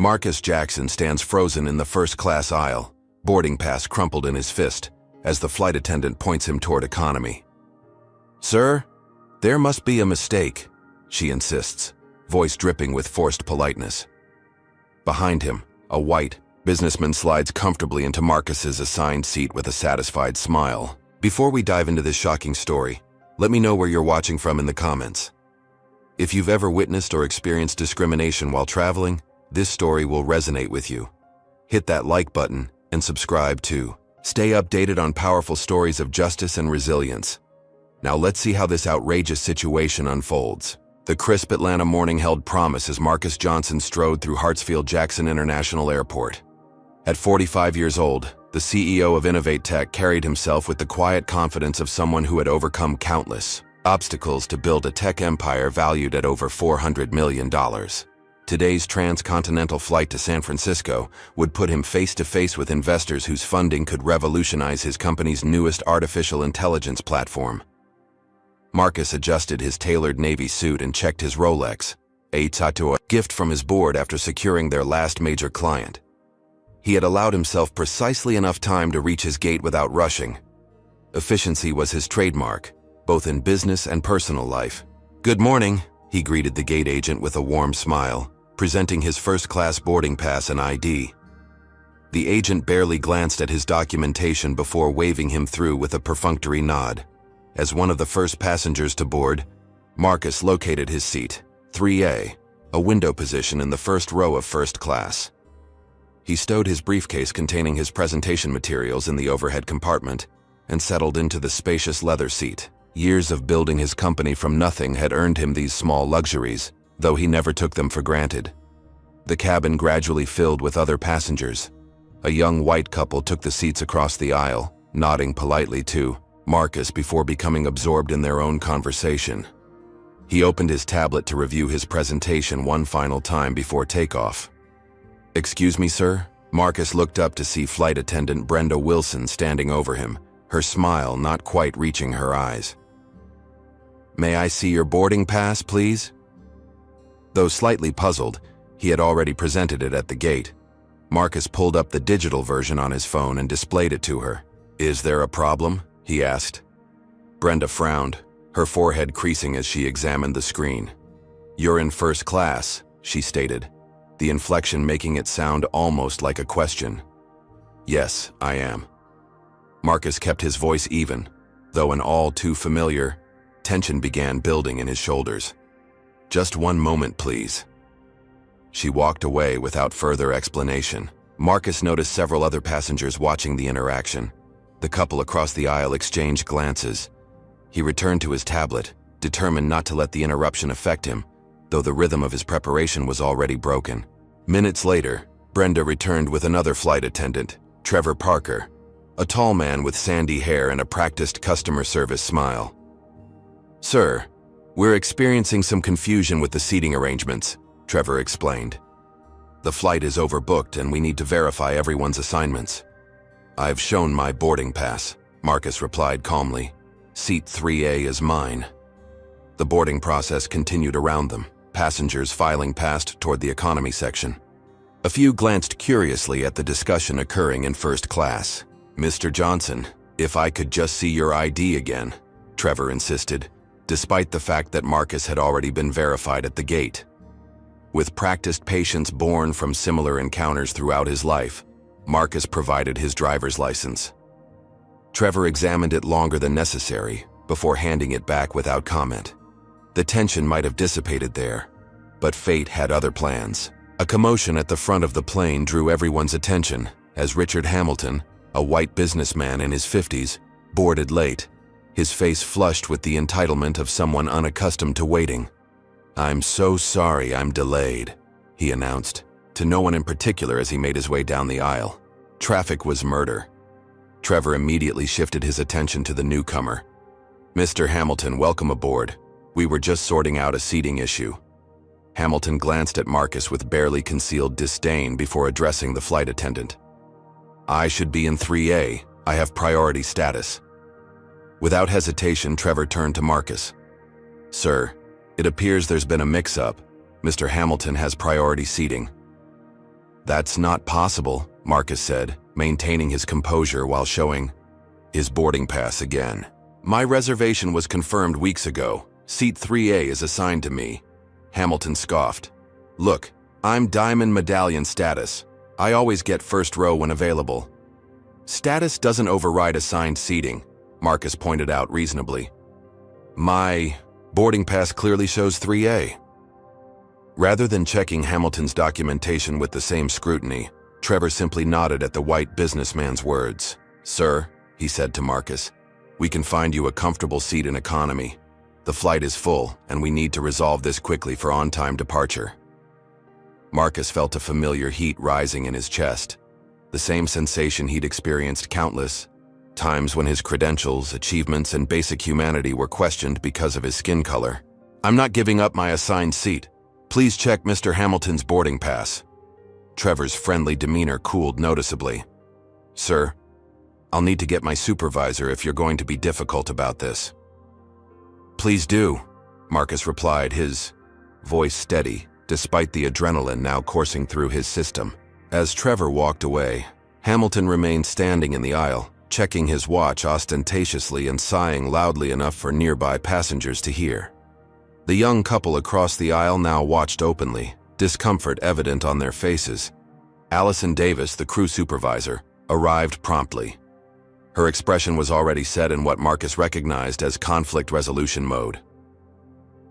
Marcus Jackson stands frozen in the first-class aisle, boarding pass crumpled in his fist, as the flight attendant points him toward economy. "Sir, there must be a mistake," she insists, voice dripping with forced politeness. Behind him, a white businessman slides comfortably into Marcus's assigned seat with a satisfied smile. Before we dive into this shocking story, let me know where you're watching from in the comments. If you've ever witnessed or experienced discrimination while traveling, this story will resonate with you. Hit that like button and subscribe too. Stay updated on powerful stories of justice and resilience. Now let's see how this outrageous situation unfolds. The crisp Atlanta morning held promise as Marcus Johnson strode through Hartsfield-Jackson International Airport. At 45 years old, the CEO of Innovate Tech carried himself with the quiet confidence of someone who had overcome countless obstacles to build a tech empire valued at over $400 million. Today's transcontinental flight to San Francisco would put him face-to-face with investors whose funding could revolutionize his company's newest artificial intelligence platform. Marcus adjusted his tailored navy suit and checked his Rolex, a gift from his board after securing their last major client. He had allowed himself precisely enough time to reach his gate without rushing. Efficiency was his trademark, both in business and personal life. "Good morning," he greeted the gate agent with a warm smile, presenting his first-class boarding pass and ID. The agent barely glanced at his documentation before waving him through with a perfunctory nod. As one of the first passengers to board, Marcus located his seat, 3A, a window position in the first row of first class. He stowed his briefcase containing his presentation materials in the overhead compartment and settled into the spacious leather seat. Years of building his company from nothing had earned him these small luxuries, though he never took them for granted. The cabin gradually filled with other passengers. A young white couple took the seats across the aisle, nodding politely to Marcus before becoming absorbed in their own conversation. He opened his tablet to review his presentation one final time before takeoff. "Excuse me, sir?" Marcus looked up to see flight attendant Brenda Wilson standing over him, her smile not quite reaching her eyes. "May I see your boarding pass, please?" Though slightly puzzled, he had already presented it at the gate. Marcus pulled up the digital version on his phone and displayed it to her. "Is there a problem?" he asked. Brenda frowned, her forehead creasing as she examined the screen. "You're in first class," she stated, the inflection making it sound almost like a question. "Yes, I am." Marcus kept his voice even, though an all too familiar tension began building in his shoulders. "Just one moment, please." She walked away without further explanation. Marcus noticed several other passengers watching the interaction. The couple across the aisle exchanged glances. He returned to his tablet, determined not to let the interruption affect him, though the rhythm of his preparation was already broken. Minutes later, Brenda returned with another flight attendant, Trevor Parker, a tall man with sandy hair and a practiced customer service smile. "Sir, we're experiencing some confusion with the seating arrangements," Trevor explained. "The flight is overbooked and we need to verify everyone's assignments." "I've shown my boarding pass," Marcus replied calmly. "Seat 3A is mine." The boarding process continued around them, passengers filing past toward the economy section. A few glanced curiously at the discussion occurring in first class. "Mr. Johnson, if I could just see your ID again," Trevor insisted, despite the fact that Marcus had already been verified at the gate. With practiced patience born from similar encounters throughout his life, Marcus provided his driver's license. Trevor examined it longer than necessary before handing it back without comment. The tension might have dissipated there, but fate had other plans. A commotion at the front of the plane drew everyone's attention as Richard Hamilton, a white businessman in his 50s, boarded late, his face flushed with the entitlement of someone unaccustomed to waiting. "I'm so sorry I'm delayed," he announced, to no one in particular as he made his way down the aisle. Traffic was murder. Trevor immediately shifted his attention to the newcomer. "Mr. Hamilton, welcome aboard. We were just sorting out a seating issue." Hamilton glanced at Marcus with barely concealed disdain before addressing the flight attendant. "I should be in 3A. I have priority status." Without hesitation, Trevor turned to Marcus. "Sir, it appears there's been a mix-up. Mr. Hamilton has priority seating." "That's not possible," Marcus said, maintaining his composure while showing his boarding pass again. "My reservation was confirmed weeks ago. Seat 3A is assigned to me." Hamilton scoffed. "Look, I'm Diamond Medallion status. I always get first row when available." "Status doesn't override assigned seating," Marcus pointed out reasonably. "My boarding pass clearly shows 3A." Rather than checking Hamilton's documentation with the same scrutiny, Trevor simply nodded at the white businessman's words. "Sir," he said to Marcus, "we can find you a comfortable seat in economy. The flight is full, and we need to resolve this quickly for on-time departure." Marcus felt a familiar heat rising in his chest, the same sensation he'd experienced countless times when his credentials, achievements, and basic humanity were questioned because of his skin color. "I'm not giving up my assigned seat. Please check Mr. Hamilton's boarding pass." Trevor's friendly demeanor cooled noticeably. "Sir, I'll need to get my supervisor if you're going to be difficult about this." "Please do," Marcus replied, his voice steady, despite the adrenaline now coursing through his system. As Trevor walked away, Hamilton remained standing in the aisle, checking his watch ostentatiously and sighing loudly enough for nearby passengers to hear. The young couple across the aisle now watched openly, discomfort evident on their faces. Allison Davis, the crew supervisor, arrived promptly. Her expression was already set in what Marcus recognized as conflict resolution mode.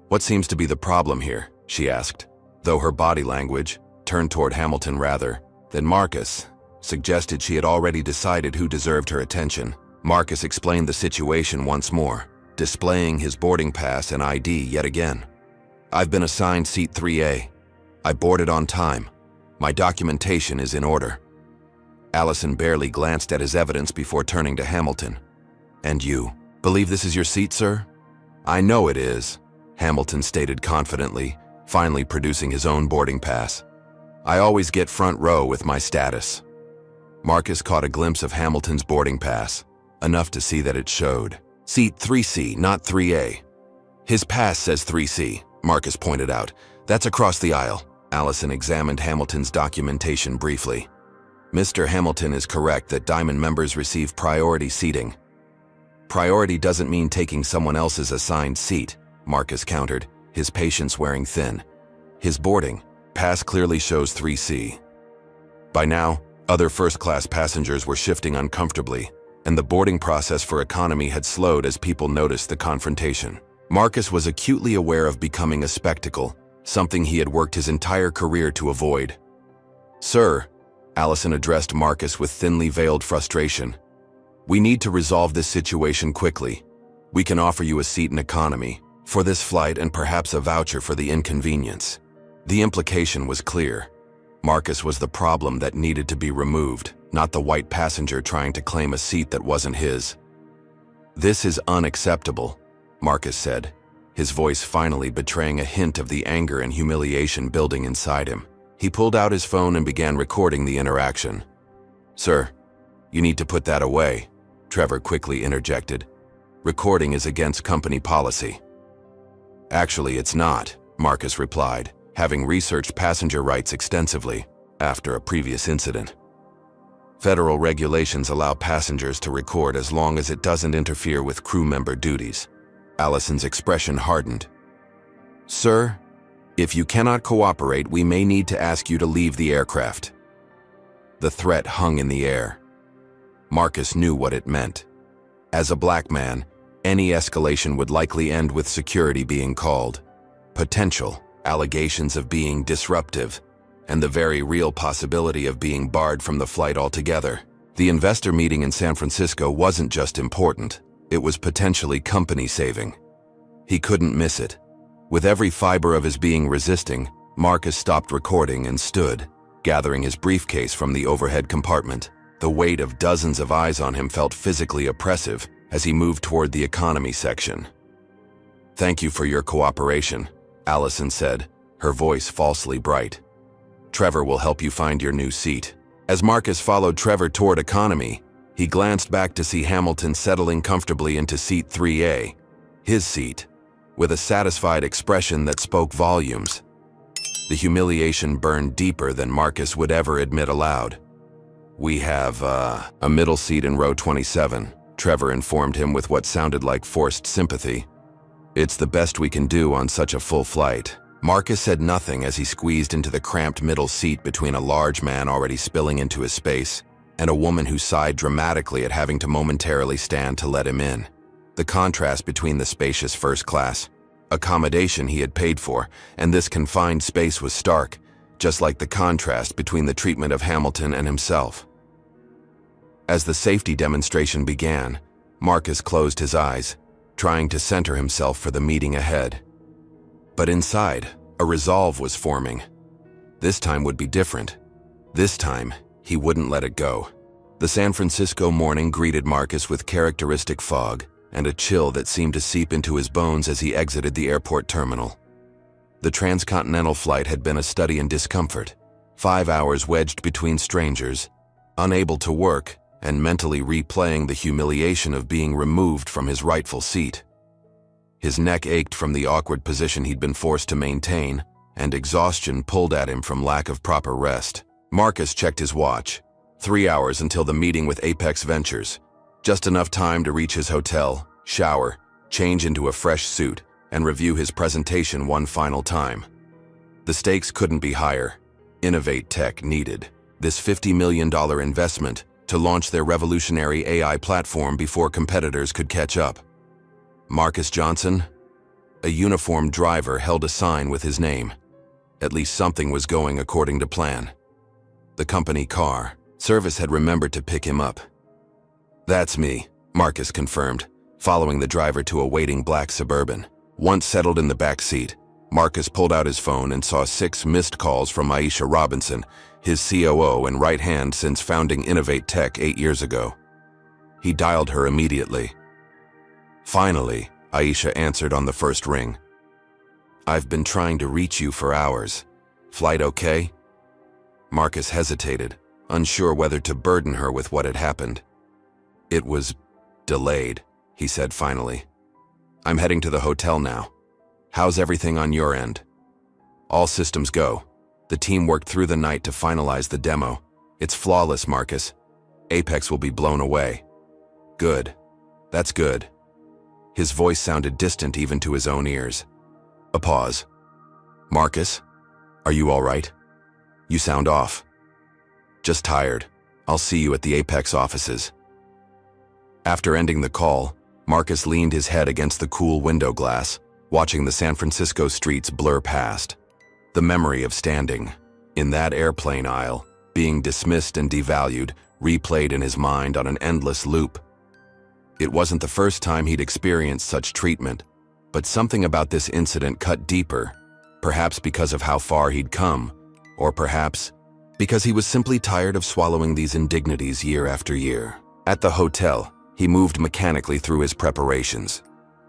"What seems to be the problem here?" she asked, though her body language, turned toward Hamilton rather than Marcus, suggested she had already decided who deserved her attention. Marcus explained the situation once more, displaying his boarding pass and ID yet again. "I've been assigned seat 3A. I boarded on time. My documentation is in order." Allison barely glanced at his evidence before turning to Hamilton. "And you believe this is your seat, sir?" "I know it is," Hamilton stated confidently, finally producing his own boarding pass. "I always get front row with my status." Marcus caught a glimpse of Hamilton's boarding pass, enough to see that it showed seat 3C, not 3A. "His pass says 3C, Marcus pointed out. "That's across the aisle." Allison examined Hamilton's documentation briefly. "Mr. Hamilton is correct that Diamond members receive priority seating." "Priority doesn't mean taking someone else's assigned seat," Marcus countered, his patience wearing thin. "His boarding pass clearly shows 3C." By now, other first-class passengers were shifting uncomfortably, and the boarding process for economy had slowed as people noticed the confrontation. Marcus was acutely aware of becoming a spectacle, something he had worked his entire career to avoid. "Sir," Allison addressed Marcus with thinly veiled frustration, "we need to resolve this situation quickly. We can offer you a seat in economy for this flight and perhaps a voucher for the inconvenience." The implication was clear. Marcus was the problem that needed to be removed, not the white passenger trying to claim a seat that wasn't his. "This is unacceptable," Marcus said, his voice finally betraying a hint of the anger and humiliation building inside him. He pulled out his phone and began recording the interaction. "Sir, you need to put that away," Trevor quickly interjected. "Recording is against company policy." "Actually, it's not," Marcus replied, having researched passenger rights extensively after a previous incident. "Federal regulations allow passengers to record as long as it doesn't interfere with crew member duties." Allison's expression hardened. "Sir, if you cannot cooperate, we may need to ask you to leave the aircraft." The threat hung in the air. Marcus knew what it meant. As a black man, any escalation would likely end with security being called, potential allegations of being disruptive, and the very real possibility of being barred from the flight altogether. The investor meeting in San Francisco wasn't just important, it was potentially company-saving. He couldn't miss it. With every fiber of his being resisting, Marcus stopped recording and stood, gathering his briefcase from the overhead compartment. The weight of dozens of eyes on him felt physically oppressive as he moved toward the economy section. "Thank you for your cooperation," Allison said, her voice falsely bright. "Trevor will help you find your new seat." As Marcus followed Trevor toward economy, he glanced back to see Hamilton settling comfortably into seat 3A, his seat, with a satisfied expression that spoke volumes. The humiliation burned deeper than Marcus would ever admit aloud. "We have, a middle seat in row 27, Trevor informed him with what sounded like forced sympathy. "It's the best we can do on such a full flight." Marcus said nothing as he squeezed into the cramped middle seat between a large man already spilling into his space and a woman who sighed dramatically at having to momentarily stand to let him in. The contrast between the spacious first class accommodation he had paid for and this confined space was stark, just like the contrast between the treatment of Hamilton and himself. As the safety demonstration began, Marcus closed his eyes, trying to center himself for the meeting ahead. But inside, a resolve was forming. This time would be different. This time, he wouldn't let it go. The San Francisco morning greeted Marcus with characteristic fog and a chill that seemed to seep into his bones as he exited the airport terminal. The transcontinental flight had been a study in discomfort, 5 hours wedged between strangers, unable to work, and mentally replaying the humiliation of being removed from his rightful seat. His neck ached from the awkward position he'd been forced to maintain, and exhaustion pulled at him from lack of proper rest. Marcus checked his watch. 3 hours until the meeting with Apex Ventures. Just enough time to reach his hotel, shower, change into a fresh suit, and review his presentation one final time. The stakes couldn't be higher. Innovate Tech needed this $50 million investment to launch their revolutionary AI platform before competitors could catch up. Marcus Johnson? A uniformed driver held a sign with his name. At least something was going according to plan. The company car. Service had remembered to pick him up. "That's me," Marcus confirmed, following the driver to a waiting black Suburban. Once settled in the back seat, Marcus pulled out his phone and saw 6 missed calls from Aisha Robinson, his COO and right hand since founding Innovate Tech 8 years ago. He dialed her immediately. Finally, Aisha answered on the first ring. "I've been trying to reach you for hours. Flight okay?" Marcus hesitated, unsure whether to burden her with what had happened. "It was delayed," he said finally. "I'm heading to the hotel now. How's everything on your end?" "All systems go. The team worked through the night to finalize the demo. It's flawless, Marcus. Apex will be blown away." "Good. That's good." His voice sounded distant even to his own ears. A pause. "Marcus, are you all right? You sound off." "Just tired. I'll see you at the Apex offices." After ending the call, Marcus leaned his head against the cool window glass, watching the San Francisco streets blur past. The memory of standing in that airplane aisle, being dismissed and devalued, replayed in his mind on an endless loop. It wasn't the first time he'd experienced such treatment, but something about this incident cut deeper, perhaps because of how far he'd come, or perhaps because he was simply tired of swallowing these indignities year after year. At the hotel, he moved mechanically through his preparations.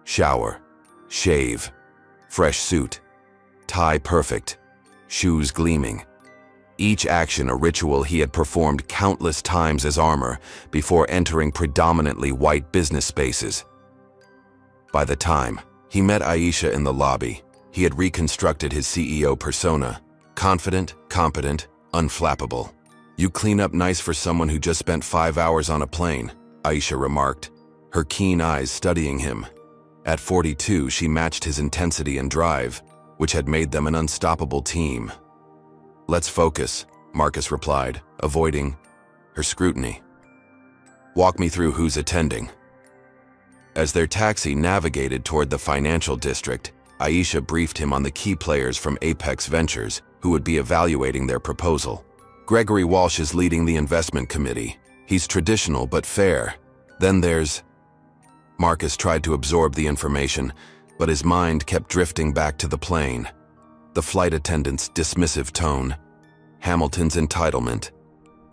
Shower, shave, fresh suit, tie perfect, shoes gleaming. Each action a ritual he had performed countless times as armor before entering predominantly white business spaces. By the time he met Aisha in the lobby, he had reconstructed his CEO persona, confident, competent, unflappable. "You clean up nice for someone who just spent 5 hours on a plane," Aisha remarked, her keen eyes studying him. At 42, she matched his intensity and drive, which had made them an unstoppable team. "Let's focus," Marcus replied, avoiding her scrutiny. "Walk me through who's attending." As their taxi navigated toward the financial district, Aisha briefed him on the key players from Apex Ventures who would be evaluating their proposal. "Gregory Walsh is leading the investment committee. He's traditional but fair. Then there's..." Marcus tried to absorb the information, but his mind kept drifting back to the plane. The flight attendant's dismissive tone, Hamilton's entitlement,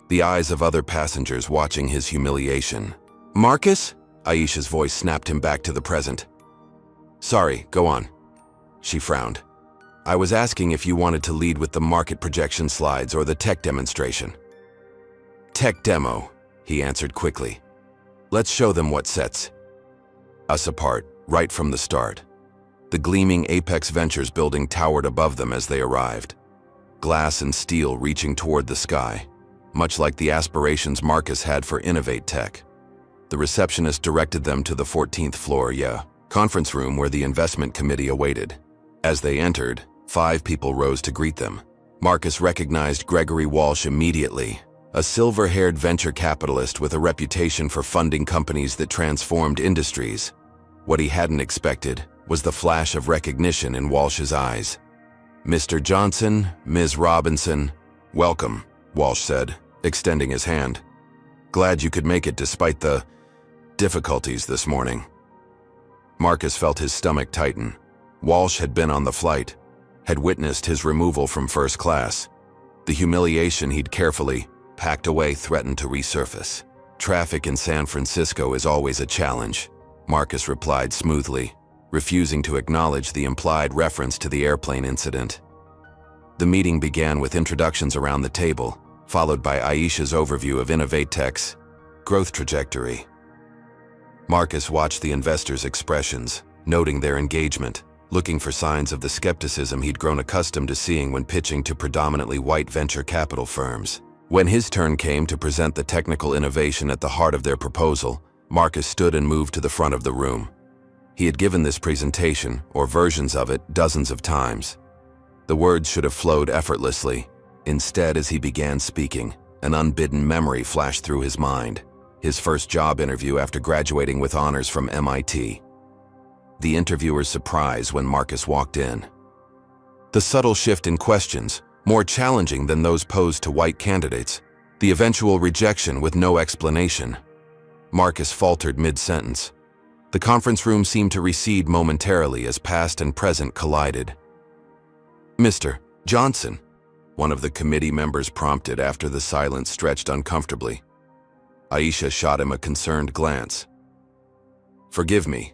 the eyes of other passengers watching his humiliation. "Marcus?" Aisha's voice snapped him back to the present. "Sorry, go on." She frowned. "I was asking if you wanted to lead with the market projection slides or the tech demonstration." "Tech demo," he answered quickly. "Let's show them what sets us apart, right from the start." The gleaming Apex Ventures building towered above them as they arrived. glass and steel reaching toward the sky, much like the aspirations Marcus had for Innovate Tech. The receptionist directed them to the 14th floor, conference room where the investment committee awaited. As they entered, 5 people rose to greet them. Marcus recognized Gregory Walsh immediately, a silver-haired venture capitalist with a reputation for funding companies that transformed industries. What he hadn't expected was the flash of recognition in Walsh's eyes. "Mr. Johnson, Ms. Robinson, welcome," Walsh said, extending his hand. "Glad you could make it despite the difficulties this morning." Marcus felt his stomach tighten. Walsh had been on the flight, had witnessed his removal from first class. The humiliation he'd carefully packed away threatened to resurface. "Traffic in San Francisco is always a challenge," Marcus replied smoothly, refusing to acknowledge the implied reference to the airplane incident. The meeting began with introductions around the table, followed by Aisha's overview of Innovate Tech's growth trajectory. Marcus watched the investors' expressions, noting their engagement, looking for signs of the skepticism he'd grown accustomed to seeing when pitching to predominantly white venture capital firms. When his turn came to present the technical innovation at the heart of their proposal, Marcus stood and moved to the front of the room. He had given this presentation, or versions of it, dozens of times. The words should have flowed effortlessly. Instead, as he began speaking, an unbidden memory flashed through his mind. His first job interview after graduating with honors from MIT. The interviewer's surprise when Marcus walked in. The subtle shift in questions, more challenging than those posed to white candidates. The eventual rejection with no explanation. Marcus faltered mid-sentence. The conference room seemed to recede momentarily as past and present collided. "Mr. Johnson," one of the committee members prompted after the silence stretched uncomfortably. Aisha shot him a concerned glance. "Forgive me,"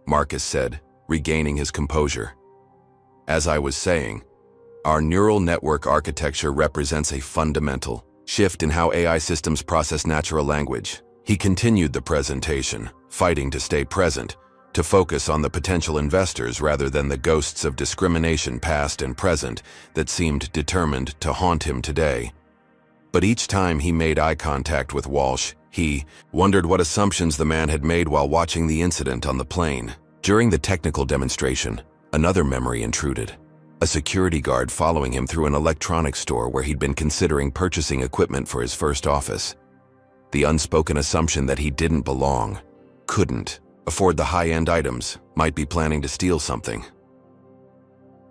Marcus said, regaining his composure. "As I was saying, our neural network architecture represents a fundamental shift in how AI systems process natural language." He continued the presentation, fighting to stay present, to focus on the potential investors rather than the ghosts of discrimination past and present that seemed determined to haunt him today. But each time he made eye contact with Walsh, he wondered what assumptions the man had made while watching the incident on the plane. During the technical demonstration, another memory intruded. A security guard following him through an electronics store where he'd been considering purchasing equipment for his first office. The unspoken assumption that he didn't belong, couldn't afford the high-end items, might be planning to steal something.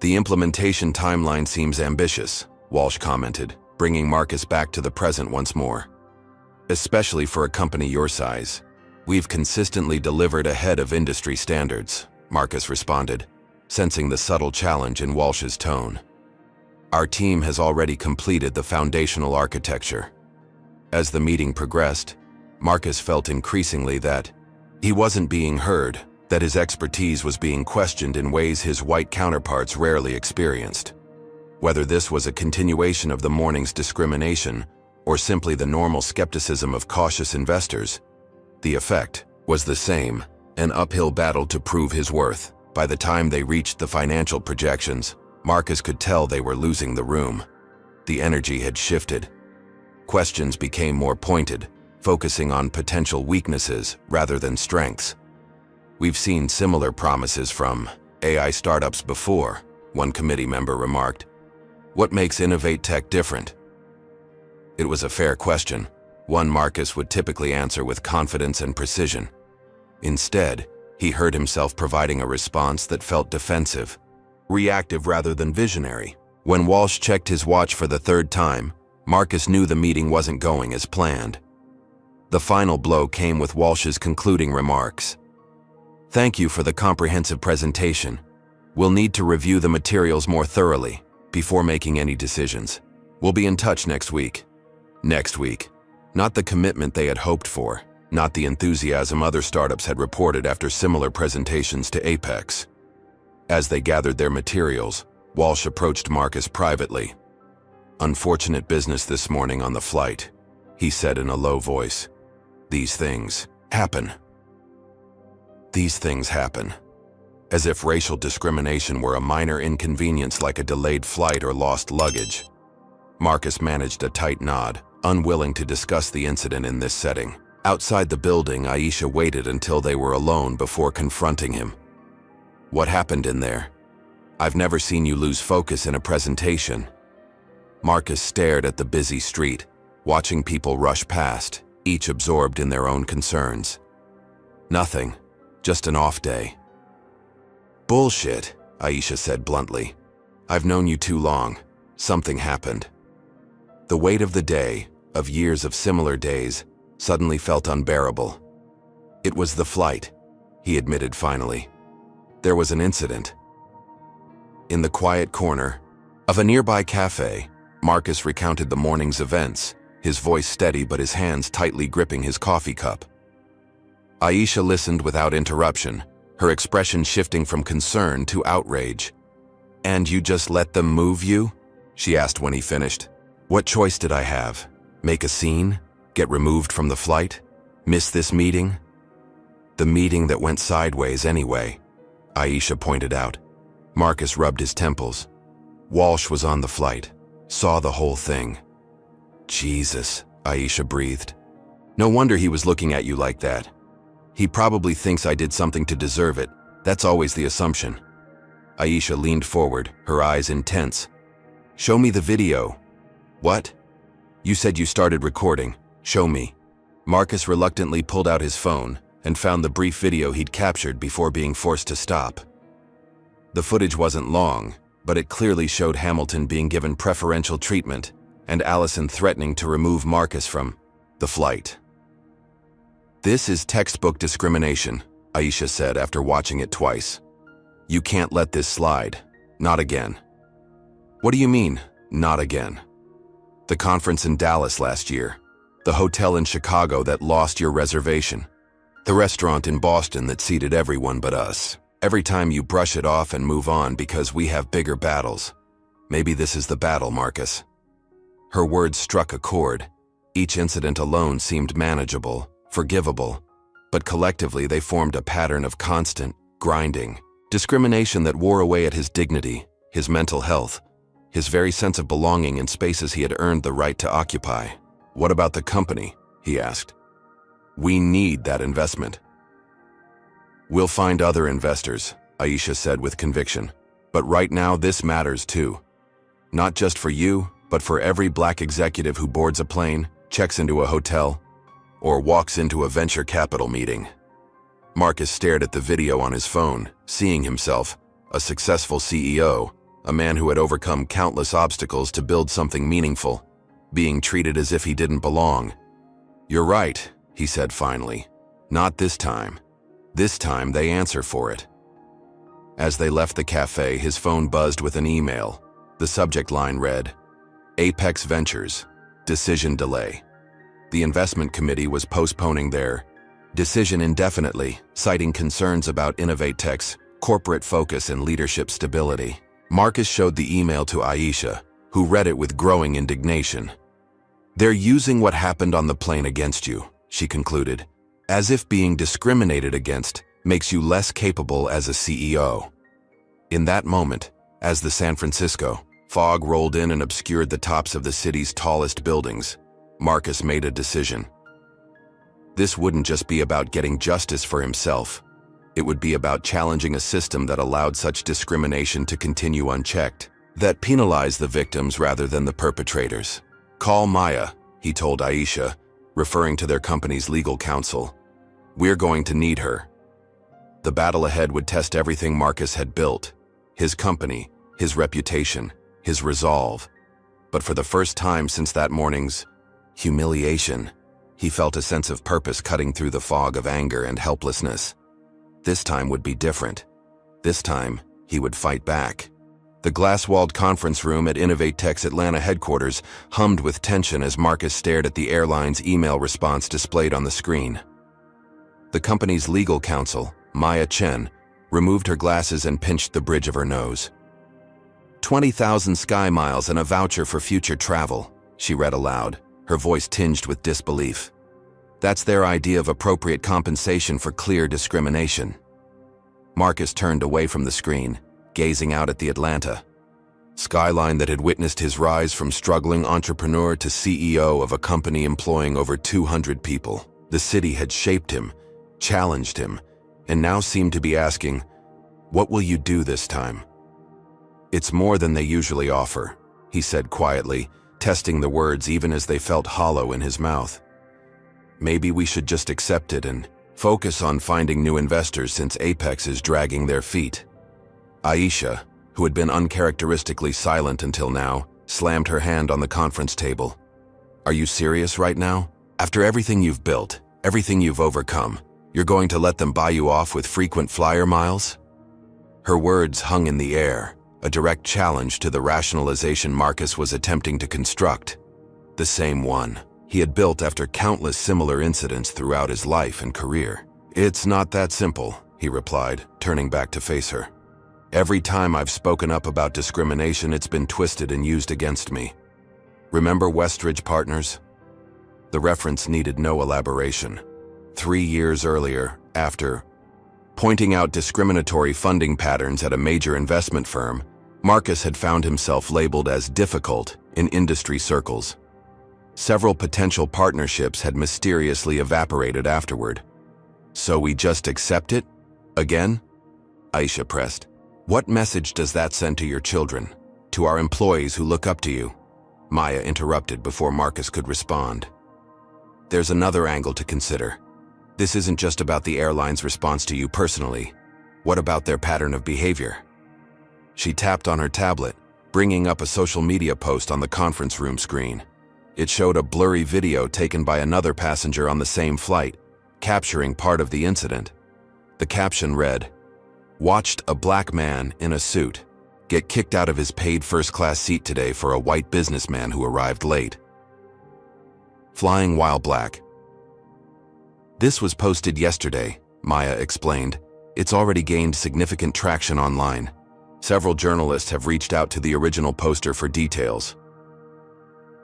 "The implementation timeline seems ambitious," Walsh commented, bringing Marcus back to the present once more. "Especially for a company your size. We've consistently delivered ahead of industry standards," Marcus responded, sensing the subtle challenge in Walsh's tone. "Our team has already completed the foundational architecture." As the meeting progressed, Marcus felt increasingly that he wasn't being heard, that his expertise was being questioned in ways his white counterparts rarely experienced. Whether this was a continuation of the morning's discrimination or simply the normal skepticism of cautious investors, the effect was the same, an uphill battle to prove his worth. By the time they reached the financial projections, Marcus could tell they were losing the room. The energy had shifted. Questions became more pointed, focusing on potential weaknesses rather than strengths. "We've seen similar promises from AI startups before," one committee member remarked. "What makes Innovate Tech different?" It was a fair question, one Marcus would typically answer with confidence and precision. Instead, he heard himself providing a response that felt defensive, reactive rather than visionary. When Walsh checked his watch for the third time, Marcus knew the meeting wasn't going as planned. The final blow came with Walsh's concluding remarks. "Thank you for the comprehensive presentation. We'll need to review the materials more thoroughly before making any decisions. We'll be in touch next week." Next week. Not the commitment they had hoped for, not the enthusiasm other startups had reported after similar presentations to Apex. As they gathered their materials, Walsh approached Marcus privately. "Unfortunate business this morning on the flight," he said in a low voice. "These things happen. These things happen." As if racial discrimination were a minor inconvenience like a delayed flight or lost luggage, Marcus managed a tight nod, unwilling to discuss the incident in this setting. Outside the building, Aisha waited until they were alone before confronting him. "What happened in there? I've never seen you lose focus in a presentation." Marcus stared at the busy street, watching people rush past, each absorbed in their own concerns. "Nothing, just an off day." "Bullshit," Aisha said bluntly. "I've known you too long. Something happened." The weight of the day, of years of similar days, suddenly felt unbearable. "It was the flight," he admitted finally. "There was an incident." In the quiet corner of a nearby cafe, Marcus recounted the morning's events, his voice steady but his hands tightly gripping his coffee cup. Aisha listened without interruption, her expression shifting from concern to outrage. "And you just let them move you?" she asked when he finished. "What choice did I have? Make a scene? Get removed from the flight? Miss this meeting?" "The meeting that went sideways anyway," Aisha pointed out. Marcus rubbed his temples. "Walsh was on the flight, saw the whole thing." "Jesus," Aisha breathed. "No wonder he was looking at you like that. He probably thinks I did something to deserve it. That's always the assumption." Aisha leaned forward, her eyes intense. "Show me the video." "What? You said you started recording. Show me." Marcus reluctantly pulled out his phone and found the brief video he'd captured before being forced to stop. The footage wasn't long, but it clearly showed Hamilton being given preferential treatment and Allison threatening to remove Marcus from the flight. "This is textbook discrimination," Aisha said after watching it twice. "You can't let this slide. Not again." "What do you mean, not again?" "The conference in Dallas last year. The hotel in Chicago that lost your reservation. The restaurant in Boston that seated everyone but us. Every time you brush it off and move on because we have bigger battles. Maybe this is the battle, Marcus." Her words struck a chord. Each incident alone seemed manageable, forgivable, but collectively they formed a pattern of constant, grinding, discrimination that wore away at his dignity, his mental health, his very sense of belonging in spaces he had earned the right to occupy. "What about the company?" he asked. "We need that investment." "We'll find other investors," Aisha said with conviction. "But right now this matters too. Not just for you, but for every black executive who boards a plane, checks into a hotel, or walks into a venture capital meeting." Marcus stared at the video on his phone, seeing himself, a successful CEO, a man who had overcome countless obstacles to build something meaningful, being treated as if he didn't belong. "You're right," he said finally. "Not this time. This time they answer for it." As they left the cafe, his phone buzzed with an email. The subject line read, "Apex Ventures, decision delay." The investment committee was postponing their decision indefinitely, citing concerns about Innovatech's corporate focus and leadership stability. Marcus showed the email to Aisha, who read it with growing indignation. "They're using what happened on the plane against you," she concluded, "as if being discriminated against makes you less capable as a CEO." In that moment, as the San Francisco fog rolled in and obscured the tops of the city's tallest buildings, Marcus made a decision. This wouldn't just be about getting justice for himself. It would be about challenging a system that allowed such discrimination to continue unchecked, that penalized the victims rather than the perpetrators. "Call Maya," he told Aisha, referring to their company's legal counsel. "We're going to need her." The battle ahead would test everything Marcus had built, his company, his reputation, his resolve. But for the first time since that morning's humiliation, he felt a sense of purpose cutting through the fog of anger and helplessness. This time would be different. This time, he would fight back. The glass-walled conference room at Innovatech's Atlanta headquarters hummed with tension as Marcus stared at the airline's email response displayed on the screen. The company's legal counsel, Maya Chen, removed her glasses and pinched the bridge of her nose. 20,000 sky miles and a voucher for future travel, she read aloud, her voice tinged with disbelief. That's their idea of appropriate compensation for clear discrimination. Marcus turned away from the screen, gazing out at the Atlanta. Skyline that had witnessed his rise from struggling entrepreneur to CEO of a company employing over 200 people. The city had shaped him, challenged him, and now seemed to be asking, "What will you do this time?" "It's more than they usually offer," he said quietly, testing the words even as they felt hollow in his mouth. "Maybe we should just accept it and focus on finding new investors since Apex is dragging their feet." Aisha, who had been uncharacteristically silent until now, slammed her hand on the conference table. "Are you serious right now? After everything you've built, everything you've overcome, you're going to let them buy you off with frequent flyer miles?" Her words hung in the air, a direct challenge to the rationalization Marcus was attempting to construct. The same one he had built after countless similar incidents throughout his life and career. "It's not that simple," he replied, turning back to face her. "Every time I've spoken up about discrimination, it's been twisted and used against me. Remember Westridge Partners?" The reference needed no elaboration. 3 years earlier, after pointing out discriminatory funding patterns at a major investment firm, Marcus had found himself labeled as difficult in industry circles. Several potential partnerships had mysteriously evaporated afterward. "So we just accept it? Again?" Aisha pressed. "What message does that send to your children? To our employees who look up to you?" Maya interrupted before Marcus could respond. "There's another angle to consider. This isn't just about the airline's response to you personally. What about their pattern of behavior?" She tapped on her tablet, bringing up a social media post on the conference room screen. It showed a blurry video taken by another passenger on the same flight, capturing part of the incident. The caption read, "Watched a black man in a suit get kicked out of his paid first-class seat today for a white businessman who arrived late. Flying while black." "This was posted yesterday," Maya explained. "It's already gained significant traction online. Several journalists have reached out to the original poster for details."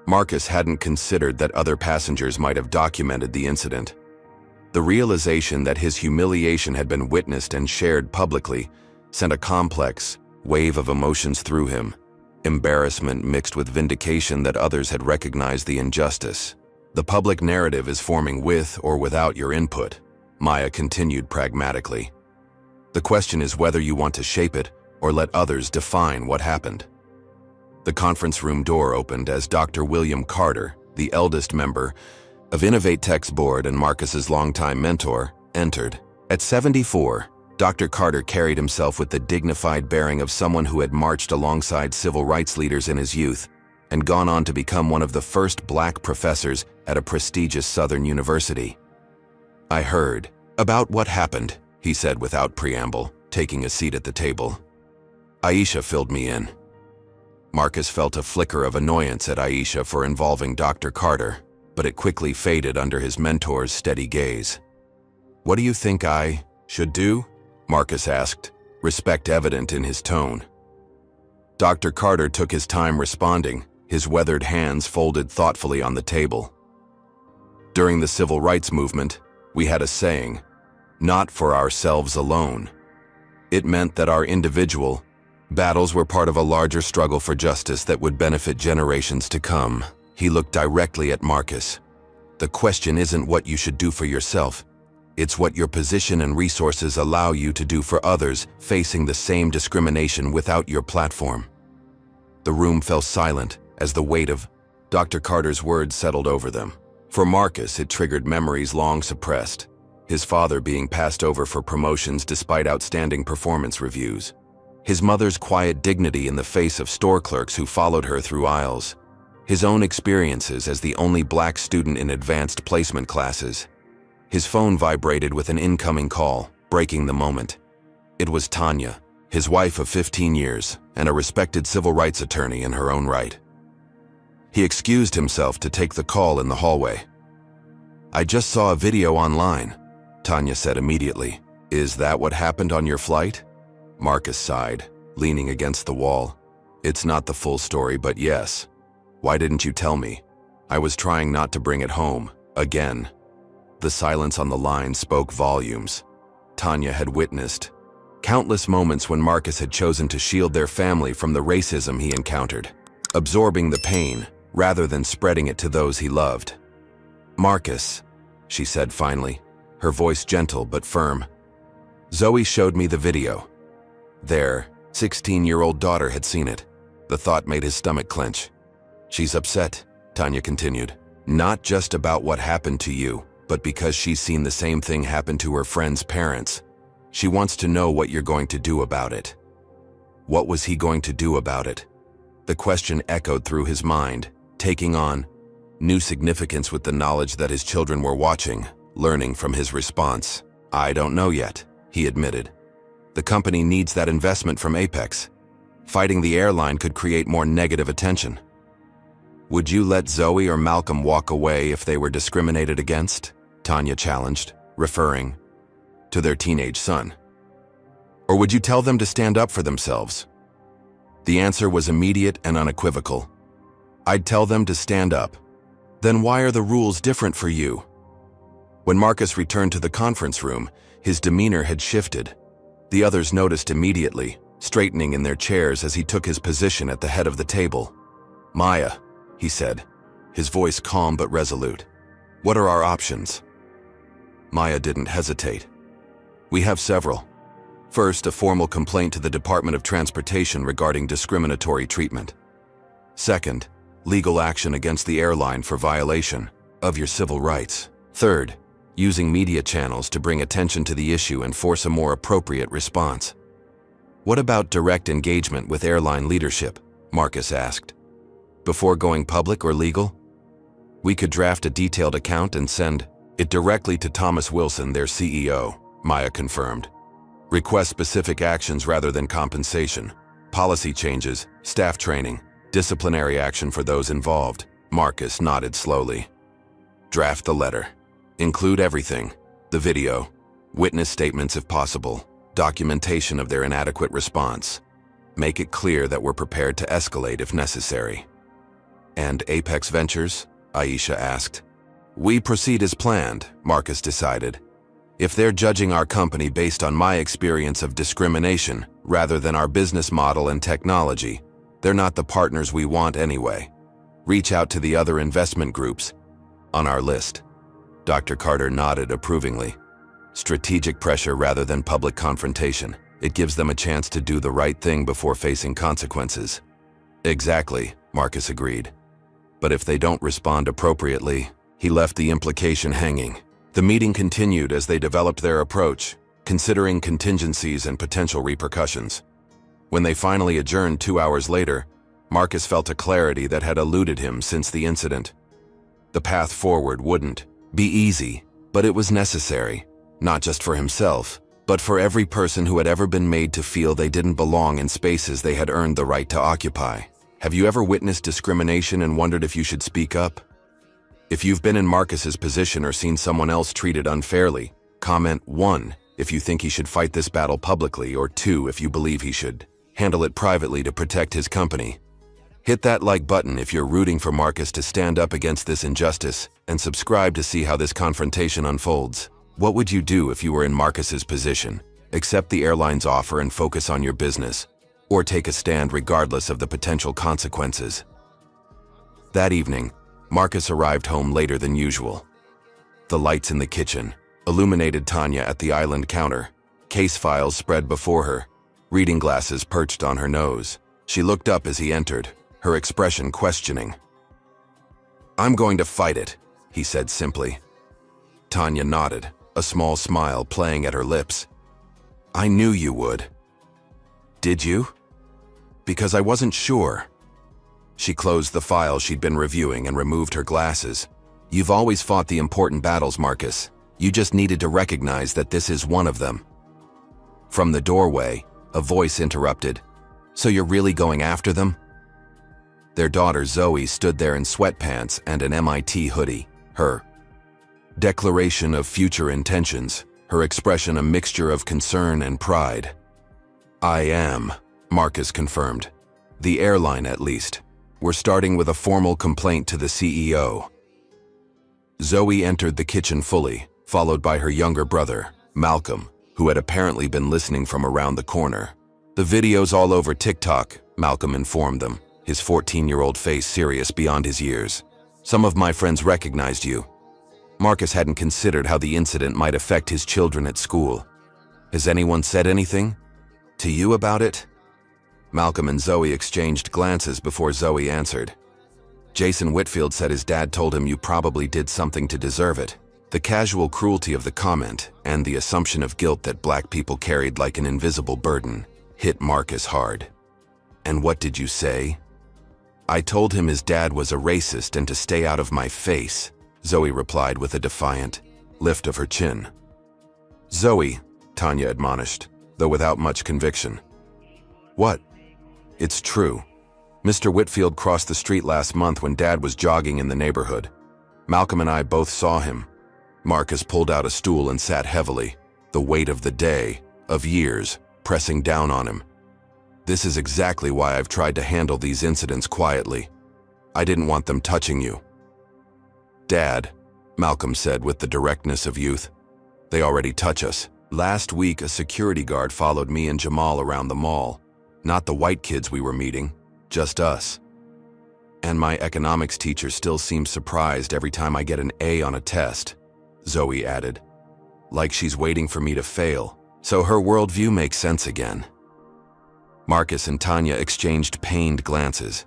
Marcus hadn't considered that other passengers might have documented the incident. The realization that his humiliation had been witnessed and shared publicly sent a complex wave of emotions through him, embarrassment mixed with vindication that others had recognized the injustice. "The public narrative is forming with or without your input," Maya continued pragmatically. "The question is whether you want to shape it or let others define what happened." The conference room door opened as Dr. William Carter, the eldest member of Innovate Tech's board and Marcus's longtime mentor, entered. At 74, Dr. Carter carried himself with the dignified bearing of someone who had marched alongside civil rights leaders in his youth and gone on to become one of the first black professors at a prestigious Southern university. "I heard about what happened," he said without preamble, taking a seat at the table. "Aisha filled me in." Marcus felt a flicker of annoyance at Aisha for involving Dr. Carter, but it quickly faded under his mentor's steady gaze. "What do you think I should do?" Marcus asked, respect evident in his tone. Dr. Carter took his time responding, his weathered hands folded thoughtfully on the table. "During the civil rights movement, we had a saying, 'Not for ourselves alone.' It meant that our individual battles were part of a larger struggle for justice that would benefit generations to come." He looked directly at Marcus. "The question isn't what you should do for yourself. It's what your position and resources allow you to do for others facing the same discrimination without your platform." The room fell silent as the weight of Dr. Carter's words settled over them. For Marcus, it triggered memories long suppressed, his father being passed over for promotions despite outstanding performance reviews, his mother's quiet dignity in the face of store clerks who followed her through aisles, his own experiences as the only black student in advanced placement classes. His phone vibrated with an incoming call, breaking the moment. It was Tanya, his wife of 15 years, and a respected civil rights attorney in her own right. He excused himself to take the call in the hallway. "I just saw a video online," Tanya said immediately. "Is that what happened on your flight?" Marcus sighed, leaning against the wall. "It's not the full story, but yes. Why didn't you tell me? I was trying not to bring it home, again." The silence on the line spoke volumes. Tanya had witnessed Countless moments when Marcus had chosen to shield their family from the racism he encountered, absorbing the pain rather than spreading it to those he loved. "Marcus," she said finally, her voice gentle but firm. "Zoe showed me the video. Their 16-year-old daughter had seen it." The thought made his stomach clench. "She's upset," Tanya continued. "Not just about what happened to you, but because she's seen the same thing happen to her friend's parents. She wants to know what you're going to do about it." What was he going to do about it? The question echoed through his mind, taking on new significance with the knowledge that his children were watching, learning from his response. "I don't know yet," he admitted. "The company needs that investment from Apex. Fighting the airline could create more negative attention." "Would you let Zoe or Malcolm walk away if they were discriminated against?" Tanya challenged, referring to their teenage son. "Or would you tell them to stand up for themselves?" The answer was immediate and unequivocal. "I'd tell them to stand up." "Then why are the rules different for you?" When Marcus returned to the conference room, his demeanor had shifted. The others noticed immediately, straightening in their chairs as he took his position at the head of the table. "Maya," he said, his voice calm but resolute, "what are our options?" Maya didn't hesitate. "We have several. First, a formal complaint to the Department of Transportation regarding discriminatory treatment. Second, legal action against the airline for violation of your civil rights. Third, using media channels to bring attention to the issue and force a more appropriate response." "What about direct engagement with airline leadership?" Marcus asked. "Before going public or legal?" "We could draft a detailed account and send it directly to Thomas Wilson, their CEO," Maya confirmed. "Request specific actions rather than compensation. Policy changes, staff training, disciplinary action for those involved." Marcus nodded slowly. "Draft the letter. Include everything: the video, witness statements if possible, documentation of their inadequate response. Make it clear that we're prepared to escalate if necessary." "And Apex Ventures?" Aisha asked. "We proceed as planned," Marcus decided. "If they're judging our company based on my experience of discrimination rather than our business model and technology, they're not the partners we want anyway. Reach out to the other investment groups on our list." Dr. Carter nodded approvingly. "Strategic pressure rather than public confrontation. It gives them a chance to do the right thing before facing consequences." "Exactly," Marcus agreed. "But if they don't respond appropriately," he left the implication hanging. The meeting continued as they developed their approach, considering contingencies and potential repercussions. When they finally adjourned 2 hours later, Marcus felt a clarity that had eluded him since the incident. The path forward wouldn't be easy, but it was necessary, not just for himself, but for every person who had ever been made to feel they didn't belong in spaces they had earned the right to occupy. Have you ever witnessed discrimination and wondered if you should speak up? If you've been in Marcus's position or seen someone else treated unfairly, comment 1 if you think he should fight this battle publicly, or 2 if you believe he should handle it privately to protect his company. Hit that like button if you're rooting for Marcus to stand up against this injustice, and subscribe to see how this confrontation unfolds. What would you do if you were in Marcus's position? Accept the airline's offer and focus on your business, or take a stand regardless of the potential consequences? That evening, Marcus arrived home later than usual. The lights in the kitchen illuminated Tanya at the island counter, case files spread before her, reading glasses perched on her nose. She looked up as he entered, her expression questioning. "I'm going to fight it," he said simply. Tanya nodded, a small smile playing at her lips. "I knew you would." "Did you?" "Because I wasn't sure." She closed the file she'd been reviewing and removed her glasses. "You've always fought the important battles, Marcus. You just needed to recognize that this is one of them." From the doorway, a voice interrupted. "So you're really going after them?" Their daughter Zoe stood there in sweatpants and an MIT hoodie, her declaration of future intentions, her expression a mixture of concern and pride. "I am," Marcus confirmed. "The airline, at least. We're starting with a formal complaint to the CEO." Zoe entered the kitchen fully, followed by her younger brother, Malcolm, who had apparently been listening from around the corner. "The video's all over TikTok," Malcolm informed them, his 14-year-old face serious beyond his years. "Some of my friends recognized you." Marcus hadn't considered how the incident might affect his children at school. "Has anyone said anything to you about it?" Malcolm and Zoe exchanged glances before Zoe answered. "Jason Whitfield said his dad told him you probably did something to deserve it." The casual cruelty of the comment and the assumption of guilt that black people carried like an invisible burden hit Marcus hard. "And what did you say?" "I told him his dad was a racist and to stay out of my face," Zoe replied with a defiant lift of her chin. "Zoe," Tanya admonished, though without much conviction. "What?" "It's true. Mr. Whitfield crossed the street last month when Dad was jogging in the neighborhood. Malcolm and I both saw him." Marcus pulled out a stool and sat heavily, the weight of the day, of years, pressing down on him. "This is exactly why I've tried to handle these incidents quietly. I didn't want them touching you." "Dad," Malcolm said with the directness of youth, "they already touch us. Last week, a security guard followed me and Jamal around the mall. Not the white kids we were meeting, just us. And my economics teacher still seems surprised every time I get an A on a test," Zoe added. "Like she's waiting for me to fail, so her worldview makes sense again." Marcus and Tanya exchanged pained glances.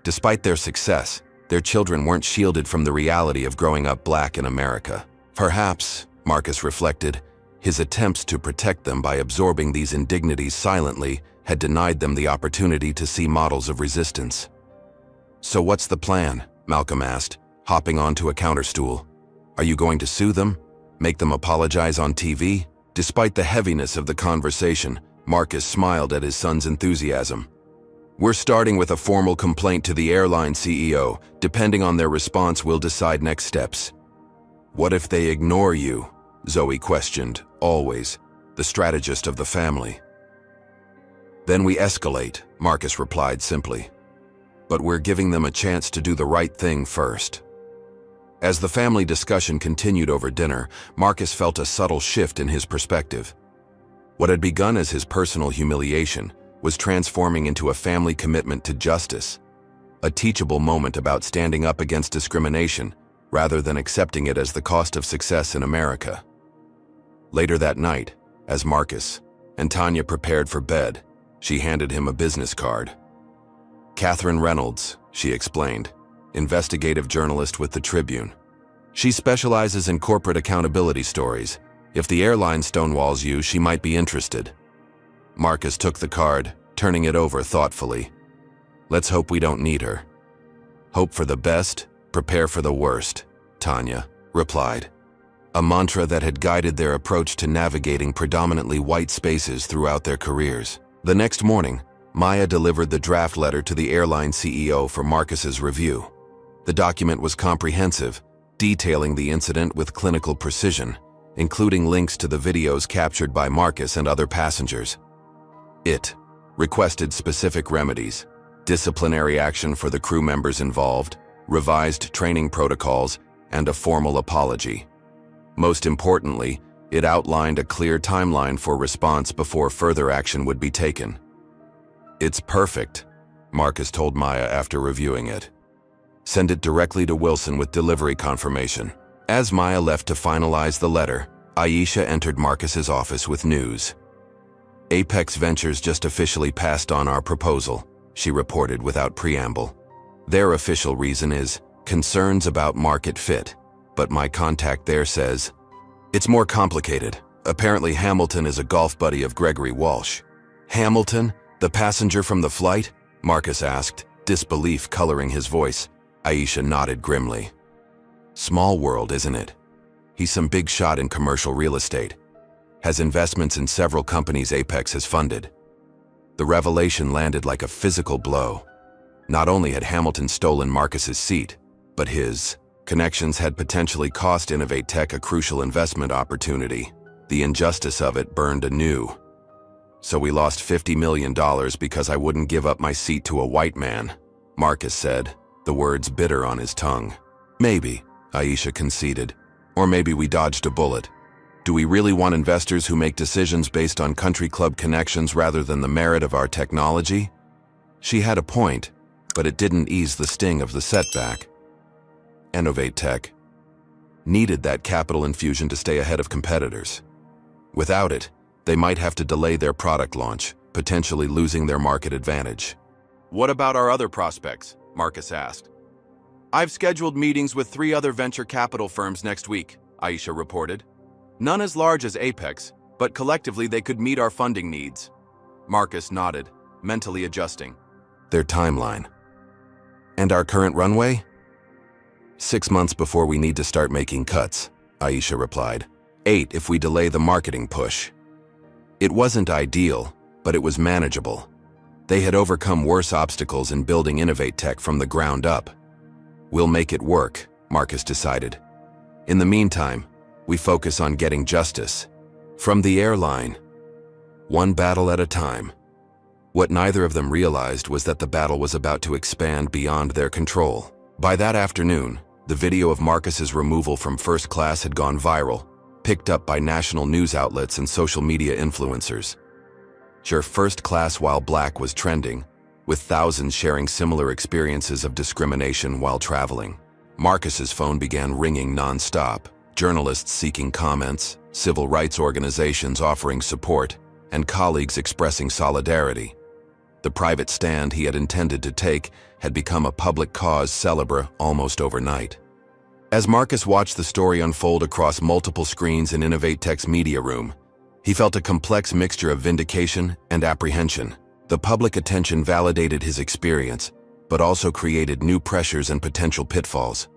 Despite their success, their children weren't shielded from the reality of growing up black in America. Perhaps, Marcus reflected, his attempts to protect them by absorbing these indignities silently had denied them the opportunity to see models of resistance. "So what's the plan?" Malcolm asked, hopping onto a counterstool. "Are you going to sue them? Make them apologize on TV?" Despite the heaviness of the conversation, Marcus smiled at his son's enthusiasm. "We're starting with a formal complaint to the airline CEO. Depending on their response, we'll decide next steps." "What if they ignore you?" Zoe questioned, always, the strategist of the family. "Then we escalate," Marcus replied simply. "But we're giving them a chance to do the right thing first." As the family discussion continued over dinner, Marcus felt a subtle shift in his perspective. What had begun as his personal humiliation was transforming into a family commitment to justice, a teachable moment about standing up against discrimination rather than accepting it as the cost of success in America. Later that night, as Marcus and Tanya prepared for bed, she handed him a business card. "Catherine Reynolds," she explained, investigative journalist with the Tribune. "She specializes in corporate accountability stories. If the airline stonewalls you, she might be interested." Marcus took the card, turning it over thoughtfully. "Let's hope we don't need her." "Hope for the best, prepare for the worst," Tanya replied, a mantra that had guided their approach to navigating predominantly white spaces throughout their careers. The next morning, Maya delivered the draft letter to the airline CEO for Marcus's review. The document was comprehensive, detailing the incident with clinical precision, including links to the videos captured by Marcus and other passengers. It requested specific remedies, disciplinary action for the crew members involved, revised training protocols, and a formal apology. Most importantly, it outlined a clear timeline for response before further action would be taken. "It's perfect," Marcus told Maya after reviewing it. "Send it directly to Wilson with delivery confirmation." As Maya left to finalize the letter, Aisha entered Marcus's office with news. "Apex Ventures just officially passed on our proposal," she reported without preamble. "Their official reason is concerns about market fit, but my contact there says it's more complicated. Apparently Hamilton is a golf buddy of Gregory Walsh." "Hamilton? The passenger from the flight?" Marcus asked, disbelief coloring his voice. Aisha nodded grimly. "Small world, isn't it? He's some big shot in commercial real estate. Has investments in several companies Apex has funded." The revelation landed like a physical blow. Not only had Hamilton stolen Marcus's seat, but his connections had potentially cost Innovate Tech a crucial investment opportunity. The injustice of it burned anew. "So we lost $50 million because I wouldn't give up my seat to a white man," Marcus said, the words bitter on his tongue. "Maybe," Aisha conceded. "Or maybe we dodged a bullet. Do we really want investors who make decisions based on country club connections rather than the merit of our technology? She had a point, but it didn't ease the sting of the setback. Innovate Tech needed that capital infusion to stay ahead of competitors. Without it, they might have to delay their product launch, potentially losing their market advantage. "What about our other prospects?" Marcus asked. "I've scheduled meetings with 3 other venture capital firms next week," Aisha reported. "None as large as Apex, but collectively they could meet our funding needs." Marcus nodded, mentally adjusting. Their timeline. "And our current runway?" 6 months before we need to start making cuts, Aisha replied. 8 if we delay the marketing push. It wasn't ideal, but it was manageable. They had overcome worse obstacles in building Innovate Tech from the ground up. "We'll make it work," Marcus decided. "In the meantime, we focus on getting justice. From the airline. One battle at a time." What neither of them realized was that the battle was about to expand beyond their control. By that afternoon, the video of Marcus's removal from first class had gone viral, picked up by national news outlets and social media influencers. Sure, first class while black was trending, with thousands sharing similar experiences of discrimination while traveling. Marcus's phone began ringing non-stop, journalists seeking comments, civil rights organizations offering support, and colleagues expressing solidarity. The private stand he had intended to take had become a public cause célèbre almost overnight. As Marcus watched the story unfold across multiple screens in Innovate Tech's media room, he felt a complex mixture of vindication and apprehension. The public attention validated his experience, but also created new pressures and potential pitfalls.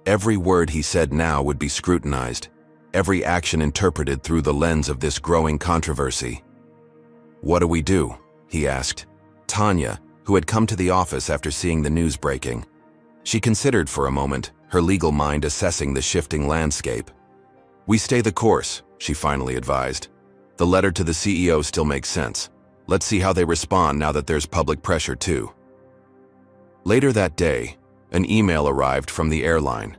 Every word he said now would be scrutinized, every action interpreted through the lens of this growing controversy. "What do we do?" he asked. Tanya, who had come to the office after seeing the news breaking. She considered for a moment, her legal mind assessing the shifting landscape. "We stay the course," she finally advised. "The letter to the CEO still makes sense. Let's see how they respond now that there's public pressure too." Later that day, an email arrived from the airline,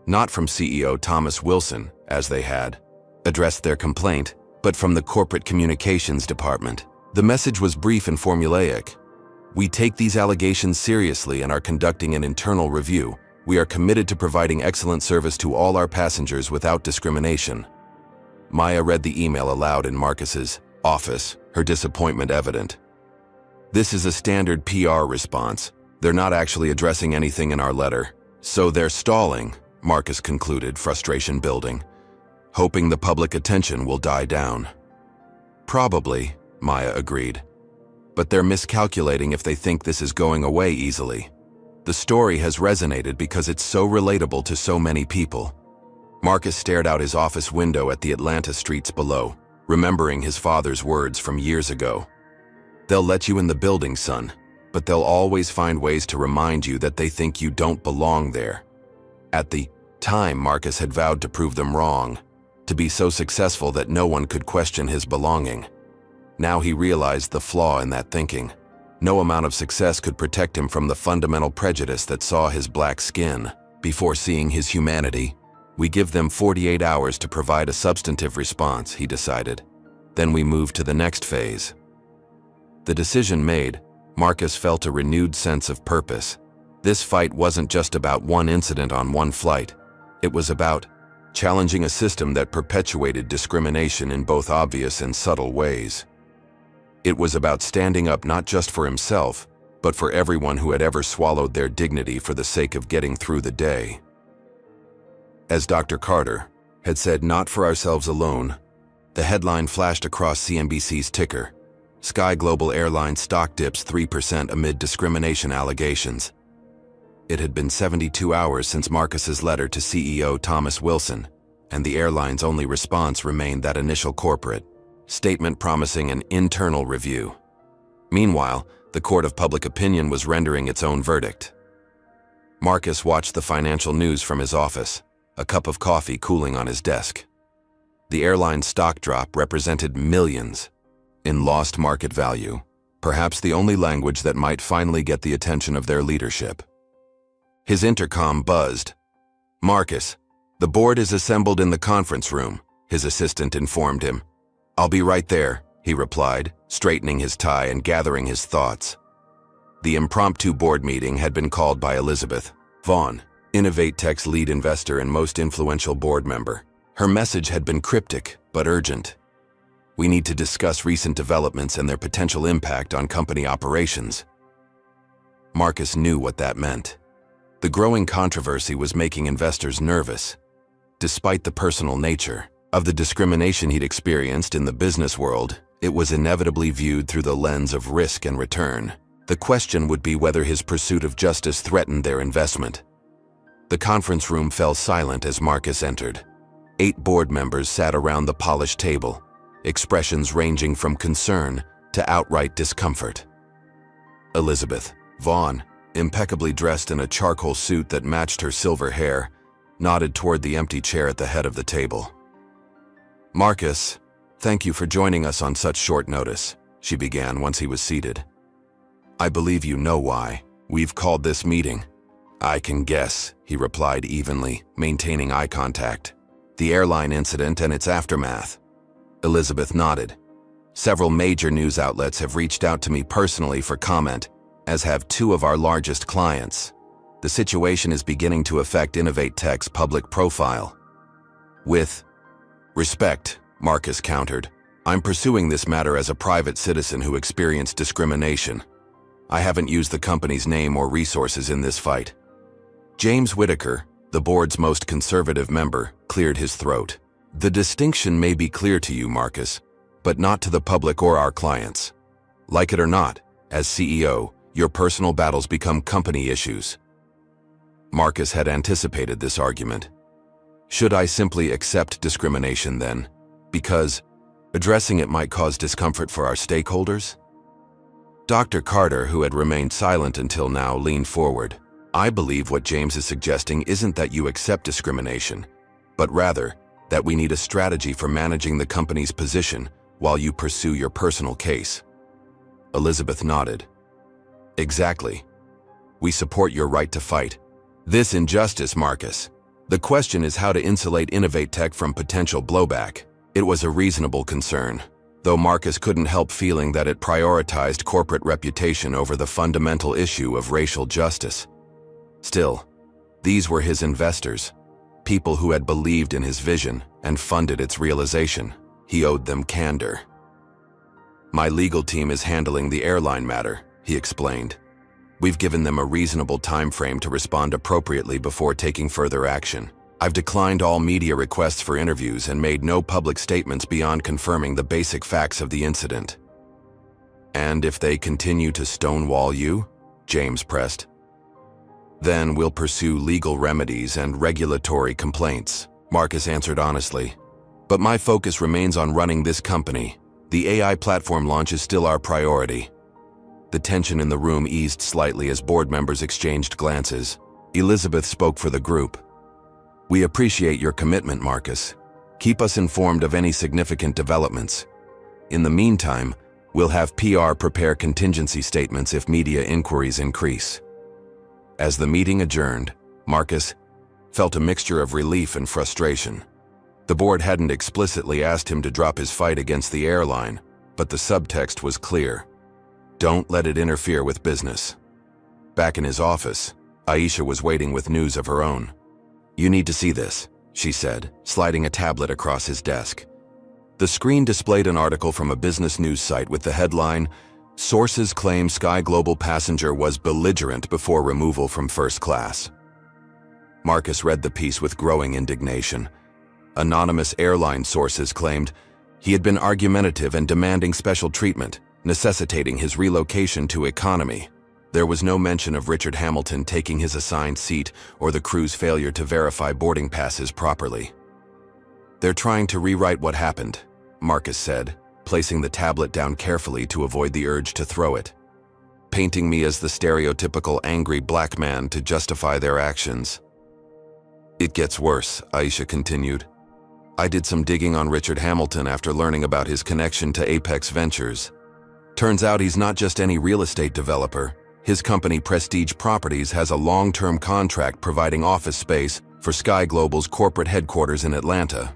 not from CEO Thomas Wilson, as they had addressed their complaint, but from the corporate communications department. The message was brief and formulaic. "We take these allegations seriously and are conducting an internal review. We are committed to providing excellent service to all our passengers without discrimination." Maya read the email aloud in Marcus's office, her disappointment evident. "This is a standard PR response. They're not actually addressing anything in our letter. So they're stalling," Marcus concluded, frustration building, hoping the public attention will die down. "Probably," Maya agreed. "But they're miscalculating if they think this is going away easily. The story has resonated because it's so relatable to so many people." Marcus stared out his office window at the Atlanta streets below, remembering his father's words from years ago. "They'll let you in the building, son, but they'll always find ways to remind you that they think you don't belong there." At the time, Marcus had vowed to prove them wrong, to be so successful that no one could question his belonging. Now he realized the flaw in that thinking. No amount of success could protect him from the fundamental prejudice that saw his black skin. Before seeing his humanity, "We give them 48 hours to provide a substantive response," he decided. "Then we move to the next phase." The decision made, Marcus felt a renewed sense of purpose. This fight wasn't just about one incident on one flight. It was about challenging a system that perpetuated discrimination in both obvious and subtle ways. It was about standing up not just for himself, but for everyone who had ever swallowed their dignity for the sake of getting through the day. As Dr. Carter had said, "Not for ourselves alone," the headline flashed across CNBC's ticker. Sky Global Airline stock dips 3% amid discrimination allegations. It had been 72 hours since Marcus's letter to CEO Thomas Wilson, and the airline's only response remained that initial corporate statement promising an internal review. Meanwhile, the court of public opinion was rendering its own verdict. Marcus watched the financial news from his office, a cup of coffee cooling on his desk. The airline's stock drop represented millions in lost market value, perhaps the only language that might finally get the attention of their leadership. His intercom buzzed. "Marcus, the board is assembled in the conference room. his assistant informed him. "I'll be right there," he replied, straightening his tie and gathering his thoughts. The impromptu board meeting had been called by Elizabeth Vaughn, InnovateTech's lead investor and most influential board member. Her message had been cryptic, but urgent. "We need to discuss recent developments and their potential impact on company operations." Marcus knew what that meant. The growing controversy was making investors nervous. Despite the personal nature of the discrimination he'd experienced in the business world, it was inevitably viewed through the lens of risk and return. The question would be whether his pursuit of justice threatened their investment. The conference room fell silent as Marcus entered. 8 board members sat around the polished table, expressions ranging from concern to outright discomfort. Elizabeth Vaughn, impeccably dressed in a charcoal suit that matched her silver hair, nodded toward the empty chair at the head of the table. "Marcus, thank you for joining us on such short notice," she began once he was seated. "I believe you know why we've called this meeting." "I can guess," he replied evenly, maintaining eye contact. "The airline incident and its aftermath." Elizabeth nodded. "Several major news outlets have reached out to me personally for comment, as have 2 of our largest clients. The situation is beginning to affect InnovateTech's public profile." "With respect," Marcus countered, "I'm pursuing this matter as a private citizen who experienced discrimination. I haven't used the company's name or resources in this fight." James Whitaker, the board's most conservative member, cleared his throat. "The distinction may be clear to you, Marcus, but not to the public or our clients. Like it or not, as CEO, your personal battles become company issues." Marcus had anticipated this argument. Should I simply accept discrimination then, because addressing it might cause discomfort for our stakeholders? Dr. Carter, who had remained silent until now, leaned forward. "I believe what James is suggesting isn't that you accept discrimination, but rather that we need a strategy for managing the company's position while you pursue your personal case." Elizabeth nodded. "Exactly. We support your right to fight this injustice, Marcus. The question is how to insulate InnovateTech from potential blowback." It was a reasonable concern, though Marcus couldn't help feeling that it prioritized corporate reputation over the fundamental issue of racial justice. Still, these were his investors, people who had believed in his vision and funded its realization. He owed them candor. "My legal team is handling the airline matter," he explained. "We've given them a reasonable time frame to respond appropriately before taking further action. I've declined all media requests for interviews and made no public statements beyond confirming the basic facts of the incident." "And if they continue to stonewall you?" James pressed. "Then we'll pursue legal remedies and regulatory complaints," Marcus answered honestly. "But my focus remains on running this company. The AI platform launch is still our priority." The tension in the room eased slightly as board members exchanged glances. Elizabeth spoke for the group. "We appreciate your commitment, Marcus. Keep us informed of any significant developments. In the meantime, we'll have PR prepare contingency statements if media inquiries increase." As the meeting adjourned, Marcus felt a mixture of relief and frustration. The board hadn't explicitly asked him to drop his fight against the airline, but the subtext was clear. Don't let it interfere with business. Back in his office, Aisha was waiting with news of her own. "You need to see this," she said, sliding a tablet across his desk. The screen displayed an article from a business news site with the headline, "Sources claim Sky Global passenger was belligerent before removal from first class." Marcus read the piece with growing indignation. Anonymous airline sources claimed he had been argumentative and demanding special treatment, necessitating his relocation to economy. There was no mention of Richard Hamilton taking his assigned seat or the crew's failure to verify boarding passes properly. "They're trying to rewrite what happened," Marcus said, placing the tablet down carefully to avoid the urge to throw it. "Painting me as the stereotypical angry black man to justify their actions." "It gets worse," Aisha continued. "I did some digging on Richard Hamilton after learning about his connection to Apex Ventures. Turns out he's not just any real estate developer. His company Prestige Properties has a long-term contract providing office space for Sky Global's corporate headquarters in Atlanta."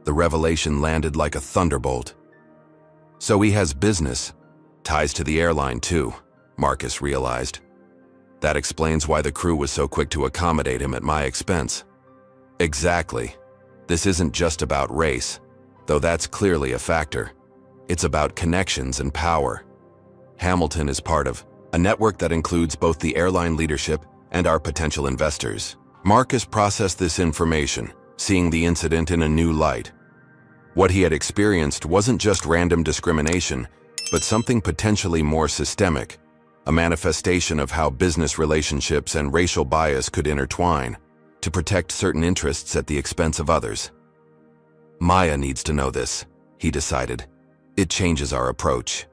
The revelation landed like a thunderbolt. So he has business, ties to the airline too, Marcus realized. That explains why the crew was so quick to accommodate him at my expense. Exactly. This isn't just about race, though that's clearly a factor. It's about connections and power. Hamilton is part of a network that includes both the airline leadership and our potential investors. Marcus processed this information, seeing the incident in a new light. What he had experienced wasn't just random discrimination, but something potentially more systemic, a manifestation of how business relationships and racial bias could intertwine to protect certain interests at the expense of others. Maya needs to know this, he decided. It changes our approach.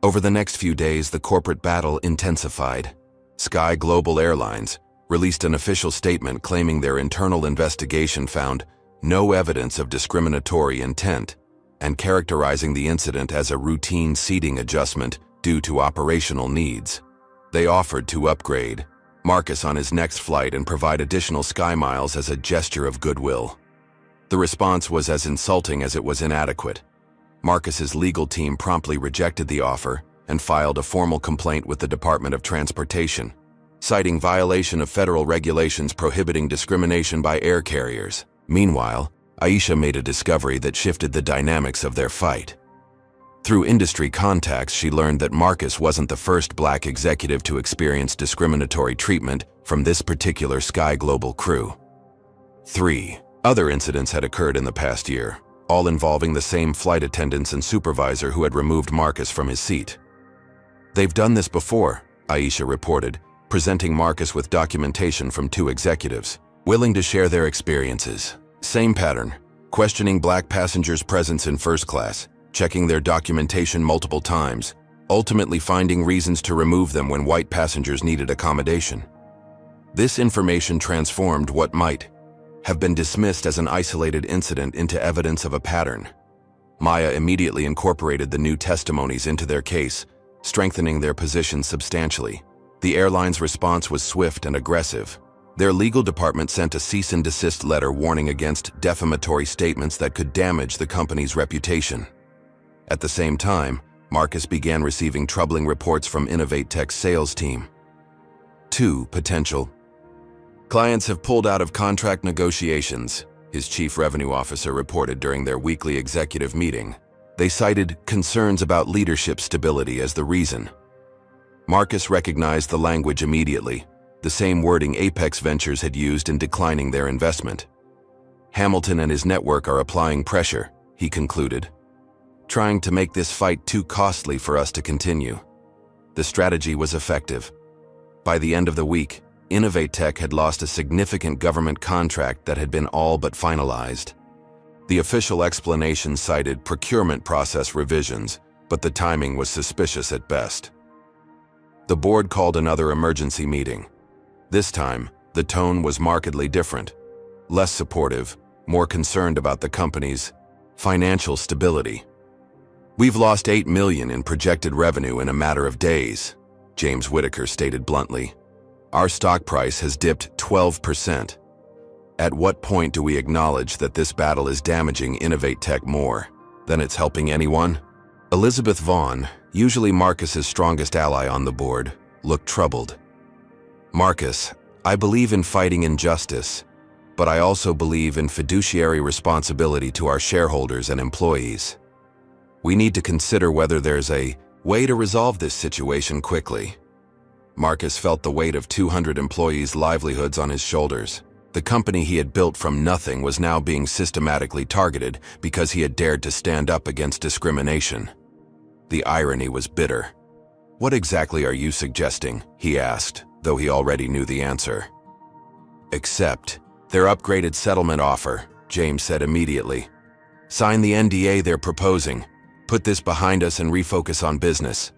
Over the next few days, the corporate battle intensified. Sky Global Airlines released an official statement claiming their internal investigation found no evidence of discriminatory intent and characterizing the incident as a routine seating adjustment due to operational needs. They offered to upgrade Marcus on his next flight and provide additional Sky miles as a gesture of goodwill. The response was as insulting as it was inadequate. Marcus's legal team promptly rejected the offer and filed a formal complaint with the Department of Transportation, citing violation of federal regulations prohibiting discrimination by air carriers. Meanwhile, Aisha made a discovery that shifted the dynamics of their fight. Through industry contacts, she learned that Marcus wasn't the first black executive to experience discriminatory treatment from this particular Sky Global crew. 3 other incidents had occurred in the past year, all involving the same flight attendants and supervisor who had removed Marcus from his seat. They've done this before, Aisha reported, presenting Marcus with documentation from 2 executives, willing to share their experiences. Same pattern, questioning black passengers' presence in first class, checking their documentation multiple times, ultimately finding reasons to remove them when white passengers needed accommodation. This information transformed what might have been dismissed as an isolated incident into evidence of a pattern. Maya immediately incorporated the new testimonies into their case, strengthening their position substantially. The airline's response was swift and aggressive. Their legal department sent a cease and desist letter warning against defamatory statements that could damage the company's reputation. At the same time, Marcus began receiving troubling reports from Innovate Tech's sales team. 2 potential clients have pulled out of contract negotiations, his chief revenue officer reported during their weekly executive meeting. They cited concerns about leadership stability as the reason. Marcus recognized the language immediately, the same wording Apex Ventures had used in declining their investment. Hamilton and his network are applying pressure, he concluded, trying to make this fight too costly for us to continue. The strategy was effective. By the end of the week, Innovate Tech had lost a significant government contract that had been all but finalized. The official explanation cited procurement process revisions, but the timing was suspicious at best. The board called another emergency meeting. This time, the tone was markedly different, less supportive, more concerned about the company's financial stability. "We've lost $8 million in projected revenue in a matter of days," James Whitaker stated bluntly. "Our stock price has dipped 12%. At what point do we acknowledge that this battle is damaging Innovate Tech more than it's helping anyone?" Elizabeth Vaughn, usually Marcus's strongest ally on the board, looked troubled. "Marcus, I believe in fighting injustice, but I also believe in fiduciary responsibility to our shareholders and employees. We need to consider whether there's a way to resolve this situation quickly." Marcus felt the weight of 200 employees' livelihoods on his shoulders. The company he had built from nothing was now being systematically targeted because he had dared to stand up against discrimination. The irony was bitter. "What exactly are you suggesting?" he asked, though he already knew the answer. "Accept their upgraded settlement offer," James said immediately. "Sign the NDA they're proposing. Put this behind us and refocus on business."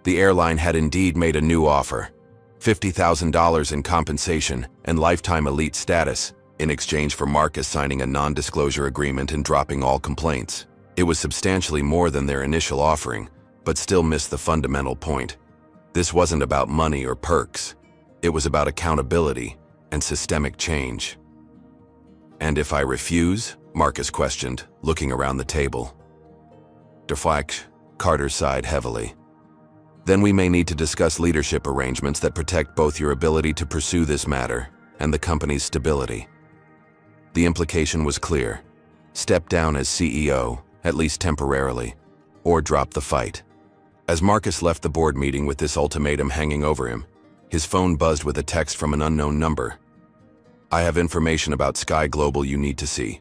The airline had indeed made a new offer, $50,000 in compensation and lifetime elite status, in exchange for Marcus signing a non-disclosure agreement and dropping all complaints. It was substantially more than their initial offering, but still missed the fundamental point. This wasn't about money or perks. It was about accountability and systemic change. "And if I refuse?" Marcus questioned, looking around the table. Deflect, Carter sighed heavily. Then we may need to discuss leadership arrangements that protect both your ability to pursue this matter and the company's stability. The implication was clear. Step down as CEO, at least temporarily, or drop the fight. As Marcus left the board meeting with this ultimatum hanging over him, his phone buzzed with a text from an unknown number. I have information about Sky Global you need to see.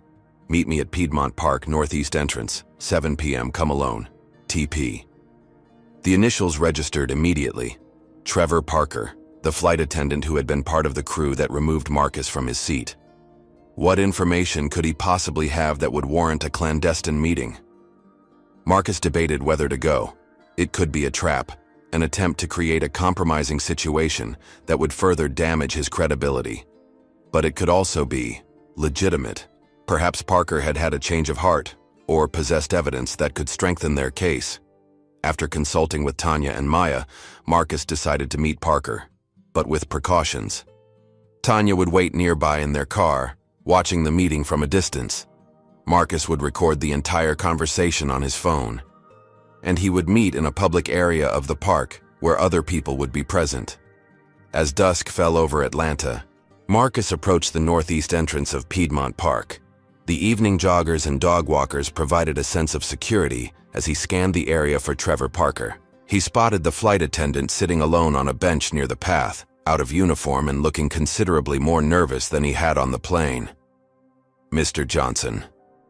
Meet me at Piedmont Park, Northeast Entrance, 7 p.m. Come alone. TP. The initials registered immediately. Trevor Parker, the flight attendant who had been part of the crew that removed Marcus from his seat. What information could he possibly have that would warrant a clandestine meeting? Marcus debated whether to go. It could be a trap, an attempt to create a compromising situation that would further damage his credibility. But it could also be legitimate. Perhaps Parker had had a change of heart, or possessed evidence that could strengthen their case. After consulting with Tanya and Maya, Marcus decided to meet Parker, but with precautions. Tanya would wait nearby in their car, watching the meeting from a distance. Marcus would record the entire conversation on his phone. And he would meet in a public area of the park where other people would be present. As dusk fell over Atlanta, Marcus approached the northeast entrance of Piedmont Park. The evening joggers and dog walkers provided a sense of security as he scanned the area for Trevor Parker. He spotted the flight attendant sitting alone on a bench near the path, out of uniform and looking considerably more nervous than he had on the plane. Mr. Johnson,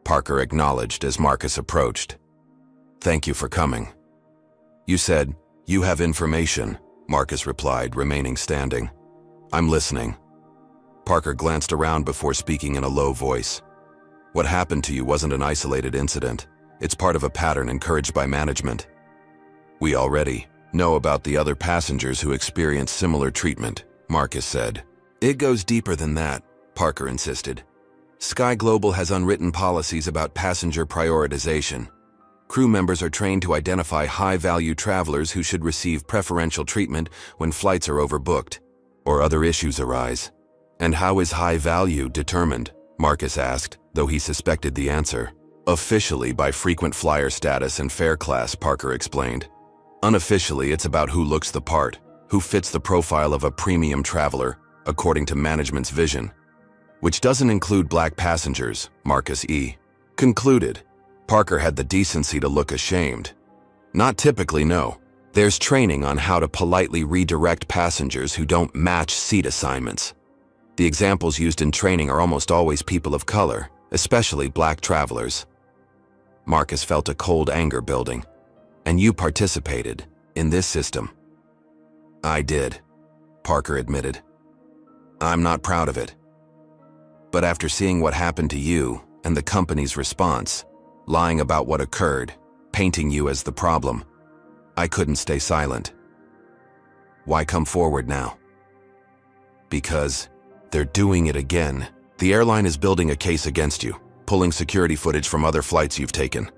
Parker acknowledged as Marcus approached. Thank you for coming. You said, you have information, Marcus replied, remaining standing. I'm listening. Parker glanced around before speaking in a low voice. What happened to you wasn't an isolated incident. It's part of a pattern encouraged by management. We already know about the other passengers who experienced similar treatment, Marcus said. It goes deeper than that, Parker insisted. Sky Global has unwritten policies about passenger prioritization. Crew members are trained to identify high-value travelers who should receive preferential treatment when flights are overbooked or other issues arise. And how is high value determined? Marcus asked, though he suspected the answer. Officially by frequent flyer status and fare class, Parker explained. Unofficially, it's about who looks the part, who fits the profile of a premium traveler, according to management's vision. Which doesn't include black passengers, Marcus concluded. Parker had the decency to look ashamed. Not typically, no. There's training on how to politely redirect passengers who don't match seat assignments. The examples used in training are almost always people of color, especially black travelers. Marcus felt a cold anger building. And you participated in this system. I did, Parker admitted. I'm not proud of it. But after seeing what happened to you and the company's response, lying about what occurred, painting you as the problem, I couldn't stay silent. Why come forward now? Because they're doing it again. The airline is building a case against you, pulling security footage from other flights you've taken,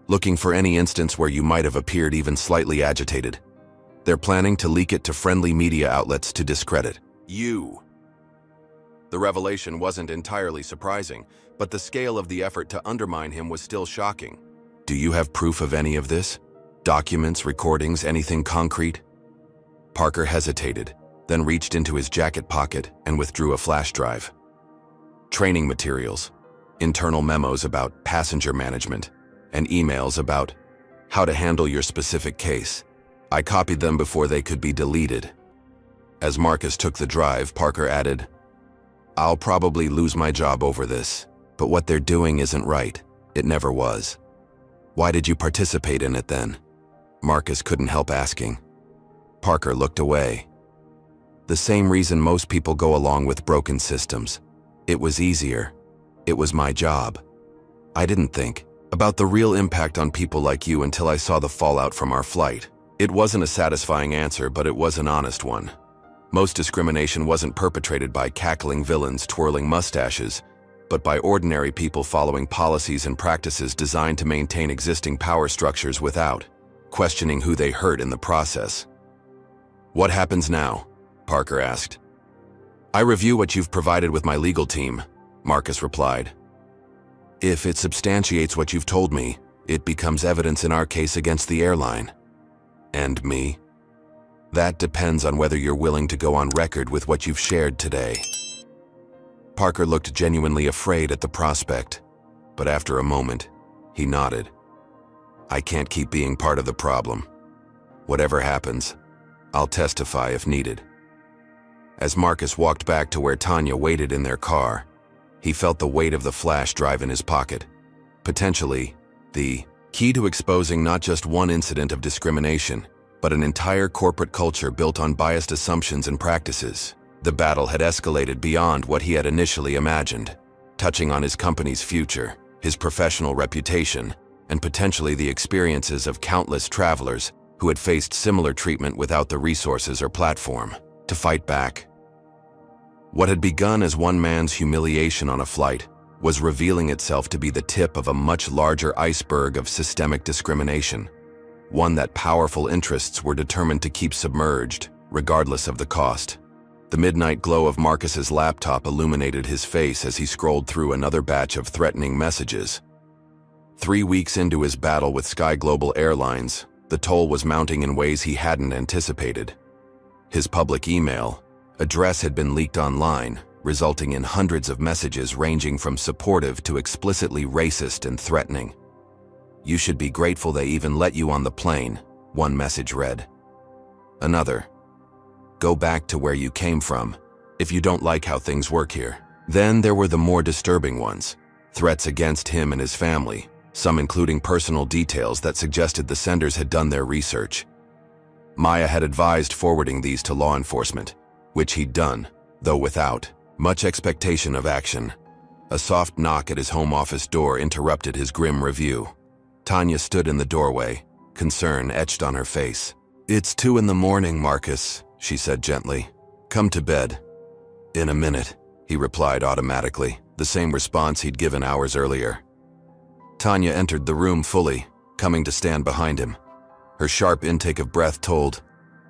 looking for any instance where you might have appeared even slightly agitated. They're planning to leak it to friendly media outlets to discredit you. The revelation wasn't entirely surprising, but the scale of the effort to undermine him was still shocking. Do you have proof of any of this? Documents, recordings, anything concrete? Parker hesitated, then reached into his jacket pocket and withdrew a flash drive. Training materials, internal memos about passenger management, and emails about how to handle your specific case. I copied them before they could be deleted. As Marcus took the drive, Parker added, I'll probably lose my job over this, but what they're doing isn't right. It never was. Why did you participate in it then? Marcus couldn't help asking. Parker looked away. The same reason most people go along with broken systems. It was easier. It was my job. I didn't think about the real impact on people like you until I saw the fallout from our flight. It wasn't a satisfying answer, but it was an honest one. Most discrimination wasn't perpetrated by cackling villains twirling mustaches, but by ordinary people following policies and practices designed to maintain existing power structures without questioning who they hurt in the process. What happens now? Parker asked. I review what you've provided with my legal team, Marcus replied. If it substantiates what you've told me, it becomes evidence in our case against the airline. And me? That depends on whether you're willing to go on record with what you've shared today. Parker looked genuinely afraid at the prospect, but after a moment, he nodded. I can't keep being part of the problem. Whatever happens, I'll testify if needed. As Marcus walked back to where Tanya waited in their car, he felt the weight of the flash drive in his pocket. Potentially, the key to exposing not just one incident of discrimination, but an entire corporate culture built on biased assumptions and practices. The battle had escalated beyond what he had initially imagined, touching on his company's future, his professional reputation, and potentially the experiences of countless travelers who had faced similar treatment without the resources or platform to fight back. What had begun as one man's humiliation on a flight was revealing itself to be the tip of a much larger iceberg of systemic discrimination, one that powerful interests were determined to keep submerged, regardless of the cost. The midnight glow of Marcus's laptop illuminated his face as he scrolled through another batch of threatening messages. 3 weeks into his battle with Sky Global Airlines, the toll was mounting in ways he hadn't anticipated. His public email address had been leaked online, resulting in hundreds of messages ranging from supportive to explicitly racist and threatening. "You should be grateful they even let you on the plane," one message read. Another, "Go back to where you came from, if you don't like how things work here." Then there were the more disturbing ones, threats against him and his family, some including personal details that suggested the senders had done their research. Maya had advised forwarding these to law enforcement, which he'd done, though without much expectation of action. A soft knock at his home office door interrupted his grim review. Tanya stood in the doorway, concern etched on her face. "It's 2 a.m, Marcus," she said gently. "Come to bed." "In a minute," he replied automatically, the same response he'd given hours earlier. Tanya entered the room fully, coming to stand behind him. Her sharp intake of breath told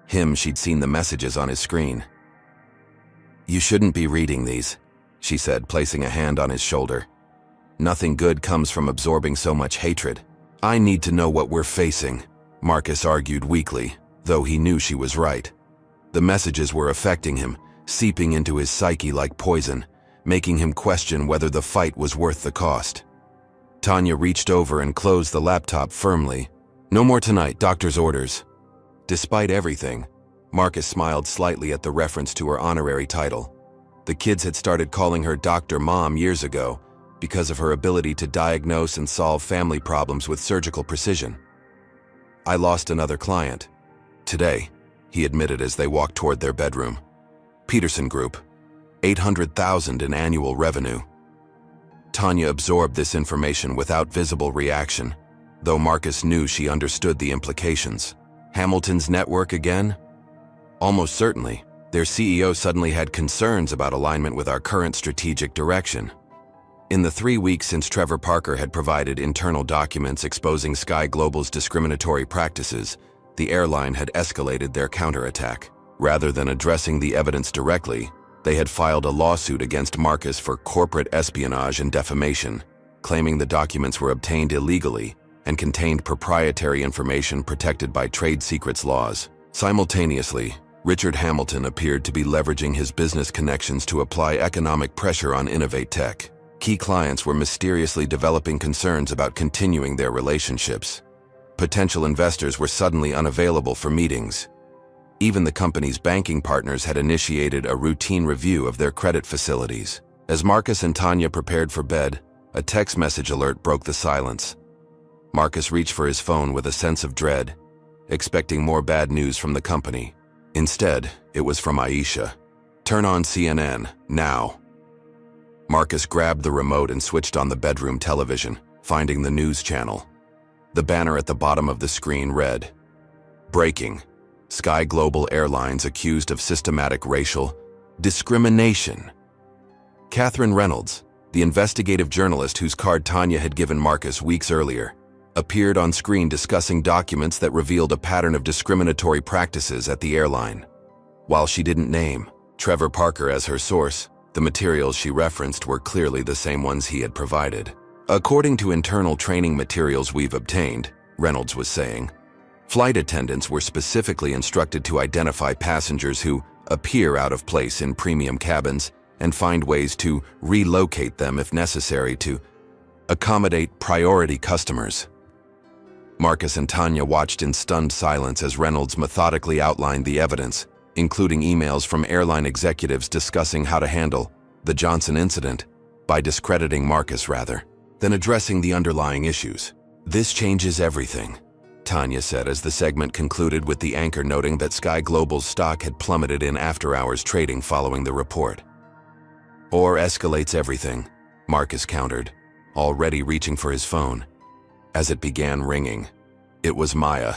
him she'd seen the messages on his screen. "You shouldn't be reading these," she said, placing a hand on his shoulder. "Nothing good comes from absorbing so much hatred." "I need to know what we're facing," Marcus argued weakly, though he knew she was right. The messages were affecting him, seeping into his psyche like poison, making him question whether the fight was worth the cost. Tanya reached over and closed the laptop firmly. "No more tonight, doctor's orders." Despite everything, Marcus smiled slightly at the reference to her honorary title. The kids had started calling her Dr. Mom years ago because of her ability to diagnose and solve family problems with surgical precision. "I lost another client today," he admitted as they walked toward their bedroom. "Peterson Group, 800,000 in annual revenue." Tanya absorbed this information without visible reaction, though Marcus knew she understood the implications. Hamilton's network again? Almost certainly. Their CEO suddenly had concerns about alignment with our current strategic direction. In the 3 weeks since Trevor Parker had provided internal documents exposing Sky Global's discriminatory practices, the airline had escalated their counterattack. Rather than addressing the evidence directly, they had filed a lawsuit against Marcus for corporate espionage and defamation, claiming the documents were obtained illegally and contained proprietary information protected by trade secrets laws. Simultaneously, Richard Hamilton appeared to be leveraging his business connections to apply economic pressure on Innovate Tech. Key clients were mysteriously developing concerns about continuing their relationships. Potential investors were suddenly unavailable for meetings. Even the company's banking partners had initiated a routine review of their credit facilities. As Marcus and Tanya prepared for bed, a text message alert broke the silence. Marcus reached for his phone with a sense of dread, expecting more bad news from the company. Instead, it was from Aisha. "Turn on CNN, now." Marcus grabbed the remote and switched on the bedroom television, finding the news channel. The banner at the bottom of the screen read, "Breaking. Sky Global Airlines accused of systematic racial discrimination." Catherine Reynolds, the investigative journalist whose card Tanya had given Marcus weeks earlier, appeared on screen discussing documents that revealed a pattern of discriminatory practices at the airline. While she didn't name Trevor Parker as her source, the materials she referenced were clearly the same ones he had provided. According to internal training materials we've obtained, Reynolds was saying, flight attendants were specifically instructed to identify passengers who appear out of place in premium cabins and find ways to relocate them if necessary to accommodate priority customers. Marcus and Tanya watched in stunned silence as Reynolds methodically outlined the evidence, including emails from airline executives discussing how to handle the Johnson incident by discrediting Marcus rather than addressing the underlying issues. "This changes everything," Tanya said as the segment concluded with the anchor noting that Sky Global's stock had plummeted in after-hours trading following the report. "Or escalates everything," Marcus countered, already reaching for his phone. As it began ringing, it was Maya.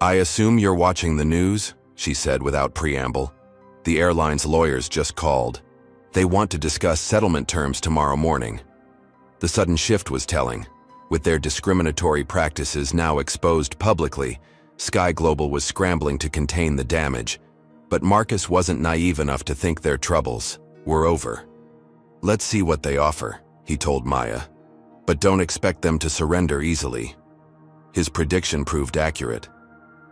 "I assume you're watching the news," she said without preamble. "The airline's lawyers just called. They want to discuss settlement terms tomorrow morning." The sudden shift was telling. With their discriminatory practices now exposed publicly, Sky Global was scrambling to contain the damage. But Marcus wasn't naive enough to think their troubles were over. "Let's see what they offer," he told Maya. "But don't expect them to surrender easily." His prediction proved accurate.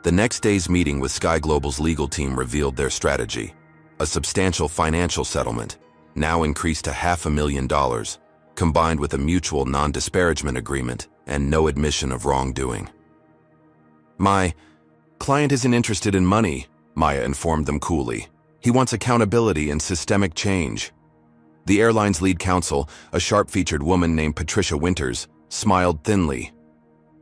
The next day's meeting with Sky Global's legal team revealed their strategy. A substantial financial settlement, now increased to $500,000, combined with a mutual non-disparagement agreement and no admission of wrongdoing. "My client isn't interested in money," Maya informed them coolly. "He wants accountability and systemic change." The airline's lead counsel, a sharp-featured woman named Patricia Winters, smiled thinly.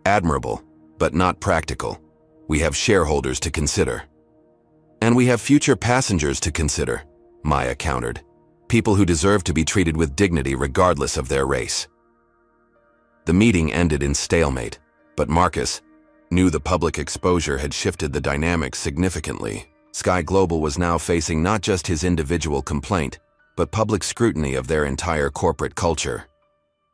"Admirable, but not practical. We have shareholders to consider." "And we have future passengers to consider," Maya countered. "People who deserve to be treated with dignity regardless of their race." The meeting ended in stalemate, but Marcus knew the public exposure had shifted the dynamics significantly. Sky Global was now facing not just his individual complaint, but public scrutiny of their entire corporate culture.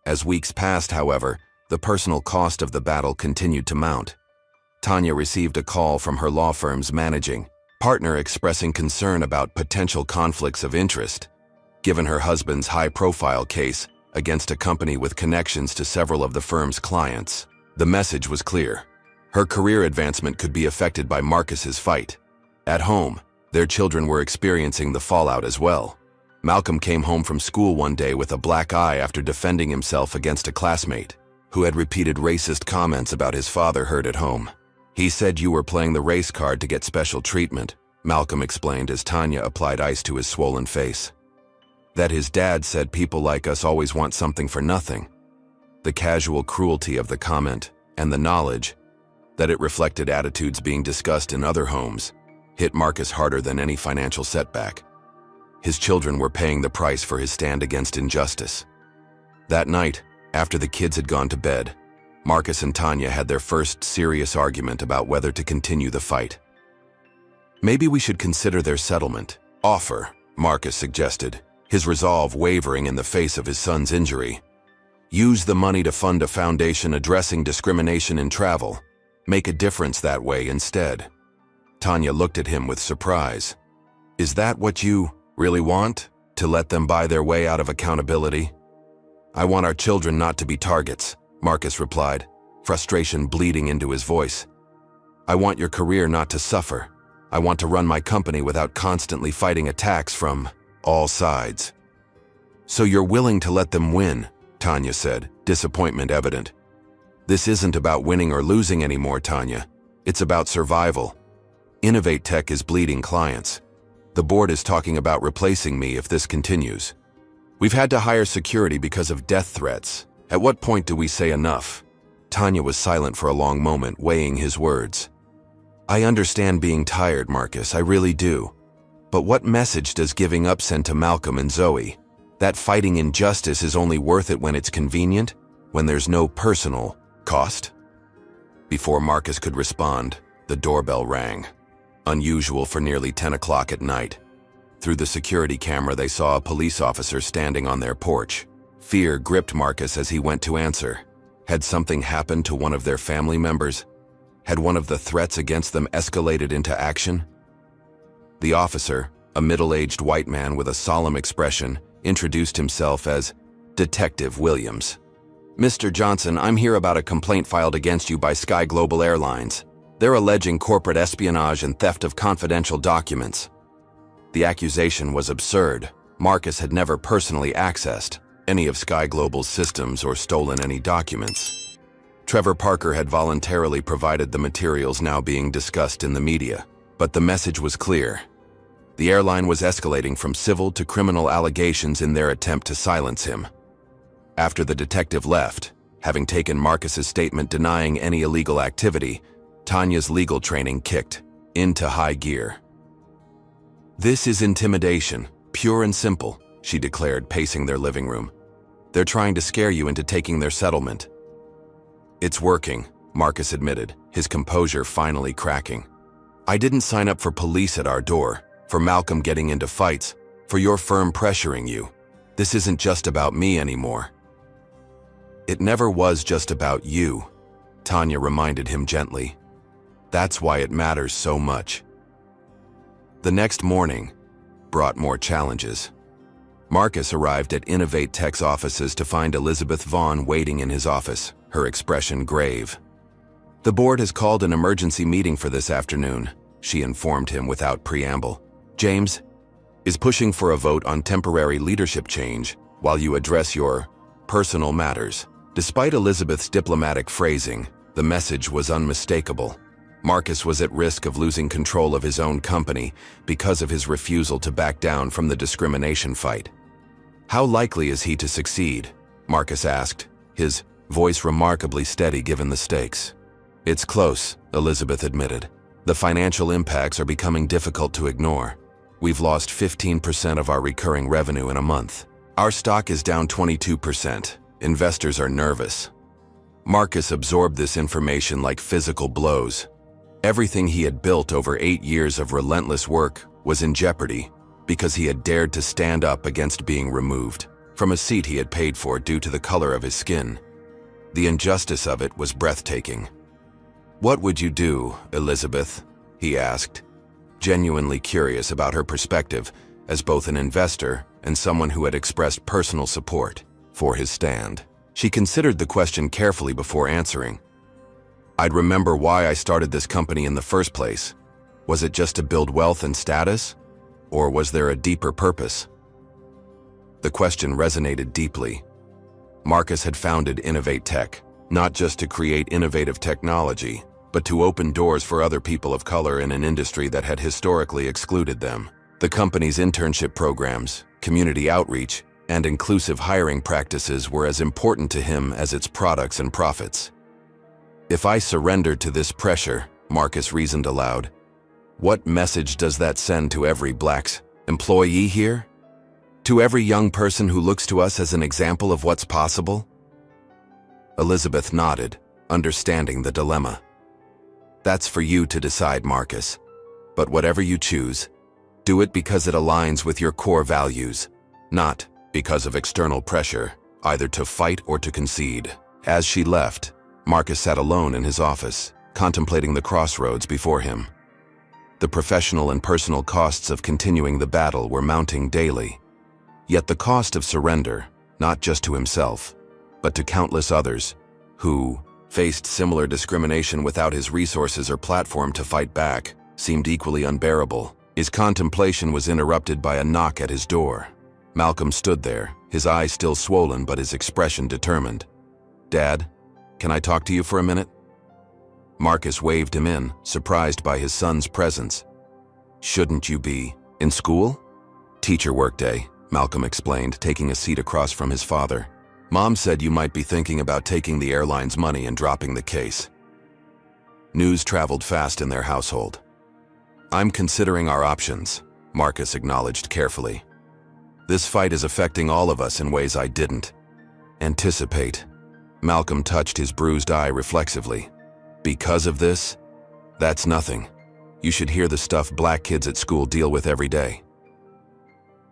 As weeks passed, however, the personal cost of the battle continued to mount. Tanya received a call from her law firm's managing partner expressing concern about potential conflicts of interest, given her husband's high-profile case against a company with connections to several of the firm's clients. The message was clear. Her career advancement could be affected by Marcus's fight. At home, their children were experiencing the fallout as well. Malcolm came home from school one day with a black eye after defending himself against a classmate who had repeated racist comments about his father heard at home. "He said you were playing the race card to get special treatment," Malcolm explained as Tanya applied ice to his swollen face. "That his dad said people like us always want something for nothing." The casual cruelty of the comment and the knowledge that it reflected attitudes being discussed in other homes hit Marcus harder than any financial setback. His children were paying the price for his stand against injustice. That night, after the kids had gone to bed, Marcus and Tanya had their first serious argument about whether to continue the fight. "Maybe we should consider their settlement offer," Marcus suggested, his resolve wavering in the face of his son's injury. "Use the money to fund a foundation addressing discrimination in travel. Make a difference that way instead." Tanya looked at him with surprise. "Is that what you really want? To let them buy their way out of accountability?" "I want our children not to be targets," Marcus replied, frustration bleeding into his voice. "I want your career not to suffer. I want to run my company without constantly fighting attacks from all sides." "So you're willing to let them win," Tanya said, disappointment evident. "This isn't about winning or losing anymore, Tanya. It's about survival. Innovate Tech is bleeding clients. The board is talking about replacing me if this continues. We've had to hire security because of death threats. At what point do we say enough?" Tanya was silent for a long moment, weighing his words. "I understand being tired, Marcus, I really do. But what message does giving up send to Malcolm and Zoe? That fighting injustice is only worth it when it's convenient, when there's no personal cost?" Before Marcus could respond, the doorbell rang. Unusual for nearly 10 o'clock at night. Through the security camera, they saw a police officer standing on their porch. Fear gripped Marcus as he went to answer. Had something happened to one of their family members? Had one of the threats against them escalated into action? The officer, a middle-aged white man with a solemn expression, introduced himself as Detective Williams. "Mr. Johnson, I'm here about a complaint filed against you by Sky Global Airlines. They're alleging corporate espionage and theft of confidential documents." The accusation was absurd. Marcus had never personally accessed any of Sky Global's systems or stolen any documents. Trevor Parker had voluntarily provided the materials now being discussed in the media, but the message was clear. The airline was escalating from civil to criminal allegations in their attempt to silence him. After the detective left, having taken Marcus's statement denying any illegal activity, Tanya's legal training kicked into high gear. "This is intimidation, pure and simple," she declared, pacing their living room. "They're trying to scare you into taking their settlement." "It's working," Marcus admitted, his composure finally cracking. "I didn't sign up for police at our door, for Malcolm getting into fights, for your firm pressuring you. This isn't just about me anymore." "It never was just about you," Tanya reminded him gently. "That's why it matters so much." The next morning brought more challenges. Marcus arrived at Innovate Tech's offices to find Elizabeth Vaughn waiting in his office, her expression grave. "The board has called an emergency meeting for this afternoon," she informed him without preamble. "James is pushing for a vote on temporary leadership change while you address your personal matters." Despite Elizabeth's diplomatic phrasing, the message was unmistakable. Marcus was at risk of losing control of his own company because of his refusal to back down from the discrimination fight. "How likely is he to succeed?" Marcus asked, his voice remarkably steady given the stakes. "It's close," Elizabeth admitted. "The financial impacts are becoming difficult to ignore. We've lost 15% of our recurring revenue in a month. Our stock is down 22%. Investors are nervous." Marcus absorbed this information like physical blows. Everything he had built over 8 years of relentless work was in jeopardy because he had dared to stand up against being removed from a seat he had paid for due to the color of his skin. The injustice of it was breathtaking. "What would you do, Elizabeth?" he asked, genuinely curious about her perspective as both an investor and someone who had expressed personal support for his stand. She considered the question carefully before answering. "I'd remember why I started this company in the first place. Was it just to build wealth and status? Or was there a deeper purpose?" The question resonated deeply. Marcus had founded Innovate Tech, not just to create innovative technology, but to open doors for other people of color in an industry that had historically excluded them. The company's internship programs, community outreach, and inclusive hiring practices were as important to him as its products and profits. "If I surrender to this pressure," Marcus reasoned aloud, "what message does that send to every Black employee here? To every young person who looks to us as an example of what's possible?" Elizabeth nodded, understanding the dilemma. "That's for you to decide, Marcus. But whatever you choose, do it because it aligns with your core values, not because of external pressure, either to fight or to concede." As she left, Marcus sat alone in his office, contemplating the crossroads before him. The professional and personal costs of continuing the battle were mounting daily. Yet the cost of surrender, not just to himself, but to countless others, who faced similar discrimination without his resources or platform to fight back, seemed equally unbearable. His contemplation was interrupted by a knock at his door. Malcolm stood there, his eyes still swollen but his expression determined. "Dad, can I talk to you for a minute?" Marcus waved him in, surprised by his son's presence. "Shouldn't you be in school?" "Teacher workday," Malcolm explained, taking a seat across from his father. "Mom said you might be thinking about taking the airline's money and dropping the case." News traveled fast in their household. "I'm considering our options," Marcus acknowledged carefully. "This fight is affecting all of us in ways I didn't anticipate." Malcolm touched his bruised eye reflexively. "Because of this? That's nothing. You should hear the stuff Black kids at school deal with every day."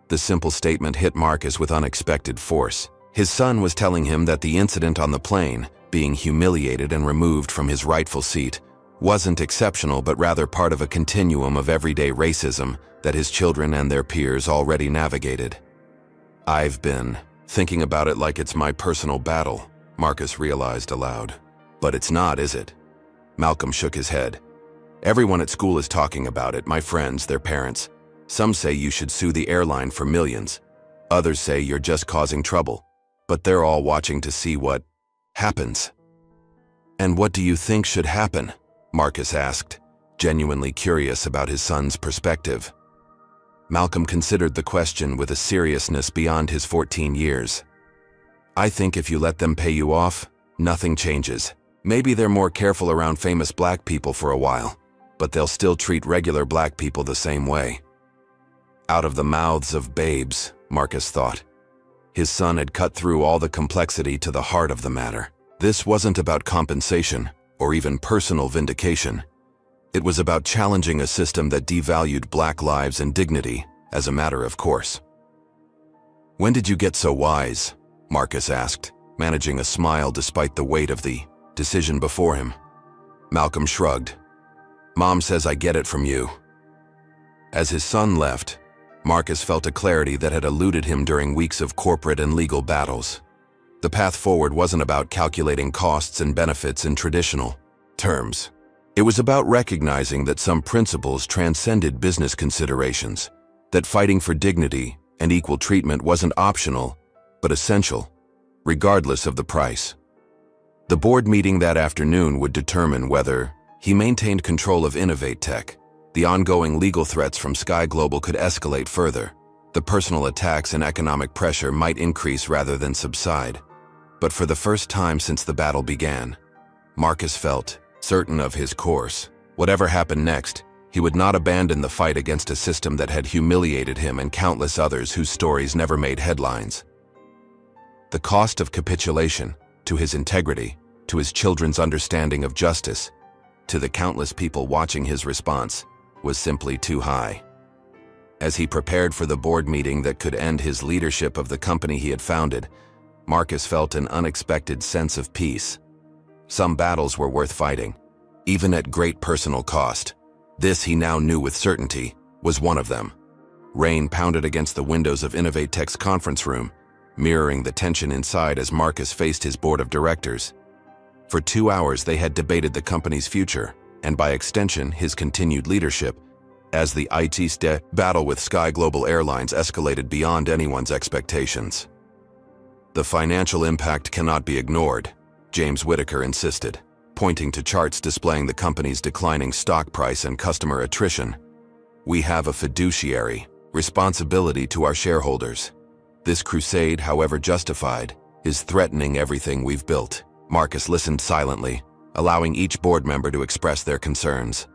The simple statement hit Marcus with unexpected force. His son was telling him that the incident on the plane, being humiliated and removed from his rightful seat, wasn't exceptional but rather part of a continuum of everyday racism that his children and their peers already navigated. "I've been thinking about it like it's my personal battle," Marcus realized aloud. But it's not, is it? Malcolm shook his head. Everyone at school is talking about it, my friends, their parents. Some say you should sue the airline for millions. Others say you're just causing trouble. But they're all watching to see what happens. And what do you think should happen? Marcus asked, genuinely curious about his son's perspective. Malcolm considered the question with a seriousness beyond his 14 years. I think if you let them pay you off, nothing changes. Maybe they're more careful around famous black people for a while, but they'll still treat regular black people the same way. Out of the mouths of babes, Marcus thought. His son had cut through all the complexity to the heart of the matter. This wasn't about compensation or even personal vindication. It was about challenging a system that devalued black lives and dignity as a matter of course. When did you get so wise? Marcus asked, managing a smile despite the weight of the decision before him. Malcolm shrugged. Mom says I get it from you. As his son left, Marcus felt a clarity that had eluded him during weeks of corporate and legal battles. The path forward wasn't about calculating costs and benefits in traditional terms. It was about recognizing that some principles transcended business considerations, that fighting for dignity and equal treatment wasn't optional, but essential, regardless of the price. The board meeting that afternoon would determine whether he maintained control of Innovate Tech. The ongoing legal threats from Sky Global could escalate further. The personal attacks and economic pressure might increase rather than subside. But for the first time since the battle began, Marcus felt certain of his course. Whatever happened next, he would not abandon the fight against a system that had humiliated him and countless others whose stories never made headlines. The cost of capitulation, to his integrity, to his children's understanding of justice, to the countless people watching his response, was simply too high. As he prepared for the board meeting that could end his leadership of the company he had founded, Marcus felt an unexpected sense of peace. Some battles were worth fighting, even at great personal cost. This, he now knew with certainty, was one of them. Rain pounded against the windows of Innovate Tech's conference room, mirroring the tension inside as Marcus faced his board of directors. For 2 hours they had debated the company's future, and by extension his continued leadership, as the battle with Sky Global Airlines escalated beyond anyone's expectations. The financial impact cannot be ignored, James Whitaker insisted, pointing to charts displaying the company's declining stock price and customer attrition. We have a fiduciary responsibility to our shareholders. This crusade, however justified, is threatening everything we've built. Marcus listened silently, allowing each board member to express their concerns.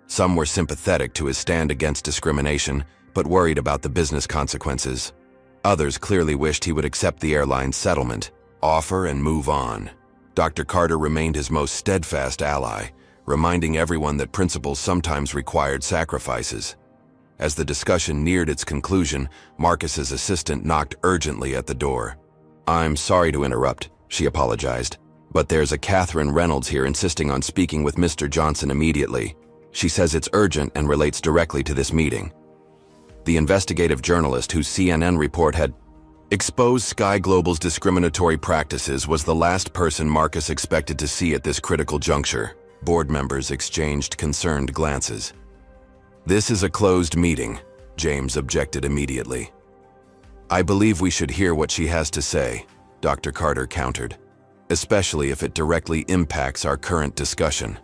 Some were sympathetic to his stand against discrimination, but worried about the business consequences. Others clearly wished he would accept the airline's settlement, offer, and move on. Dr. Carter remained his most steadfast ally, reminding everyone that principles sometimes required sacrifices. As the discussion neared its conclusion, Marcus's assistant knocked urgently at the door. I'm sorry to interrupt, she apologized, but there's a Catherine Reynolds here insisting on speaking with Mr. Johnson immediately. She says it's urgent and relates directly to this meeting. The investigative journalist whose CNN report had exposed Sky Global's discriminatory practices was the last person Marcus expected to see at this critical juncture. Board members exchanged concerned glances. This is a closed meeting, James objected immediately. I believe we should hear what she has to say, Dr. Carter countered, especially if it directly impacts our current discussion.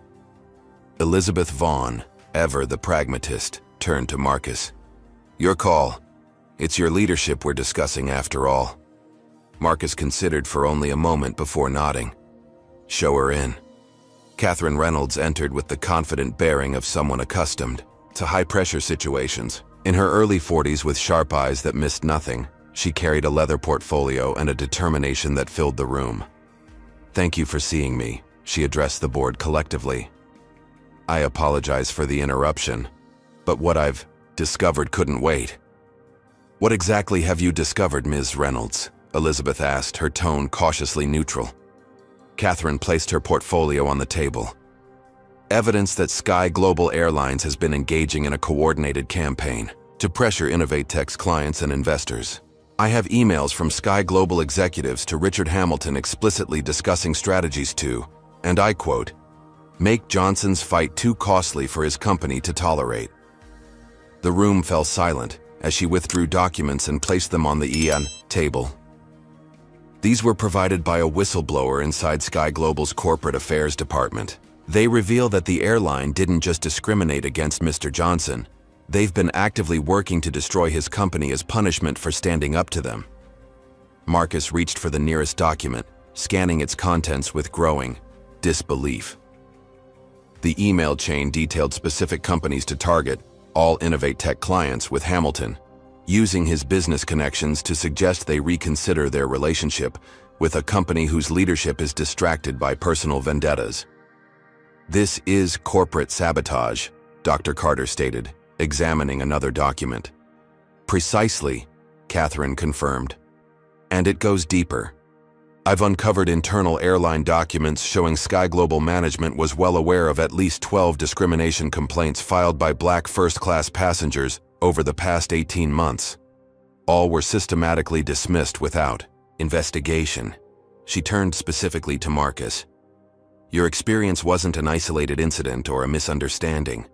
Elizabeth Vaughn, ever the pragmatist, turned to Marcus. Your call. It's your leadership we're discussing after all. Marcus considered for only a moment before nodding. Show her in. Catherine Reynolds entered with the confident bearing of someone accustomed to high-pressure situations. In her early 40s with sharp eyes that missed nothing, she carried a leather portfolio and a determination that filled the room. Thank you for seeing me, she addressed the board collectively. I apologize for the interruption, but what I've discovered couldn't wait. What exactly have you discovered, Ms. Reynolds? Elizabeth asked, her tone cautiously neutral. Catherine placed her portfolio on the table. Evidence that Sky Global Airlines has been engaging in a coordinated campaign to pressure Innovate Tech's clients and investors. I have emails from Sky Global executives to Richard Hamilton explicitly discussing strategies to, and I quote, make Johnson's fight too costly for his company to tolerate. The room fell silent as she withdrew documents and placed them on the table. These were provided by a whistleblower inside Sky Global's corporate affairs department. They reveal that the airline didn't just discriminate against Mr. Johnson. They've been actively working to destroy his company as punishment for standing up to them. Marcus reached for the nearest document, scanning its contents with growing disbelief. The email chain detailed specific companies to target, all Innovate Tech clients, with Hamilton, using his business connections to suggest they reconsider their relationship with a company whose leadership is distracted by personal vendettas. This is corporate sabotage, Dr. Carter stated, examining another document. Precisely, Catherine confirmed. And it goes deeper. I've uncovered internal airline documents showing Sky Global management was well aware of at least 12 discrimination complaints filed by Black first-class passengers over the past 18 months. All were systematically dismissed without investigation. She turned specifically to Marcus. Your experience wasn't an isolated incident or a misunderstanding.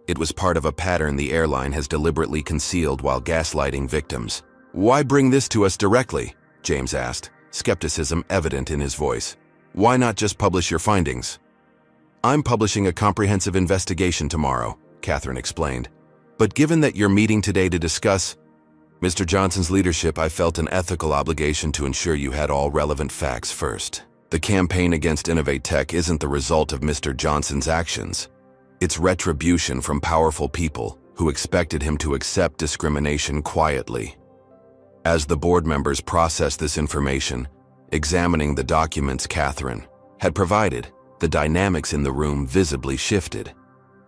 It was part of a pattern the airline has deliberately concealed while gaslighting victims. Why bring this to us directly? James asked, skepticism evident in his voice. Why not just publish your findings? I'm publishing a comprehensive investigation tomorrow, Catherine explained. But given that you're meeting today to discuss Mr. Johnson's leadership, I felt an ethical obligation to ensure you had all relevant facts first. The campaign against Innovate Tech isn't the result of Mr. Johnson's actions. It's retribution from powerful people who expected him to accept discrimination quietly. As the board members processed this information, examining the documents Catherine had provided, the dynamics in the room visibly shifted.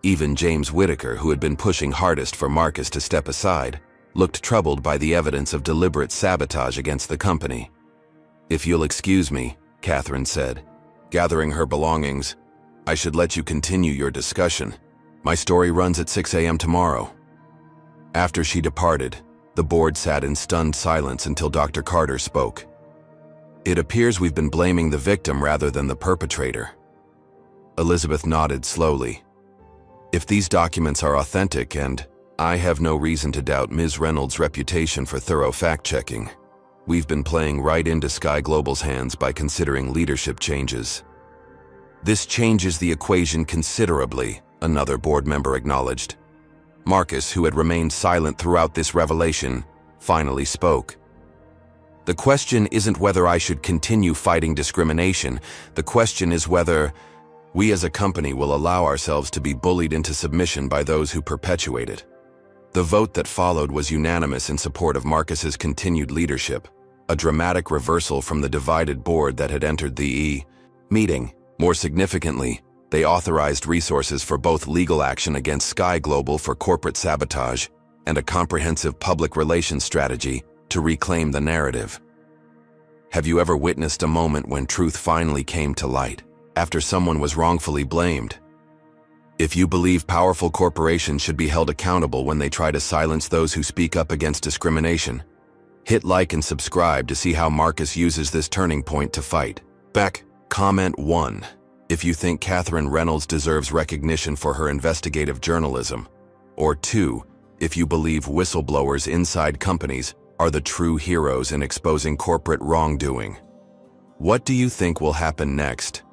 Even James Whitaker, who had been pushing hardest for Marcus to step aside, looked troubled by the evidence of deliberate sabotage against the company. If you'll excuse me, Catherine said, gathering her belongings, I should let you continue your discussion. My story runs at 6 a.m. tomorrow. After she departed, the board sat in stunned silence until Dr. Carter spoke. It appears we've been blaming the victim rather than the perpetrator. Elizabeth nodded slowly. If these documents are authentic, and I have no reason to doubt Ms. Reynolds' reputation for thorough fact-checking, we've been playing right into Sky Global's hands by considering leadership changes. This changes the equation considerably, another board member acknowledged. Marcus, who had remained silent throughout this revelation, finally spoke. The question isn't whether I should continue fighting discrimination. The question is whether we as a company will allow ourselves to be bullied into submission by those who perpetuate it. The vote that followed was unanimous in support of Marcus's continued leadership, a dramatic reversal from the divided board that had entered the meeting. More significantly, they authorized resources for both legal action against Sky Global for corporate sabotage and a comprehensive public relations strategy to reclaim the narrative. Have you ever witnessed a moment when truth finally came to light, after someone was wrongfully blamed? If you believe powerful corporations should be held accountable when they try to silence those who speak up against discrimination, hit like and subscribe to see how Marcus uses this turning point to fight back. Comment 1. If you think Catherine Reynolds deserves recognition for her investigative journalism. Or 2. If you believe whistleblowers inside companies are the true heroes in exposing corporate wrongdoing. What do you think will happen next?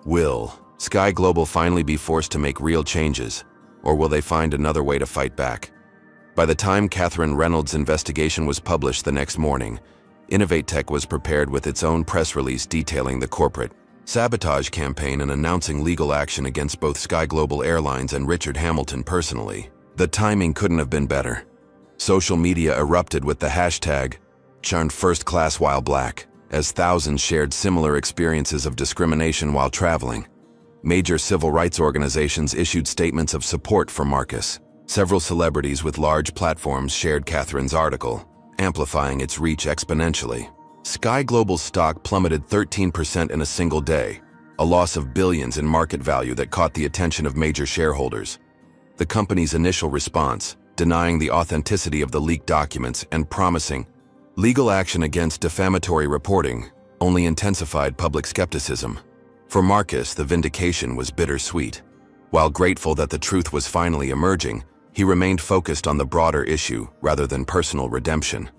Will Sky Global finally be forced to make real changes, or will they find another way to fight back? By the time Catherine Reynolds' investigation was published the next morning, Innovate Tech was prepared with its own press release detailing the corporate sabotage campaign and announcing legal action against both Sky Global Airlines and Richard Hamilton personally. The timing couldn't have been better. Social media erupted with the hashtag #CharnedFirstClassWhileBlack, as thousands shared similar experiences of discrimination while traveling. Major civil rights organizations issued statements of support for Marcus. Several celebrities with large platforms shared Catherine's article, amplifying its reach exponentially. Sky Global's stock plummeted 13% in a single day, a loss of billions in market value that caught the attention of major shareholders. The company's initial response, denying the authenticity of the leaked documents and promising Legal action against defamatory reporting only intensified public skepticism. For Marcus, the vindication was bittersweet. While grateful that the truth was finally emerging, he remained focused on the broader issue rather than personal redemption.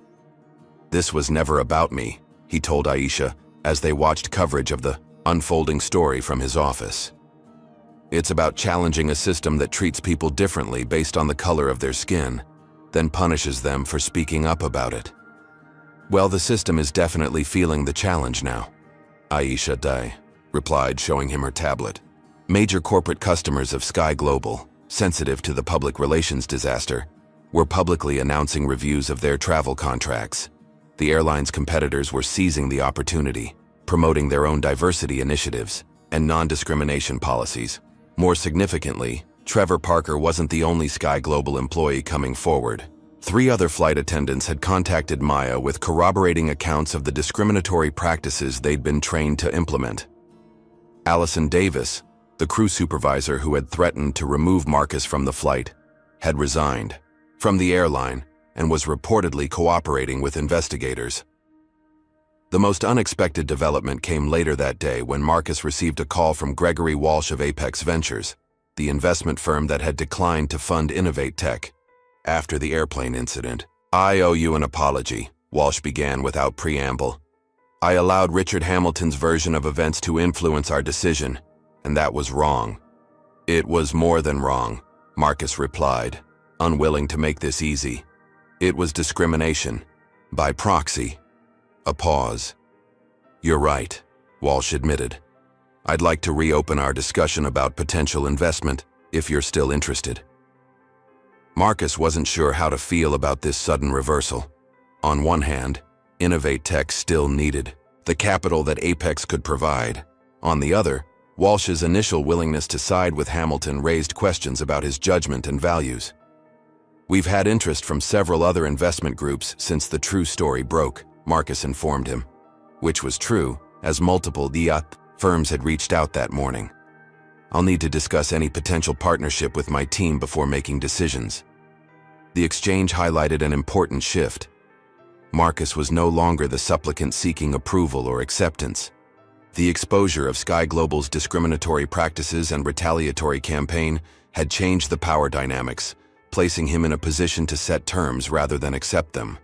"This was never about me," he told Aisha as they watched coverage of the unfolding story from his office. "It's about challenging a system that treats people differently based on the color of their skin, then punishes them for speaking up about it." "Well, the system is definitely feeling the challenge now," Aisha replied, showing him her tablet. Major corporate customers of Sky Global, sensitive to the public relations disaster, were publicly announcing reviews of their travel contracts. The airline's competitors were seizing the opportunity, promoting their own diversity initiatives and non-discrimination policies. More significantly, Trevor Parker wasn't the only Sky Global employee coming forward. 3 other flight attendants had contacted Maya with corroborating accounts of the discriminatory practices they'd been trained to implement. Allison Davis, the crew supervisor who had threatened to remove Marcus from the flight, had resigned from the airline and was reportedly cooperating with investigators. The most unexpected development came later that day when Marcus received a call from Gregory Walsh of Apex Ventures, the investment firm that had declined to fund Innovate Tech. After the airplane incident, "I owe you an apology," Walsh began without preamble. "I allowed Richard Hamilton's version of events to influence our decision, and that was wrong." "It was more than wrong," Marcus replied, unwilling to make this easy. "It was discrimination, by proxy." A pause. "You're right," Walsh admitted. "I'd like to reopen our discussion about potential investment, if you're still interested." Marcus wasn't sure how to feel about this sudden reversal. On one hand, Innovate Tech still needed the capital that Apex could provide. On the other, Walsh's initial willingness to side with Hamilton raised questions about his judgment and values. "We've had interest from several other investment groups since the true story broke," Marcus informed him. Which was true, as multiple firms had reached out that morning. "I'll need to discuss any potential partnership with my team before making decisions." The exchange highlighted an important shift. Marcus was no longer the supplicant seeking approval or acceptance. The exposure of Sky Global's discriminatory practices and retaliatory campaign had changed the power dynamics, placing him in a position to set terms rather than accept them.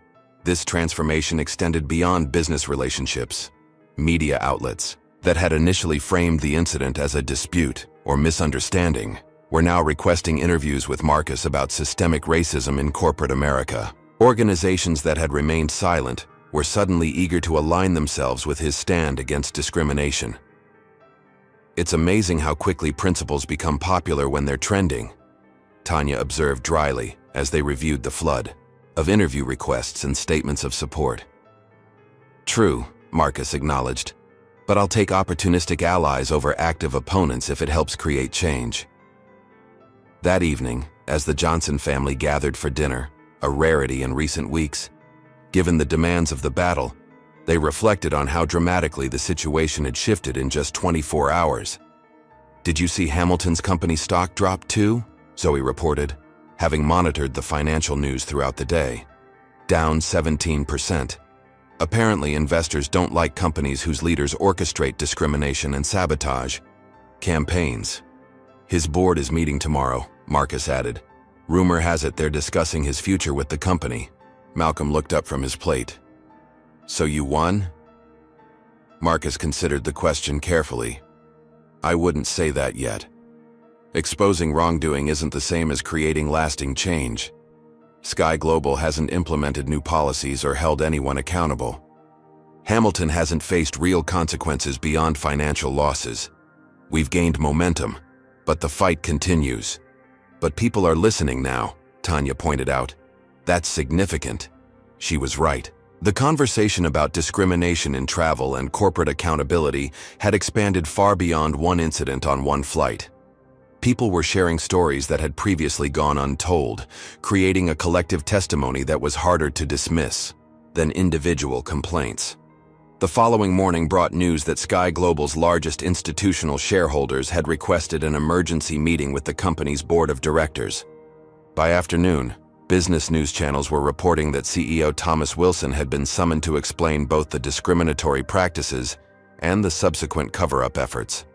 This transformation extended beyond business relationships. Media outlets that had initially framed the incident as a dispute or misunderstanding were now requesting interviews with Marcus about systemic racism in corporate America. Organizations that had remained silent were suddenly eager to align themselves with his stand against discrimination. "It's amazing how quickly principles become popular when they're trending," Tanya observed dryly as they reviewed the flood of interview requests and statements of support. "True," Marcus acknowledged, "but I'll take opportunistic allies over active opponents if it helps create change." That evening, as the Johnson family gathered for dinner, a rarity in recent weeks, given the demands of the battle, they reflected on how dramatically the situation had shifted in just 24 hours. "Did you see Hamilton's company stock drop too?" Zoe reported, having monitored the financial news throughout the day. "Down 17%. Apparently, investors don't like companies whose leaders orchestrate discrimination and sabotage campaigns." "His board is meeting tomorrow," Marcus added. "Rumor has it they're discussing his future with the company." Malcolm looked up from his plate. "So you won?" Marcus considered the question carefully. "I wouldn't say that yet. Exposing wrongdoing isn't the same as creating lasting change. Sky Global hasn't implemented new policies or held anyone accountable. Hamilton hasn't faced real consequences beyond financial losses. We've gained momentum, but the fight continues." "But people are listening now," Tanya pointed out. "That's significant." She was right. The conversation about discrimination in travel and corporate accountability had expanded far beyond one incident on one flight. People were sharing stories that had previously gone untold, creating a collective testimony that was harder to dismiss than individual complaints. The following morning brought news that Sky Global's largest institutional shareholders had requested an emergency meeting with the company's board of directors. By afternoon, Business news channels were reporting that CEO Thomas Wilson had been summoned to explain both the discriminatory practices and the subsequent cover-up efforts.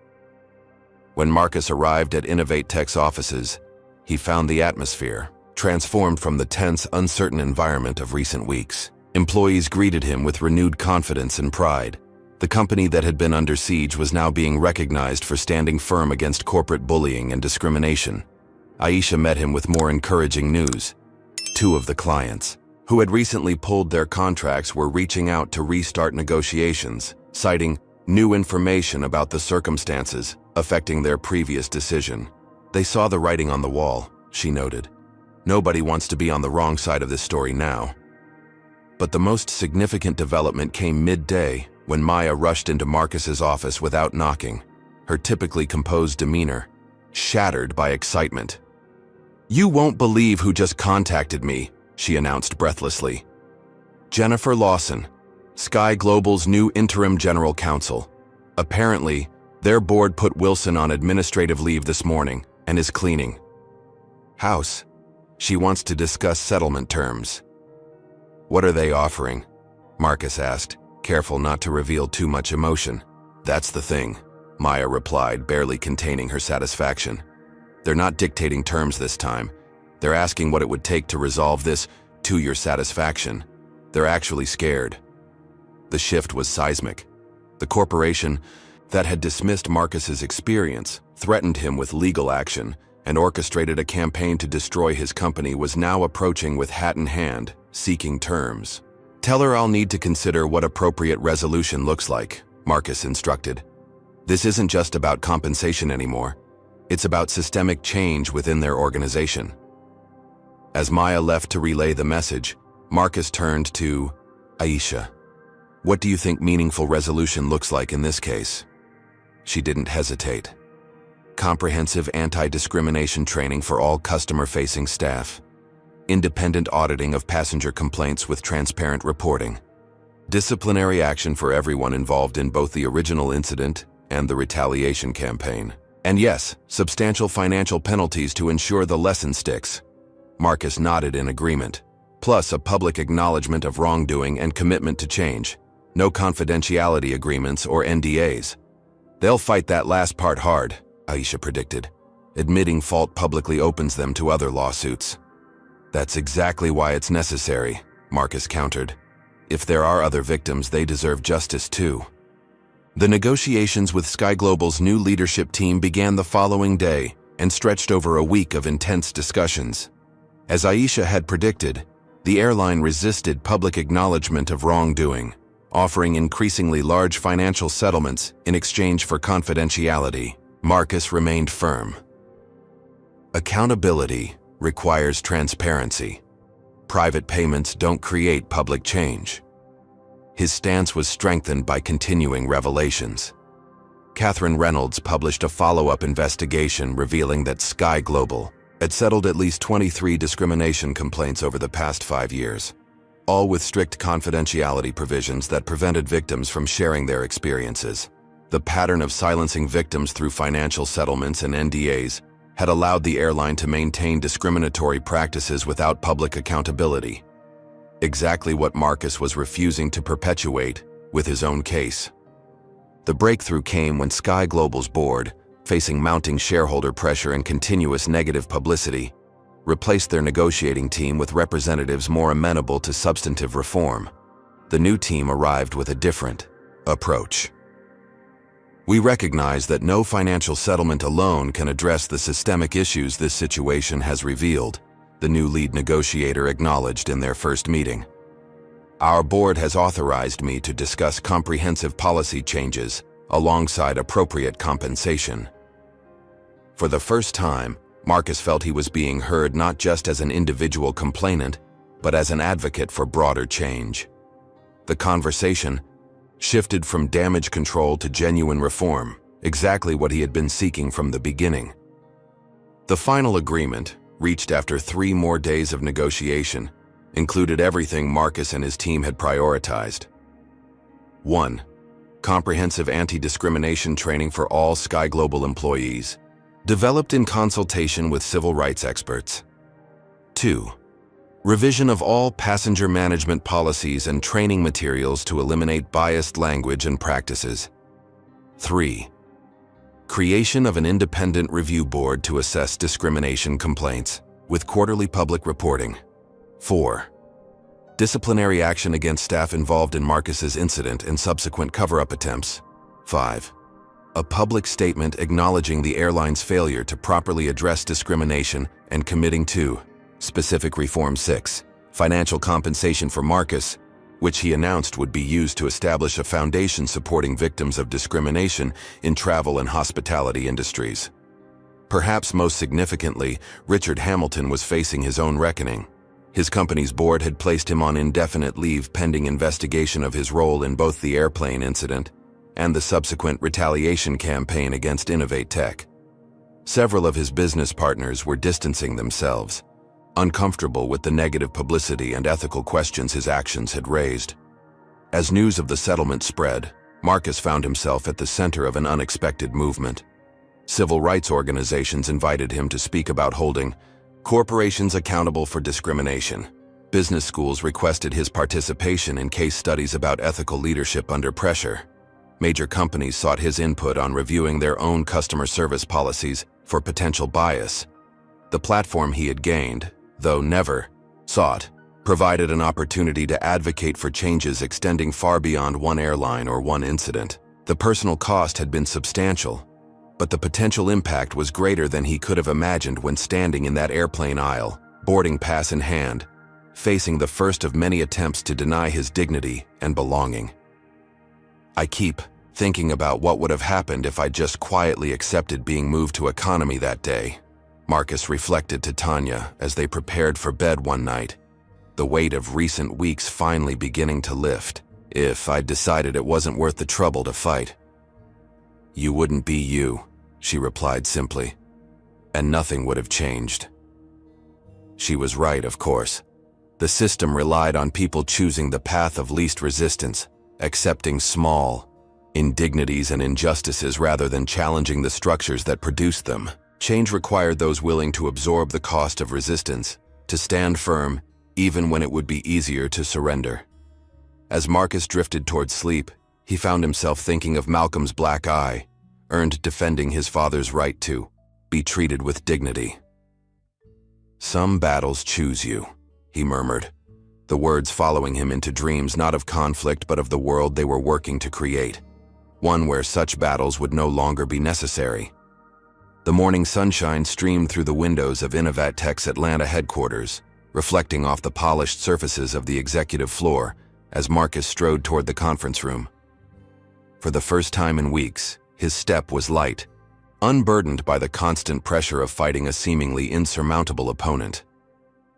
When Marcus arrived at Innovate Tech's offices, he found the atmosphere transformed from the tense, uncertain environment of recent weeks. Employees greeted him with renewed confidence and pride. The company that had been under siege was now being recognized for standing firm against corporate bullying and discrimination. Aisha met him with more encouraging news. Two of the clients, who had recently pulled their contracts, were reaching out to restart negotiations, citing new information about the circumstances affecting their previous decision. They saw the writing on the wall, she noted. Nobody wants to be on the wrong side of this story now. But the most significant development came midday when Maya rushed into Marcus's office without knocking, her typically composed demeanor shattered by excitement. "You won't believe who just contacted me," she announced breathlessly. "Jennifer Lawson, Sky Global's new interim general counsel. Apparently, their board put Wilson on administrative leave this morning and is cleaning house. She wants to discuss settlement terms." "What are they offering?" Marcus asked, careful not to reveal too much emotion. "That's the thing," Maya replied, barely containing her satisfaction. "They're not dictating terms this time. They're asking what it would take to resolve this to your satisfaction. They're actually scared." The shift was seismic. The corporation that had dismissed Marcus's experience, threatened him with legal action, and orchestrated a campaign to destroy his company was now approaching with hat in hand, seeking terms. "Tell her I'll need to consider what appropriate resolution looks like," Marcus instructed. "This isn't just about compensation anymore. It's about systemic change within their organization." As Maya left to relay the message, Marcus turned to Aisha. "What do you think meaningful resolution looks like in this case?" She didn't hesitate. "Comprehensive anti-discrimination training for all customer-facing staff. Independent auditing of passenger complaints with transparent reporting. Disciplinary action for everyone involved in both the original incident and the retaliation campaign. And yes, substantial financial penalties to ensure the lesson sticks." Marcus nodded in agreement. "Plus a public acknowledgement of wrongdoing and commitment to change. No confidentiality agreements or NDAs. They'll fight that last part hard," Aisha predicted. "Admitting fault publicly opens them to other lawsuits." "That's exactly why it's necessary," Marcus countered. "If there are other victims, they deserve justice too." The negotiations with Sky Global's new leadership team began the following day and stretched over a week of intense discussions. As Aisha had predicted, the airline resisted public acknowledgement of wrongdoing, offering increasingly large financial settlements in exchange for confidentiality. Marcus remained firm. Accountability requires transparency. Private payments don't create public change. His stance was strengthened by continuing revelations. Catherine Reynolds published a follow-up investigation revealing that Sky Global had settled at least 23 discrimination complaints over the past 5 years, all with strict confidentiality provisions that prevented victims from sharing their experiences. The pattern of silencing victims through financial settlements and NDAs had allowed the airline to maintain discriminatory practices without public accountability. Exactly what Marcus was refusing to perpetuate with his own case. The breakthrough came when Sky Global's board, facing mounting shareholder pressure and continuous negative publicity, replaced their negotiating team with representatives more amenable to substantive reform. The new team arrived with a different approach. "We recognize that no financial settlement alone can address the systemic issues this situation has revealed," the new lead negotiator acknowledged in their first meeting. "Our board has authorized me to discuss comprehensive policy changes alongside appropriate compensation." For the first time, Marcus felt he was being heard not just as an individual complainant, but as an advocate for broader change. The conversation shifted from damage control to genuine reform, exactly what he had been seeking from the beginning. The final agreement, reached after 3 more days of negotiation, included everything Marcus and his team had prioritized. 1. Comprehensive anti-discrimination training for all Sky Global employees, developed in consultation with civil rights experts. 2. Revision of all passenger management policies and training materials to eliminate biased language and practices. 3. Creation of an independent review board to assess discrimination complaints, with quarterly public reporting. 4. Disciplinary action against staff involved in Marcus's incident and subsequent cover-up attempts. 5. A public statement acknowledging the airline's failure to properly address discrimination and committing to specific reform. 6. Financial compensation for Marcus, which he announced would be used to establish a foundation supporting victims of discrimination in travel and hospitality industries. Perhaps most significantly, Richard Hamilton was facing his own reckoning. His company's board had placed him on indefinite leave pending investigation of his role in both the airplane incident and the subsequent retaliation campaign against Innovate Tech. Several of his business partners were distancing themselves, uncomfortable with the negative publicity and ethical questions his actions had raised. As news of the settlement spread, Marcus found himself at the center of an unexpected movement. Civil rights organizations invited him to speak about holding corporations accountable for discrimination. Business schools requested his participation in case studies about ethical leadership under pressure. Major companies sought his input on reviewing their own customer service policies for potential bias. The platform he had gained, though never sought, provided an opportunity to advocate for changes extending far beyond one airline or one incident. The personal cost had been substantial, but the potential impact was greater than he could have imagined when standing in that airplane aisle, boarding pass in hand, facing the first of many attempts to deny his dignity and belonging. I keep thinking about what would have happened if I just quietly accepted being moved to economy that day, Marcus reflected to Tanya as they prepared for bed one night, the weight of recent weeks finally beginning to lift. If I'd decided it wasn't worth the trouble to fight. You wouldn't be you, she replied simply, and nothing would have changed. She was right, of course. The system relied on people choosing the path of least resistance, accepting small indignities and injustices rather than challenging the structures that produced them. Change required those willing to absorb the cost of resistance, to stand firm, even when it would be easier to surrender. As Marcus drifted toward sleep, he found himself thinking of Malcolm's black eye, earned defending his father's right to be treated with dignity. Some battles choose you, he murmured, the words following him into dreams not of conflict but of the world they were working to create, one where such battles would no longer be necessary. The morning sunshine streamed through the windows of Innovate Tech's Atlanta headquarters, reflecting off the polished surfaces of the executive floor as Marcus strode toward the conference room. For the first time in weeks, his step was light, unburdened by the constant pressure of fighting a seemingly insurmountable opponent.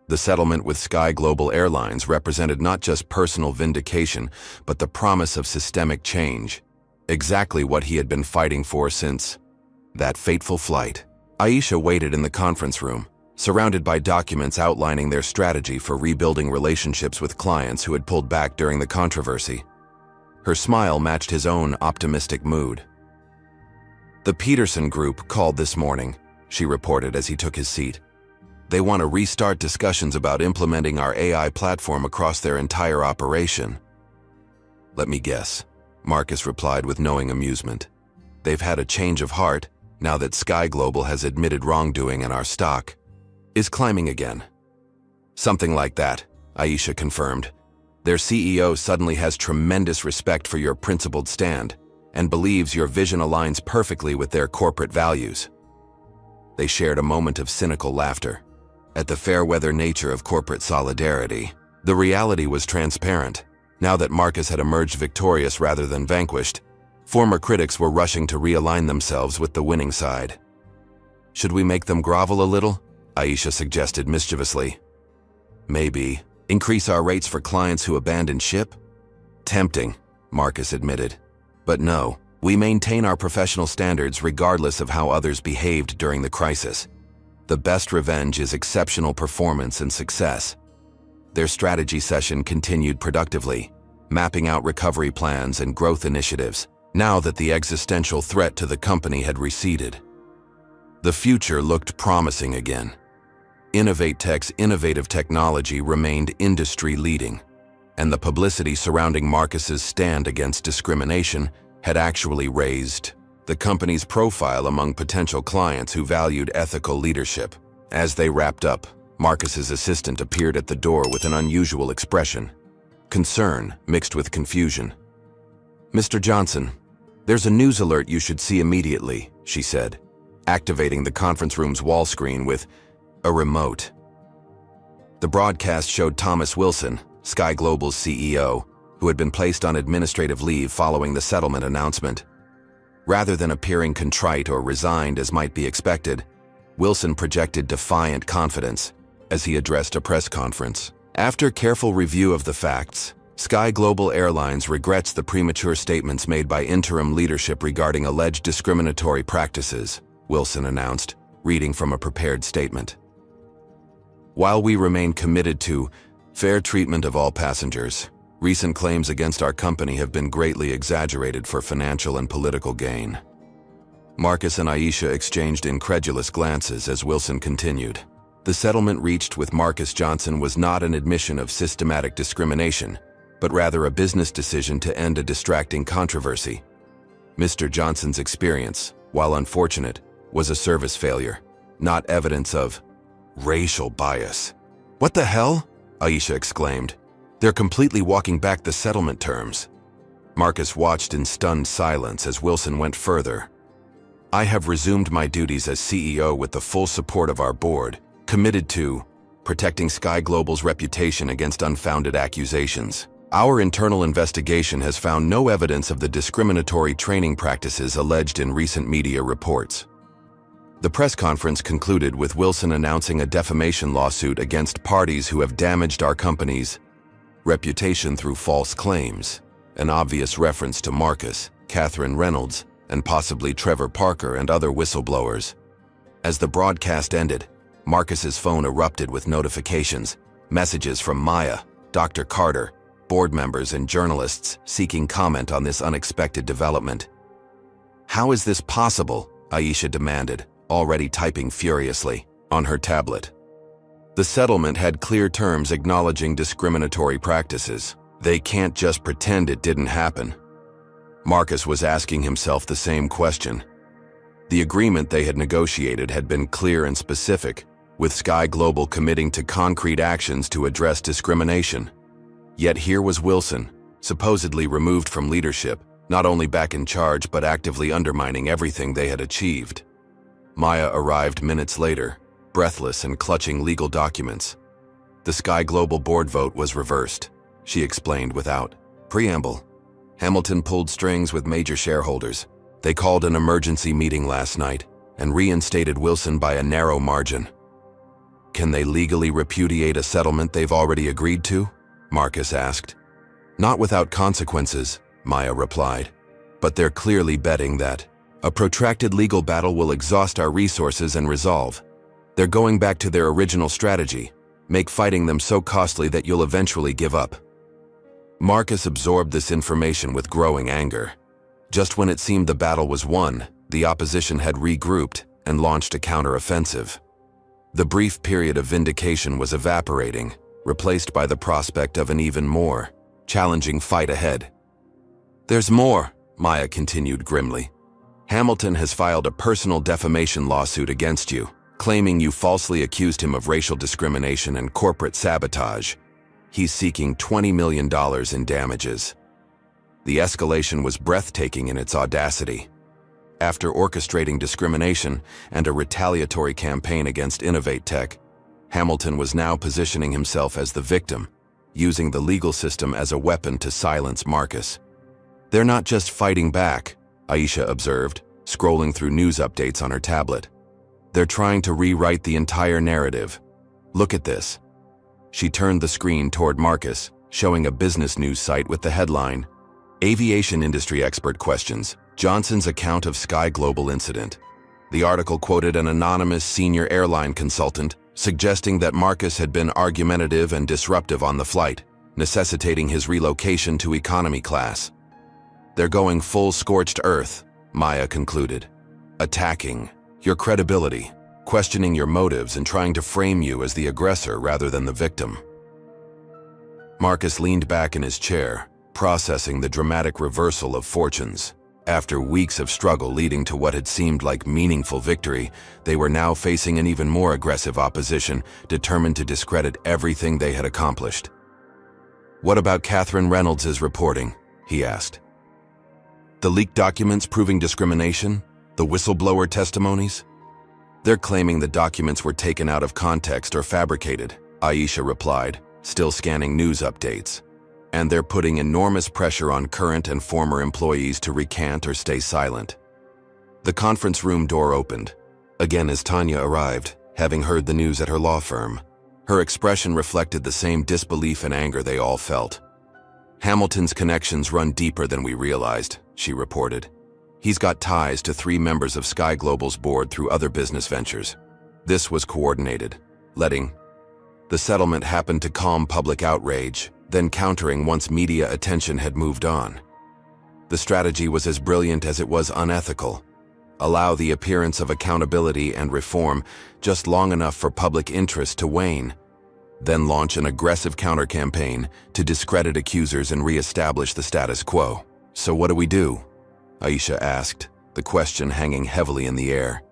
The settlement with Sky Global Airlines represented not just personal vindication, but the promise of systemic change, exactly what he had been fighting for since that fateful flight. Aisha waited in the conference room, surrounded by documents outlining their strategy for rebuilding relationships with clients who had pulled back during the controversy. Her smile matched his own optimistic mood. The Peterson Group called this morning, she reported as he took his seat. They want to restart discussions about implementing our AI platform across their entire operation. Let me guess, Marcus replied with knowing amusement. They've had a change of heart now that Sky Global has admitted wrongdoing and our stock is climbing again. Something like that, Aisha confirmed. Their CEO suddenly has tremendous respect for your principled stand and believes your vision aligns perfectly with their corporate values. They shared a moment of cynical laughter at the fair-weather nature of corporate solidarity. The reality was transparent. Now that Marcus had emerged victorious rather than vanquished, former critics were rushing to realign themselves with the winning side. Should we make them grovel a little? Aisha suggested mischievously. Maybe. Increase our rates for clients who abandon ship? Tempting, Marcus admitted. But no, we maintain our professional standards regardless of how others behaved during the crisis. The best revenge is exceptional performance and success. Their strategy session continued productively, mapping out recovery plans and growth initiatives, now that the existential threat to the company had receded. The future looked promising again. InnovateTech's innovative technology remained industry-leading, and the publicity surrounding Marcus's stand against discrimination had actually raised the company's profile among potential clients who valued ethical leadership. As they wrapped up, Marcus's assistant appeared at the door with an unusual expression, concern mixed with confusion. "Mr. Johnson, there's a news alert you should see immediately," she said, activating the conference room's wall screen with a remote. The broadcast showed Thomas Wilson, Sky Global's CEO, who had been placed on administrative leave following the settlement announcement. Rather than appearing contrite or resigned as might be expected, Wilson projected defiant confidence as he addressed a press conference. After careful review of the facts, Sky Global Airlines regrets the premature statements made by interim leadership regarding alleged discriminatory practices, Wilson announced, reading from a prepared statement. "While we remain committed to fair treatment of all passengers, recent claims against our company have been greatly exaggerated for financial and political gain." Marcus and Aisha exchanged incredulous glances as Wilson continued. The settlement reached with Marcus Johnson was not an admission of systematic discrimination, but rather a business decision to end a distracting controversy. Mr. Johnson's experience, while unfortunate, was a service failure, not evidence of racial bias. "What the hell?" Aisha exclaimed. "They're completely walking back the settlement terms." Marcus watched in stunned silence as Wilson went further. "I have resumed my duties as CEO with the full support of our board, committed to protecting Sky Global's reputation against unfounded accusations. Our internal investigation has found no evidence of the discriminatory training practices alleged in recent media reports." The press conference concluded with Wilson announcing a defamation lawsuit against parties who have damaged our company's reputation through false claims, an obvious reference to Marcus, Catherine Reynolds, and possibly Trevor Parker and other whistleblowers. As the broadcast ended, Marcus's phone erupted with notifications, messages from Maya, Dr. Carter, board members and journalists seeking comment on this unexpected development. "How is this possible?" Aisha demanded, already typing furiously on her tablet. The settlement had clear terms acknowledging discriminatory practices. They can't just pretend it didn't happen. Marcus was asking himself the same question. The agreement they had negotiated had been clear and specific, with Sky Global committing to concrete actions to address discrimination. Yet here was Wilson, supposedly removed from leadership, not only back in charge but actively undermining everything they had achieved. Maya arrived minutes later, breathless and clutching legal documents. "The Sky Global board vote was reversed," she explained without preamble. "Hamilton pulled strings with major shareholders. They called an emergency meeting last night and reinstated Wilson by a narrow margin." "Can they legally repudiate a settlement they've already agreed to?" Marcus asked. "Not without consequences," Maya replied. "But they're clearly betting that a protracted legal battle will exhaust our resources and resolve. They're going back to their original strategy, make fighting them so costly that you'll eventually give up." Marcus absorbed this information with growing anger. Just when it seemed the battle was won, the opposition had regrouped and launched a counteroffensive. The brief period of vindication was evaporating, replaced by the prospect of an even more challenging fight ahead. "There's more," Maya continued grimly. "Hamilton has filed a personal defamation lawsuit against you, claiming you falsely accused him of racial discrimination and corporate sabotage. He's seeking $20 million in damages." The escalation was breathtaking in its audacity. After orchestrating discrimination and a retaliatory campaign against InnovateTech, Hamilton was now positioning himself as the victim, using the legal system as a weapon to silence Marcus. "They're not just fighting back," Aisha observed, scrolling through news updates on her tablet. "They're trying to rewrite the entire narrative. Look at this." She turned the screen toward Marcus, showing a business news site with the headline, "Aviation Industry Expert Questions Johnson's Account of Sky Global Incident." The article quoted an anonymous senior airline consultant, suggesting that Marcus had been argumentative and disruptive on the flight, necessitating his relocation to economy class. "They're going full scorched earth," Maya concluded. "Attacking your credibility, questioning your motives and trying to frame you as the aggressor rather than the victim. Marcus leaned back in his chair, processing the dramatic reversal of fortunes. After weeks of struggle leading to what had seemed like meaningful victory, they were now facing an even more aggressive opposition, determined to discredit everything they had accomplished. "What about Catherine Reynolds' reporting?" he asked. "The leaked documents proving discrimination? The whistleblower testimonies?" "They're claiming the documents were taken out of context or fabricated," Aisha replied, still scanning news updates. "And they're putting enormous pressure on current and former employees to recant or stay silent." The conference room door opened, again as Tanya arrived, having heard the news at her law firm. Her expression reflected the same disbelief and anger they all felt. "Hamilton's connections run deeper than we realized," she reported. "He's got ties to 3 members of Sky Global's board through other business ventures. This was coordinated, letting the settlement happen to calm public outrage, then countering once media attention had moved on. The strategy was as brilliant as it was unethical. Allow the appearance of accountability and reform just long enough for public interest to wane, then launch an aggressive counter-campaign to discredit accusers and re-establish the status quo." "So what do we do?" Aisha asked, the question hanging heavily in the air.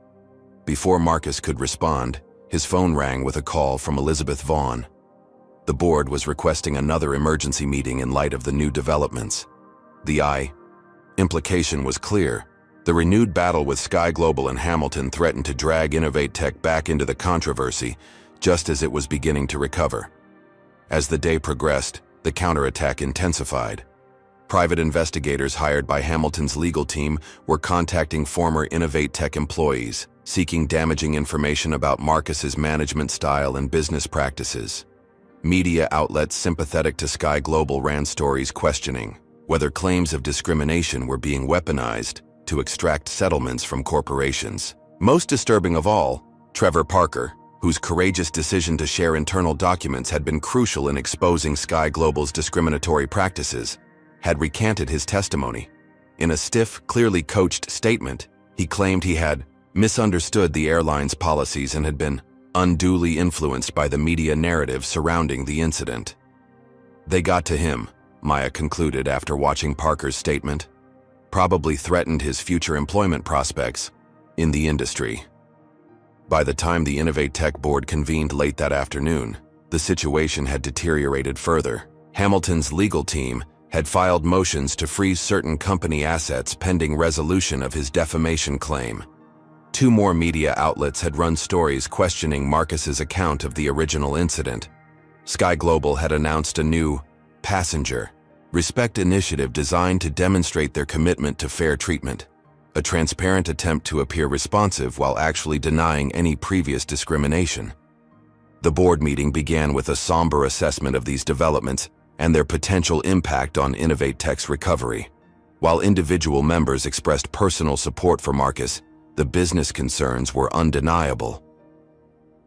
Before Marcus could respond, his phone rang with a call from Elizabeth Vaughn. The board was requesting another emergency meeting in light of the new developments. The implication was clear. The renewed battle with Sky Global and Hamilton threatened to drag Innovate Tech back into the controversy, just as it was beginning to recover. As the day progressed, the counterattack intensified. Private investigators hired by Hamilton's legal team were contacting former Innovate Tech employees, seeking damaging information about Marcus's management style and business practices. Media outlets sympathetic to Sky Global ran stories questioning whether claims of discrimination were being weaponized to extract settlements from corporations. Most disturbing of all, Trevor Parker, whose courageous decision to share internal documents had been crucial in exposing Sky Global's discriminatory practices, had recanted his testimony. In a stiff, clearly coached statement, he claimed he had misunderstood the airline's policies and had been unduly influenced by the media narrative surrounding the incident. "They got to him," Maya concluded after watching Parker's statement. "Probably threatened his future employment prospects in the industry." By the time the Innovate Tech board convened late that afternoon, the situation had deteriorated further. Hamilton's legal team had filed motions to freeze certain company assets pending resolution of his defamation claim. 2 more media outlets had run stories questioning Marcus's account of the original incident. Sky Global had announced a new passenger respect initiative designed to demonstrate their commitment to fair treatment, a transparent attempt to appear responsive while actually denying any previous discrimination. The board meeting began with a somber assessment of these developments and their potential impact on Innovate Tech's recovery. While individual members expressed personal support for Marcus, the business concerns were undeniable.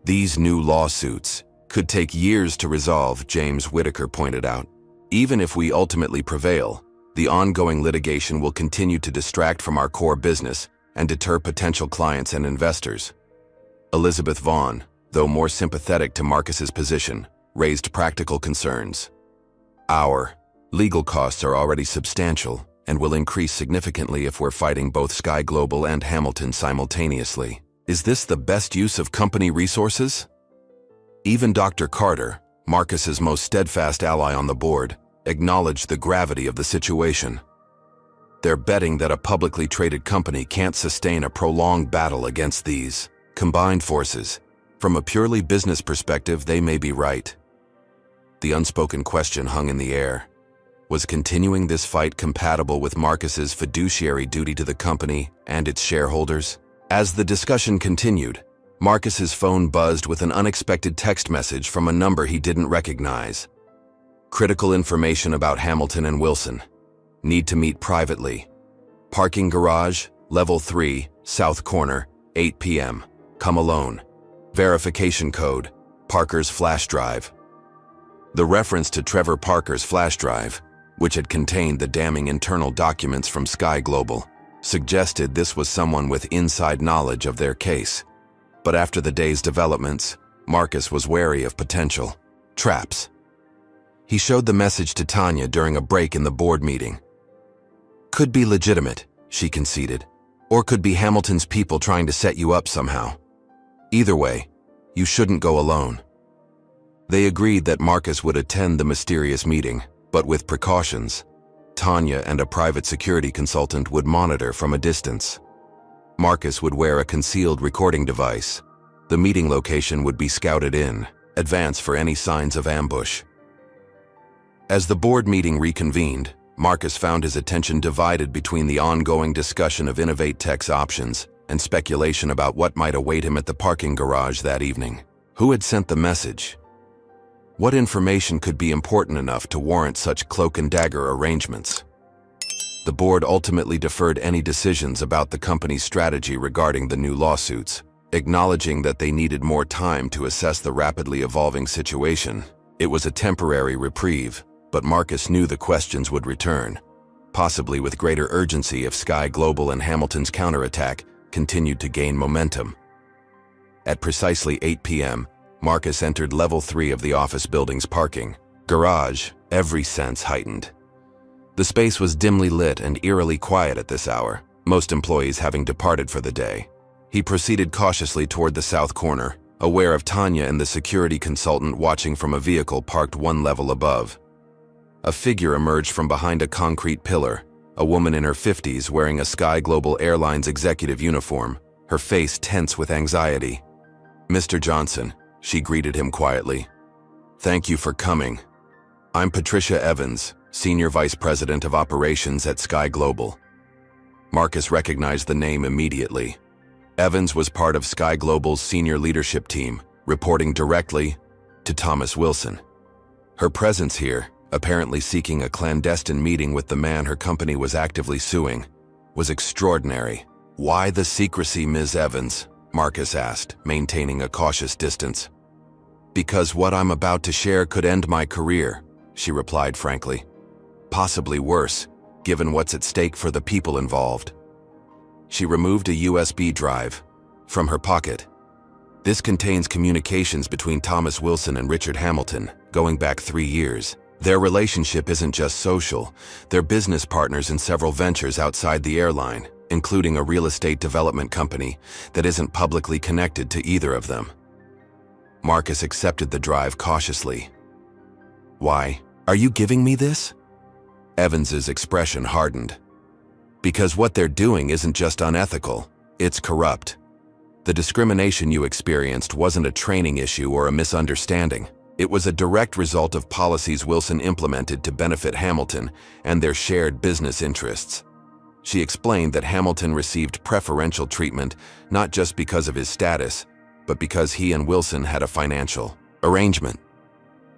"These new lawsuits could take years to resolve," James Whitaker pointed out. "Even if we ultimately prevail, the ongoing litigation will continue to distract from our core business and deter potential clients and investors." Elizabeth Vaughn, though more sympathetic to Marcus's position, raised practical concerns. "Our legal costs are already substantial and will increase significantly if we're fighting both Sky Global and Hamilton simultaneously. Is this the best use of company resources?" Even Dr. Carter, Marcus's most steadfast ally on the board, acknowledged the gravity of the situation. "They're betting that a publicly traded company can't sustain a prolonged battle against these combined forces. From a purely business perspective, they may be right." The unspoken question hung in the air. Was continuing this fight compatible with Marcus's fiduciary duty to the company and its shareholders? As the discussion continued, Marcus's phone buzzed with an unexpected text message from a number he didn't recognize. "Critical information about Hamilton and Wilson. Need to meet privately. Parking garage, level 3, south corner, 8 p.m. Come alone. Verification code, Parker's flash drive." The reference to Trevor Parker's flash drive, which had contained the damning internal documents from Sky Global, suggested this was someone with inside knowledge of their case. But after the day's developments, Marcus was wary of potential traps. He showed the message to Tanya during a break in the board meeting. Could be legitimate, she conceded, or could be Hamilton's people trying to set you up somehow. Either way, you shouldn't go alone. They agreed that Marcus would attend the mysterious meeting, but with precautions. Tanya and a private security consultant would monitor from a distance. Marcus would wear a concealed recording device. The meeting location would be scouted in advance for any signs of ambush. As the board meeting reconvened, Marcus found his attention divided between the ongoing discussion of Innovate Tech's options and speculation about what might await him at the parking garage that evening. Who had sent the message? What information could be important enough to warrant such cloak-and-dagger arrangements? The board ultimately deferred any decisions about the company's strategy regarding the new lawsuits, acknowledging that they needed more time to assess the rapidly evolving situation. It was a temporary reprieve, but Marcus knew the questions would return, possibly with greater urgency if Sky Global and Hamilton's counterattack continued to gain momentum. At precisely 8 p.m., Marcus entered level 3 of the office building's parking garage, every sense heightened. The space was dimly lit and eerily quiet at this hour, most employees having departed for the day. He proceeded cautiously toward the south corner, aware of Tanya and the security consultant watching from a vehicle parked one level above. A figure emerged from behind a concrete pillar, a woman in her 50s wearing a Sky Global Airlines executive uniform, her face tense with anxiety. "Mr. Johnson," she greeted him quietly. "Thank you for coming. I'm Patricia Evans, Senior Vice President of Operations at Sky Global." Marcus recognized the name immediately. Evans was part of Sky Global's senior leadership team, reporting directly to Thomas Wilson. Her presence here, apparently seeking a clandestine meeting with the man her company was actively suing, was extraordinary. "Why the secrecy, Ms. Evans?" Marcus asked, maintaining a cautious distance. "Because what I'm about to share could end my career," she replied frankly. "Possibly worse, given what's at stake for the people involved." She removed a USB drive from her pocket. This contains communications between Thomas Wilson and Richard Hamilton, going back 3 years. Their relationship isn't just social, they're business partners in several ventures outside the airline, including a real estate development company that isn't publicly connected to either of them. Marcus accepted the drive cautiously. "Why? Are you giving me this?" Evans's expression hardened. "Because what they're doing isn't just unethical, it's corrupt. The discrimination you experienced wasn't a training issue or a misunderstanding. It was a direct result of policies Wilson implemented to benefit Hamilton and their shared business interests." She explained that Hamilton received preferential treatment not just because of his status, but because he and Wilson had a financial arrangement.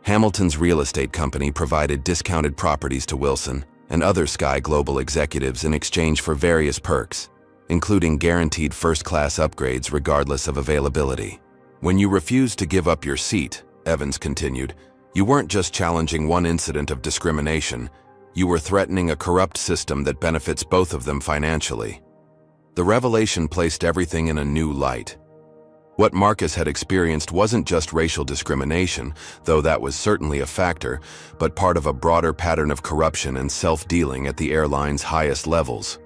Hamilton's real estate company provided discounted properties to Wilson and other Sky Global executives in exchange for various perks, including guaranteed first-class upgrades regardless of availability. "When you refused to give up your seat," Evans continued, "you weren't just challenging one incident of discrimination, you were threatening a corrupt system that benefits both of them financially." The revelation placed everything in a new light. What Marcus had experienced wasn't just racial discrimination, though that was certainly a factor, but part of a broader pattern of corruption and self-dealing at the airline's highest levels.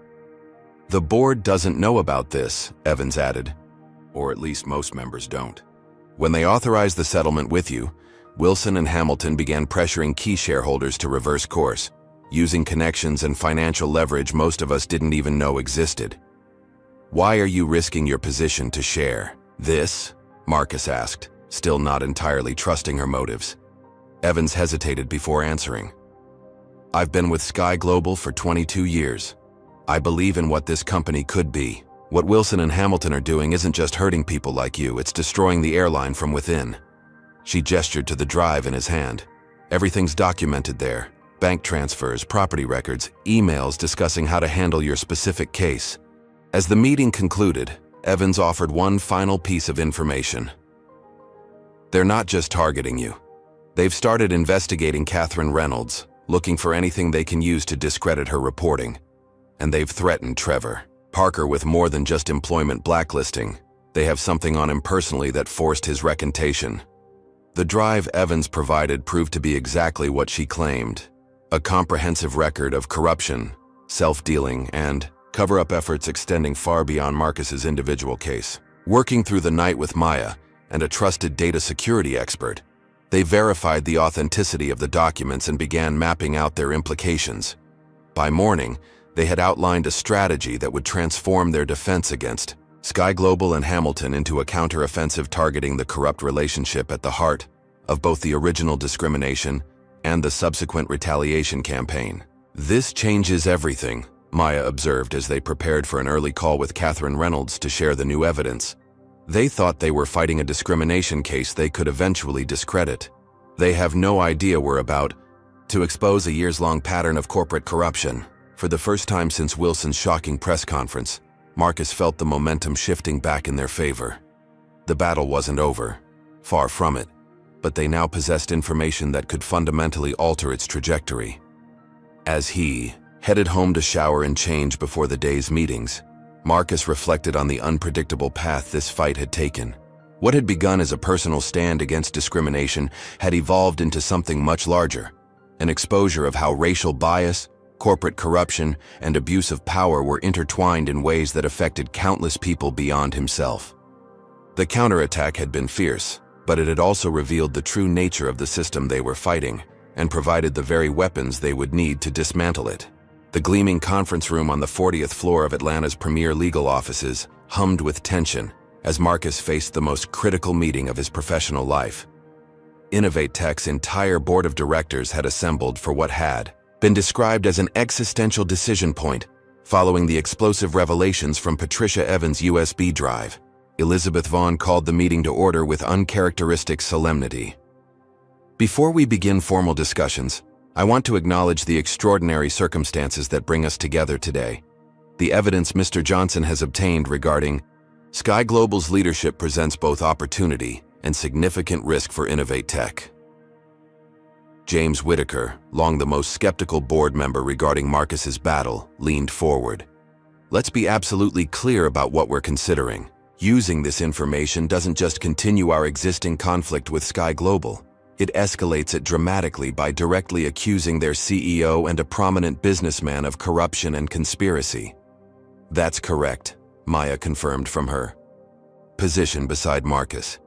"The board doesn't know about this," Evans added, "or at least most members don't. When they authorized the settlement with you, Wilson and Hamilton began pressuring key shareholders to reverse course, using connections and financial leverage most of us didn't even know existed. Why are you risking your position to share this?" Marcus asked, still not entirely trusting her motives. Evans hesitated before answering. "I've been with Sky Global for 22 years. I believe in what this company could be. What Wilson and Hamilton are doing isn't just hurting people like you, it's destroying the airline from within." She gestured to the drive in his hand. "Everything's documented there. Bank transfers, property records, emails discussing how to handle your specific case." As the meeting concluded, Evans offered one final piece of information. "They're not just targeting you. They've started investigating Catherine Reynolds, looking for anything they can use to discredit her reporting. And they've threatened Trevor Parker with more than just employment blacklisting. They have something on him personally that forced his recantation. The drive Evans provided proved to be exactly what she claimed. A comprehensive record of corruption, self-dealing, and cover-up efforts extending far beyond Marcus's individual case. Working through the night with Maya and a trusted data security expert, they verified the authenticity of the documents and began mapping out their implications. By morning, they had outlined a strategy that would transform their defense against Sky Global and Hamilton into a counter-offensive targeting the corrupt relationship at the heart of both the original discrimination and the subsequent retaliation campaign. "This changes everything," Maya observed as they prepared for an early call with Catherine Reynolds to share the new evidence. They thought they were fighting a discrimination case they could eventually discredit. They have no idea we're about to expose a years-long pattern of corporate corruption. For the first time since Wilson's shocking press conference, Marcus felt the momentum shifting back in their favor. The battle wasn't over. Far from it. But they now possessed information that could fundamentally alter its trajectory. As he headed home to shower and change before the day's meetings, Marcus reflected on the unpredictable path this fight had taken. What had begun as a personal stand against discrimination had evolved into something much larger, an exposure of how racial bias, corporate corruption, and abuse of power were intertwined in ways that affected countless people beyond himself. The counterattack had been fierce, but it had also revealed the true nature of the system they were fighting and provided the very weapons they would need to dismantle it. The gleaming conference room on the 40th floor of Atlanta's premier legal offices hummed with tension as Marcus faced the most critical meeting of his professional life. Innovate Tech's entire board of directors had assembled for what had been described as an existential decision point following the explosive revelations from Patricia Evans' USB drive. Elizabeth Vaughn called the meeting to order with uncharacteristic solemnity. "Before we begin formal discussions, I want to acknowledge the extraordinary circumstances that bring us together today. The evidence Mr. Johnson has obtained regarding Sky Global's leadership presents both opportunity and significant risk for Innovate Tech." James Whitaker, long the most skeptical board member regarding Marcus's battle, leaned forward. "Let's be absolutely clear about what we're considering. Using this information doesn't just continue our existing conflict with Sky Global. It escalates it dramatically by directly accusing their CEO and a prominent businessman of corruption and conspiracy." "That's correct," Maya confirmed from her position beside Marcus.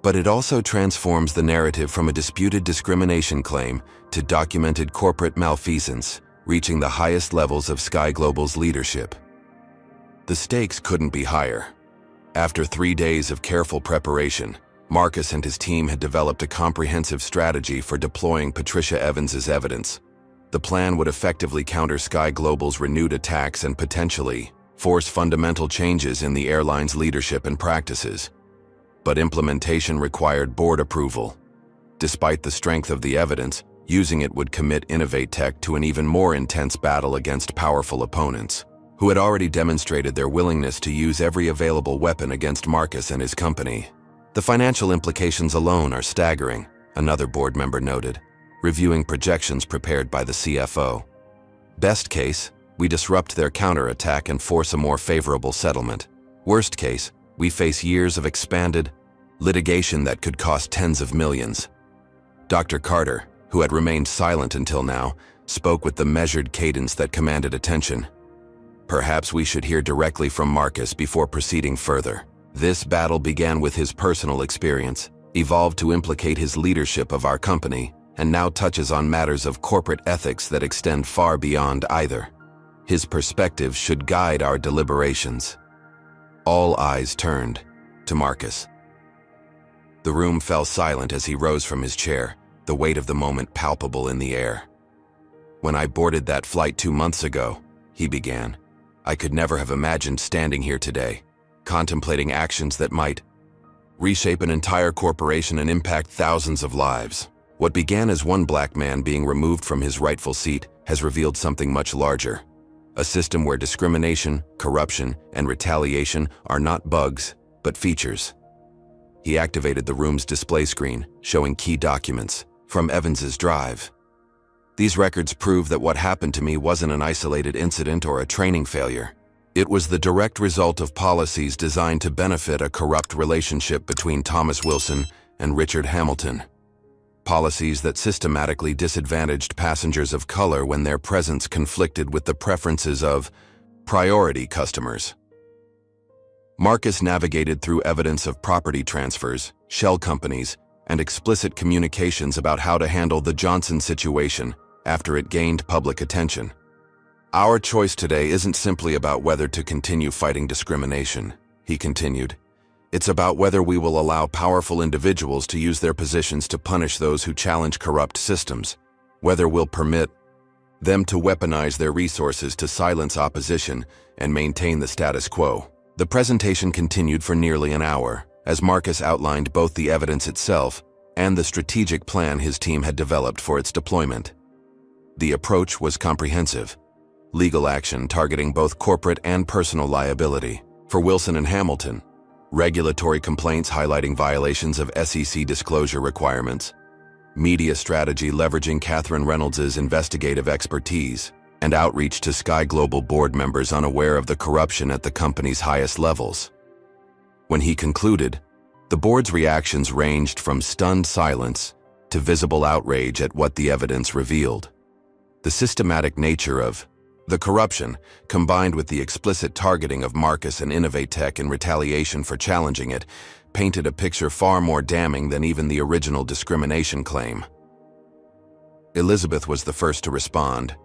"But it also transforms the narrative from a disputed discrimination claim to documented corporate malfeasance, reaching the highest levels of Sky Global's leadership." The stakes couldn't be higher. After 3 days of careful preparation, Marcus and his team had developed a comprehensive strategy for deploying Patricia Evans' evidence. The plan would effectively counter Sky Global's renewed attacks and potentially force fundamental changes in the airline's leadership and practices. But implementation required board approval. Despite the strength of the evidence, using it would commit Innovate Tech to an even more intense battle against powerful opponents, who had already demonstrated their willingness to use every available weapon against Marcus and his company. "The financial implications alone are staggering," another board member noted, reviewing projections prepared by the CFO. "Best case, we disrupt their counterattack and force a more favorable settlement. Worst case, we face years of expanded litigation that could cost tens of millions." Dr. Carter, who had remained silent until now, spoke with the measured cadence that commanded attention. "Perhaps we should hear directly from Marcus before proceeding further. This battle began with his personal experience, evolved to implicate his leadership of our company, and now touches on matters of corporate ethics that extend far beyond either. His perspective should guide our deliberations." All eyes turned to Marcus. The room fell silent as he rose from his chair, the weight of the moment palpable in the air. "When I boarded that flight 2 months ago," he began, "I could never have imagined standing here today, contemplating actions that might reshape an entire corporation and impact thousands of lives. What began as one black man being removed from his rightful seat has revealed something much larger. A system where discrimination, corruption, and retaliation are not bugs, but features." He activated the room's display screen, showing key documents from Evans's drive. "These records prove that what happened to me wasn't an isolated incident or a training failure. It was the direct result of policies designed to benefit a corrupt relationship between Thomas Wilson and Richard Hamilton. Policies that systematically disadvantaged passengers of color when their presence conflicted with the preferences of priority customers. Marcus navigated through evidence of property transfers, shell companies, and explicit communications about how to handle the Johnson situation after it gained public attention. Our choice today isn't simply about whether to continue fighting discrimination, he continued. It's about whether we will allow powerful individuals to use their positions to punish those who challenge corrupt systems, whether we'll permit them to weaponize their resources to silence opposition and maintain the status quo. The presentation continued for nearly an hour, as Marcus outlined both the evidence itself and the strategic plan his team had developed for its deployment. The approach was comprehensive. Legal action targeting both corporate and personal liability for Wilson and Hamilton, regulatory complaints highlighting violations of SEC disclosure requirements, media strategy leveraging Catherine Reynolds's investigative expertise, and outreach to Sky Global board members unaware of the corruption at the company's highest levels. When he concluded, the board's reactions ranged from stunned silence to visible outrage at what the evidence revealed. The systematic nature of the corruption, combined with the explicit targeting of Marcus and Innovatech in retaliation for challenging it, painted a picture far more damning than even the original discrimination claim. Elizabeth was the first to respond.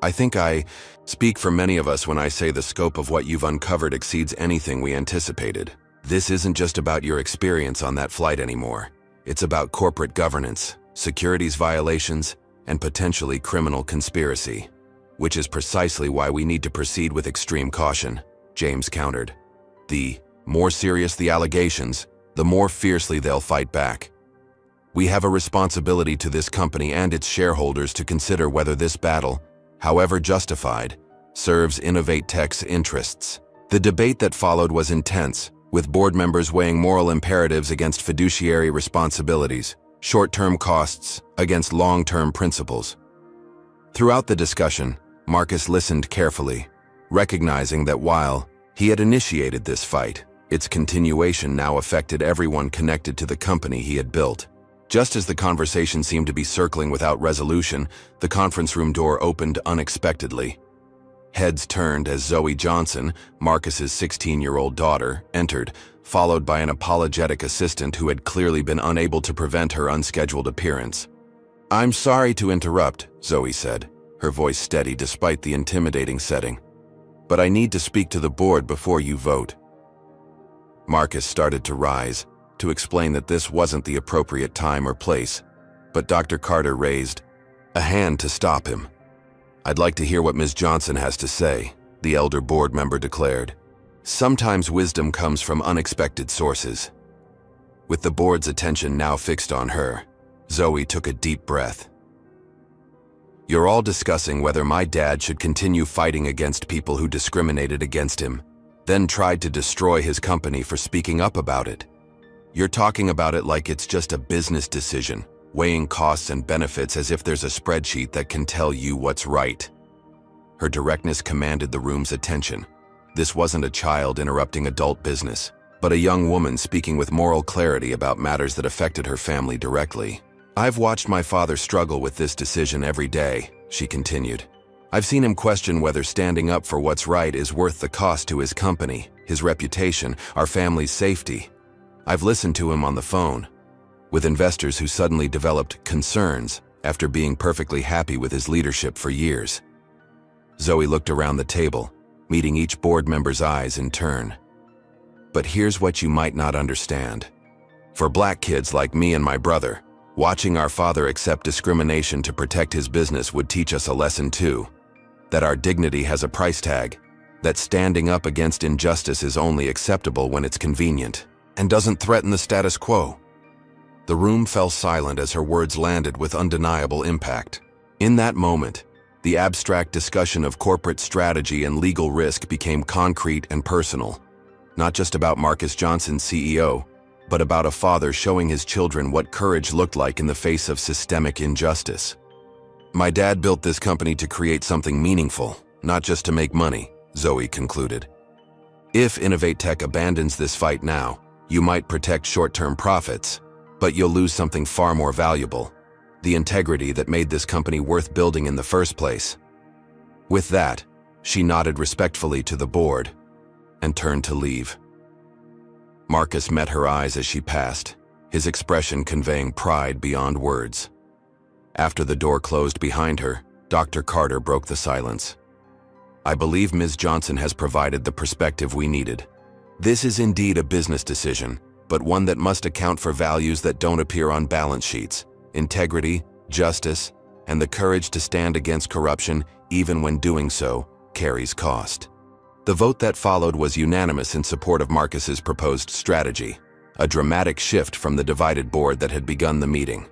I think I speak for many of us when I say the scope of what you've uncovered exceeds anything we anticipated. This isn't just about your experience on that flight anymore. It's about corporate governance, securities violations, and potentially criminal conspiracy. Which is precisely why we need to proceed with extreme caution, James countered. The more serious the allegations, the more fiercely they'll fight back. We have a responsibility to this company and its shareholders to consider whether this battle, however justified, serves Innovatech's interests. The debate that followed was intense, with board members weighing moral imperatives against fiduciary responsibilities, short-term costs against long-term principles. Throughout the discussion, Marcus listened carefully, recognizing that while he had initiated this fight, its continuation now affected everyone connected to the company he had built. Just as the conversation seemed to be circling without resolution, the conference room door opened unexpectedly. Heads turned as Zoe Johnson, Marcus's 16-year-old daughter, entered, followed by an apologetic assistant who had clearly been unable to prevent her unscheduled appearance. "I'm sorry to interrupt," Zoe said, her voice steady despite the intimidating setting. "But I need to speak to the board before you vote." Marcus started to rise, to explain that this wasn't the appropriate time or place, but Dr. Carter raised a hand to stop him. "I'd like to hear what Ms. Johnson has to say," the elder board member declared. "Sometimes wisdom comes from unexpected sources." With the board's attention now fixed on her, Zoe took a deep breath. "You're all discussing whether my dad should continue fighting against people who discriminated against him, then tried to destroy his company for speaking up about it. You're talking about it like it's just a business decision, weighing costs and benefits as if there's a spreadsheet that can tell you what's right." Her directness commanded the room's attention. This wasn't a child interrupting adult business, but a young woman speaking with moral clarity about matters that affected her family directly. "I've watched my father struggle with this decision every day," she continued. "I've seen him question whether standing up for what's right is worth the cost to his company, his reputation, our family's safety. I've listened to him on the phone, with investors who suddenly developed concerns after being perfectly happy with his leadership for years." Zoe looked around the table, meeting each board member's eyes in turn. "But here's what you might not understand. For black kids like me and my brother, watching our father accept discrimination to protect his business would teach us a lesson too. That our dignity has a price tag. That standing up against injustice is only acceptable when it's convenient, and doesn't threaten the status quo." The room fell silent as her words landed with undeniable impact. In that moment, the abstract discussion of corporate strategy and legal risk became concrete and personal. Not just about Marcus Johnson, CEO, but about a father showing his children what courage looked like in the face of systemic injustice. "My dad built this company to create something meaningful, not just to make money," Zoe concluded. If Innovatech abandons this fight now, you might protect short-term profits, but you'll lose something far more valuable, the integrity that made this company worth building in the first place. With that, she nodded respectfully to the board and turned to leave. Marcus met her eyes as she passed, his expression conveying pride beyond words. After the door closed behind her, Dr. Carter broke the silence. I believe Ms. Johnson has provided the perspective we needed. This is indeed a business decision, but one that must account for values that don't appear on balance sheets: integrity, justice, and the courage to stand against corruption, even when doing so carries cost. The vote that followed was unanimous in support of Marcus's proposed strategy, a dramatic shift from the divided board that had begun the meeting.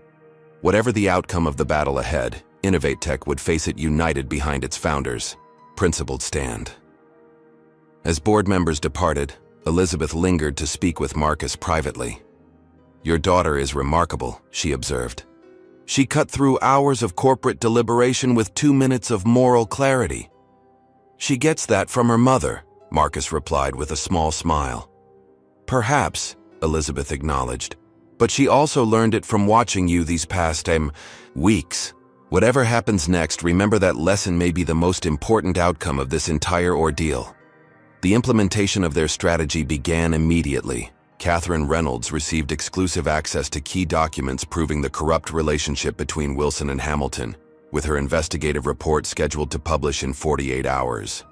Whatever the outcome of the battle ahead, Innovatech would face it united behind its founders' principled stand. As board members departed, Elizabeth lingered to speak with Marcus privately. Your daughter is remarkable, she observed. She cut through hours of corporate deliberation with 2 minutes of moral clarity. She gets that from her mother, Marcus replied with a small smile. Perhaps, Elizabeth acknowledged, but she also learned it from watching you these past weeks. Whatever happens next, remember that lesson may be the most important outcome of this entire ordeal. The implementation of their strategy began immediately. Catherine Reynolds received exclusive access to key documents proving the corrupt relationship between Wilson and Hamilton, with her investigative report scheduled to publish in 48 hours.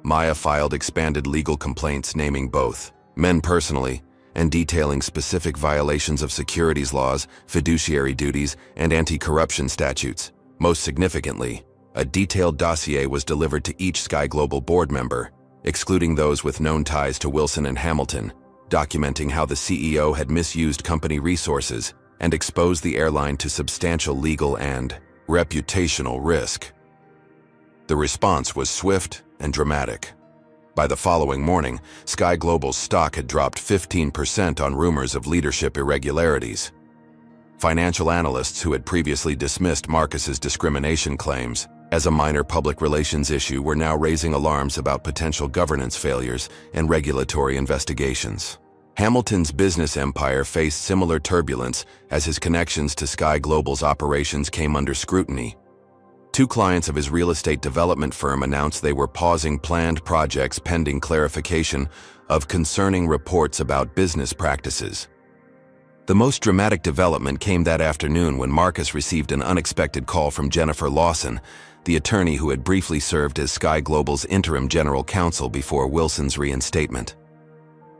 Maya filed expanded legal complaints naming both men personally and detailing specific violations of securities laws, fiduciary duties, and anti-corruption statutes. Most significantly, a detailed dossier was delivered to each Sky Global board member, excluding those with known ties to Wilson and Hamilton, documenting how the CEO had misused company resources and exposed the airline to substantial legal and reputational risk. The response was swift and dramatic. By the following morning, Sky Global's stock had dropped 15% on rumors of leadership irregularities. Financial analysts who had previously dismissed Marcus's discrimination claims as a minor public relations issue were now raising alarms about potential governance failures and regulatory investigations. Hamilton's business empire faced similar turbulence as his connections to Sky Global's operations came under scrutiny. 2 clients of his real estate development firm announced they were pausing planned projects pending clarification of concerning reports about business practices. The most dramatic development came that afternoon when Marcus received an unexpected call from Jennifer Lawson, the attorney who had briefly served as Sky Global's interim general counsel before Wilson's reinstatement.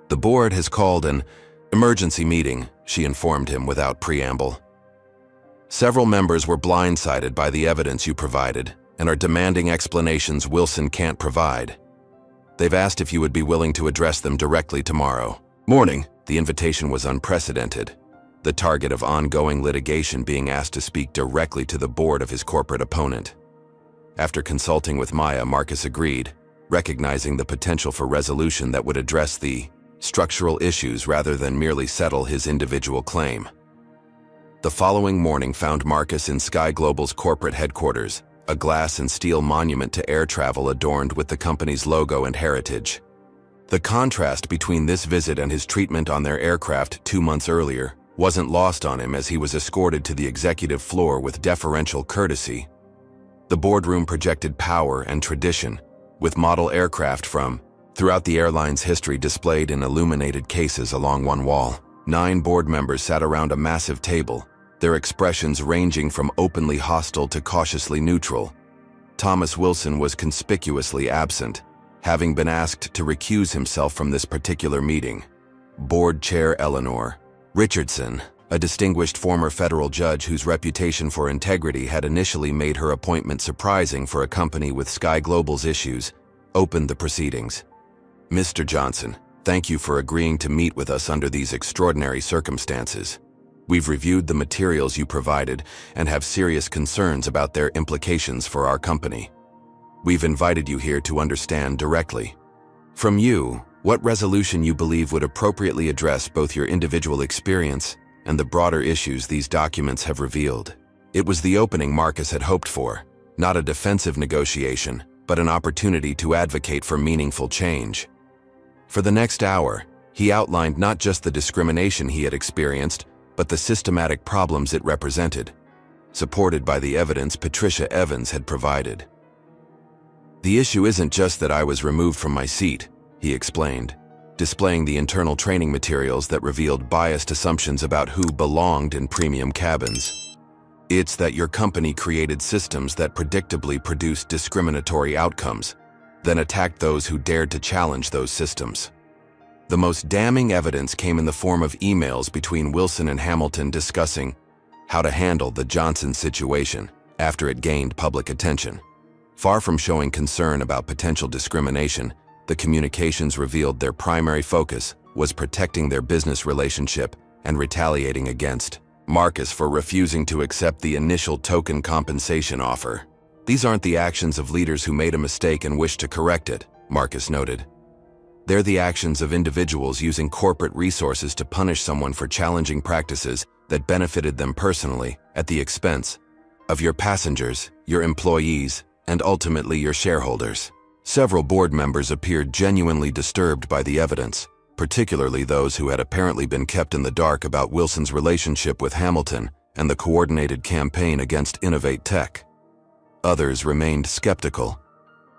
The board has called an emergency meeting, she informed him without preamble. Several members were blindsided by the evidence you provided and are demanding explanations Wilson can't provide. They've asked if you would be willing to address them directly tomorrow morning. The invitation was unprecedented, the target of ongoing litigation being asked to speak directly to the board of his corporate opponent. After consulting with Maya, Marcus agreed, recognizing the potential for resolution that would address the structural issues rather than merely settle his individual claim. The following morning found Marcus in Sky Global's corporate headquarters, a glass and steel monument to air travel adorned with the company's logo and heritage. The contrast between this visit and his treatment on their aircraft 2 months earlier wasn't lost on him as he was escorted to the executive floor with deferential courtesy. The boardroom projected power and tradition, with model aircraft from throughout the airline's history displayed in illuminated cases along one wall. 9 board members sat around a massive table, their expressions ranging from openly hostile to cautiously neutral. Thomas Wilson was conspicuously absent, having been asked to recuse himself from this particular meeting. Board Chair Eleanor Richardson, a distinguished former federal judge whose reputation for integrity had initially made her appointment surprising for a company with Sky Global's issues, opened the proceedings. Mr. Johnson, thank you for agreeing to meet with us under these extraordinary circumstances. We've reviewed the materials you provided and have serious concerns about their implications for our company. We've invited you here to understand directly from you what resolution you believe would appropriately address both your individual experience and the broader issues these documents have revealed. It was the opening Marcus had hoped for, not a defensive negotiation, but an opportunity to advocate for meaningful change. For the next hour, he outlined not just the discrimination he had experienced, but the systematic problems it represented, supported by the evidence Patricia Evans had provided. "The issue isn't just that I was removed from my seat," he explained, displaying the internal training materials that revealed biased assumptions about who belonged in premium cabins. "It's that your company created systems that predictably produced discriminatory outcomes, then attacked those who dared to challenge those systems." The most damning evidence came in the form of emails between Wilson and Hamilton discussing how to handle the Johnson situation after it gained public attention. Far from showing concern about potential discrimination, the communications revealed their primary focus was protecting their business relationship and retaliating against Marcus for refusing to accept the initial token compensation offer. "These aren't the actions of leaders who made a mistake and wish to correct it," Marcus noted. "They're the actions of individuals using corporate resources to punish someone for challenging practices that benefited them personally at the expense of your passengers, your employees, and ultimately your shareholders." Several board members appeared genuinely disturbed by the evidence, particularly those who had apparently been kept in the dark about Wilson's relationship with Hamilton and the coordinated campaign against Innovate Tech. Others remained skeptical,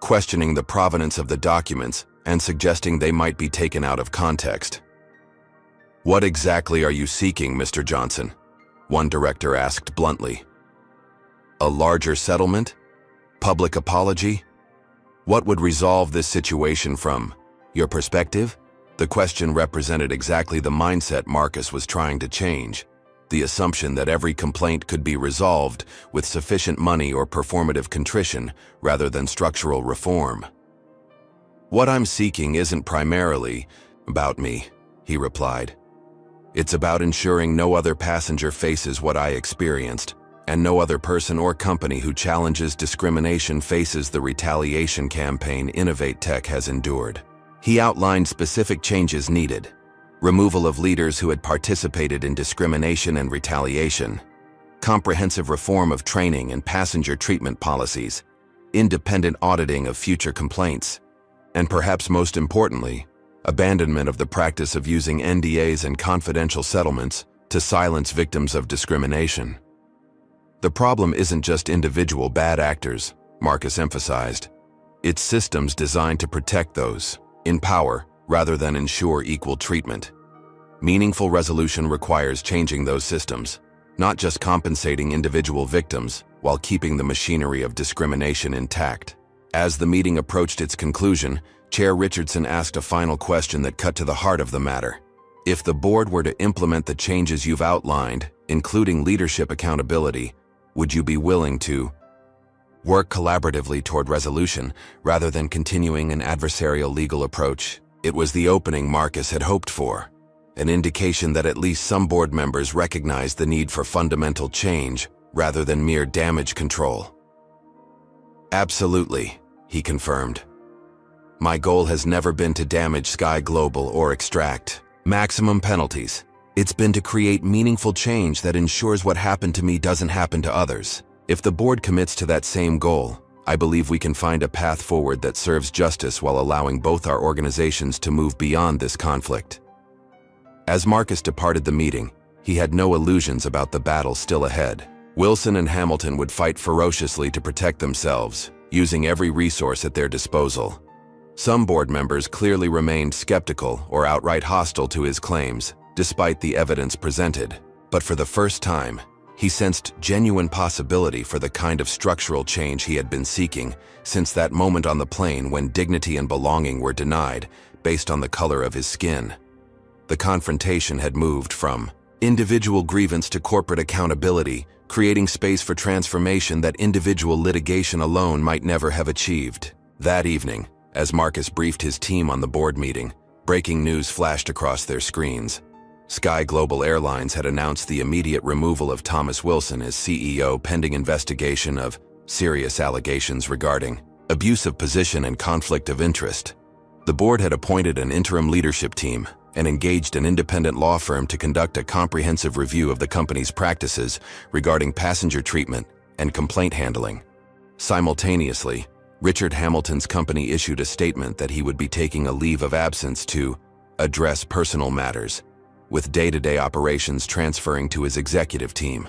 questioning the provenance of the documents and suggesting they might be taken out of context. "What exactly are you seeking, Mr. Johnson?" one director asked bluntly. "A larger settlement? Public apology? What would resolve this situation from your perspective?" The question represented exactly the mindset Marcus was trying to change, the assumption that every complaint could be resolved with sufficient money or performative contrition rather than structural reform. "What I'm seeking isn't primarily about me," he replied. "It's about ensuring no other passenger faces what I experienced, and no other person or company who challenges discrimination faces the retaliation campaign Innovate Tech has endured." He outlined specific changes needed: removal of leaders who had participated in discrimination and retaliation, comprehensive reform of training and passenger treatment policies, independent auditing of future complaints, and perhaps most importantly, abandonment of the practice of using NDAs and confidential settlements to silence victims of discrimination. "The problem isn't just individual bad actors," Marcus emphasized. "It's systems designed to protect those in power rather than ensure equal treatment. Meaningful resolution requires changing those systems, not just compensating individual victims while keeping the machinery of discrimination intact." As the meeting approached its conclusion, Chair Richardson asked a final question that cut to the heart of the matter. "If the board were to implement the changes you've outlined, including leadership accountability, would you be willing to work collaboratively toward resolution rather than continuing an adversarial legal approach?" It was the opening Marcus had hoped for, an indication that at least some board members recognized the need for fundamental change rather than mere damage control. "Absolutely," he confirmed. "My goal has never been to damage Sky Global or extract maximum penalties. It's been to create meaningful change that ensures what happened to me doesn't happen to others. If the board commits to that same goal, I believe we can find a path forward that serves justice while allowing both our organizations to move beyond this conflict." As Marcus departed the meeting, he had no illusions about the battle still ahead. Wilson and Hamilton would fight ferociously to protect themselves, using every resource at their disposal. Some board members clearly remained skeptical or outright hostile to his claims, despite the evidence presented. But for the first time, he sensed genuine possibility for the kind of structural change he had been seeking since that moment on the plane when dignity and belonging were denied based on the color of his skin. The confrontation had moved from individual grievance to corporate accountability, creating space for transformation that individual litigation alone might never have achieved. That evening, as Marcus briefed his team on the board meeting, breaking news flashed across their screens. Sky Global Airlines had announced the immediate removal of Thomas Wilson as CEO pending investigation of serious allegations regarding abuse of position and conflict of interest. The board had appointed an interim leadership team and engaged an independent law firm to conduct a comprehensive review of the company's practices regarding passenger treatment and complaint handling. Simultaneously, Richard Hamilton's company issued a statement that he would be taking a leave of absence to address personal matters, with day-to-day operations transferring to his executive team.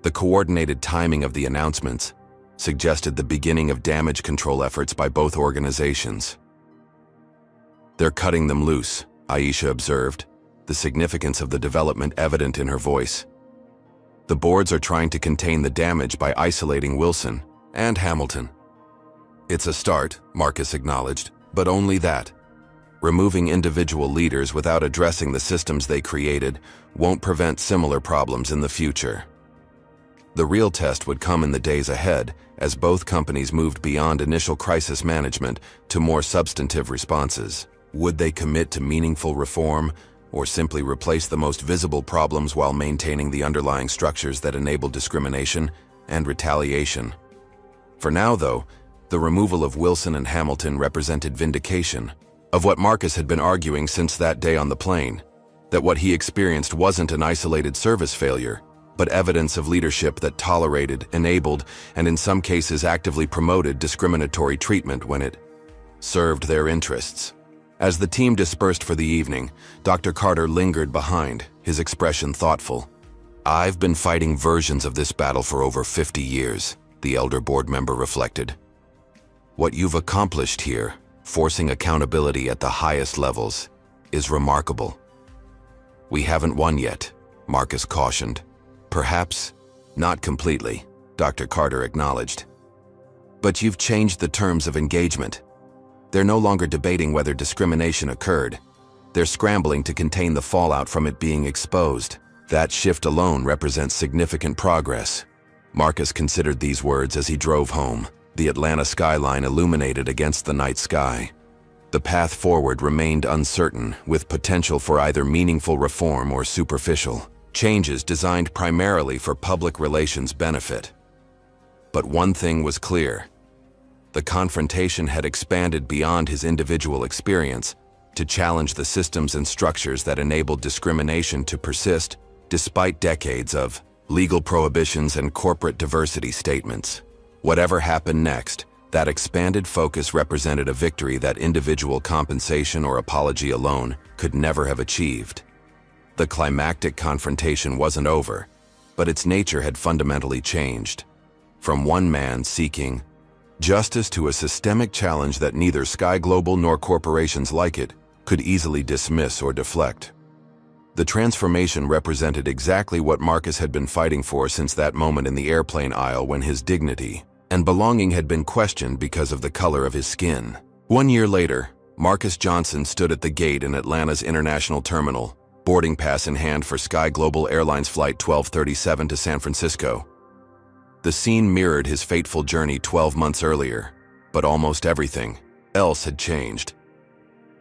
The coordinated timing of the announcements suggested the beginning of damage control efforts by both organizations. "They're cutting them loose," Aisha observed, the significance of the development evident in her voice. "The boards are trying to contain the damage by isolating Wilson and Hamilton." "It's a start," Marcus acknowledged, "but only that. Removing individual leaders without addressing the systems they created won't prevent similar problems in the future." The real test would come in the days ahead as both companies moved beyond initial crisis management to more substantive responses. Would they commit to meaningful reform or simply replace the most visible problems while maintaining the underlying structures that enable discrimination and retaliation? For now, though, the removal of Wilson and Hamilton represented vindication of what Marcus had been arguing since that day on the plane, that what he experienced wasn't an isolated service failure, but evidence of leadership that tolerated, enabled, and in some cases actively promoted discriminatory treatment when it served their interests. As the team dispersed for the evening, Dr. Carter lingered behind, his expression thoughtful. "I've been fighting versions of this battle for over 50 years, the elder board member reflected. "What you've accomplished here, forcing accountability at the highest levels, is remarkable." "We haven't won yet," Marcus cautioned. "Perhaps not completely," Dr. Carter acknowledged. "But you've changed the terms of engagement. They're no longer debating whether discrimination occurred. They're scrambling to contain the fallout from it being exposed. That shift alone represents significant progress." Marcus considered these words as he drove home, the Atlanta skyline illuminated against the night sky. The path forward remained uncertain, with potential for either meaningful reform or superficial changes designed primarily for public relations benefit. But one thing was clear. The confrontation had expanded beyond his individual experience to challenge the systems and structures that enabled discrimination to persist despite decades of legal prohibitions and corporate diversity statements. Whatever happened next, that expanded focus represented a victory that individual compensation or apology alone could never have achieved. The climactic confrontation wasn't over, but its nature had fundamentally changed. From one man seeking justice to a systemic challenge that neither Sky Global nor corporations like it could easily dismiss or deflect. The transformation represented exactly what Marcus had been fighting for since that moment in the airplane aisle when his dignity and belonging had been questioned because of the color of his skin. 1 year later, Marcus Johnson stood at the gate in Atlanta's International Terminal, boarding pass in hand for Sky Global Airlines Flight 1237 to San Francisco. The scene mirrored his fateful journey 12 months earlier, but almost everything else had changed.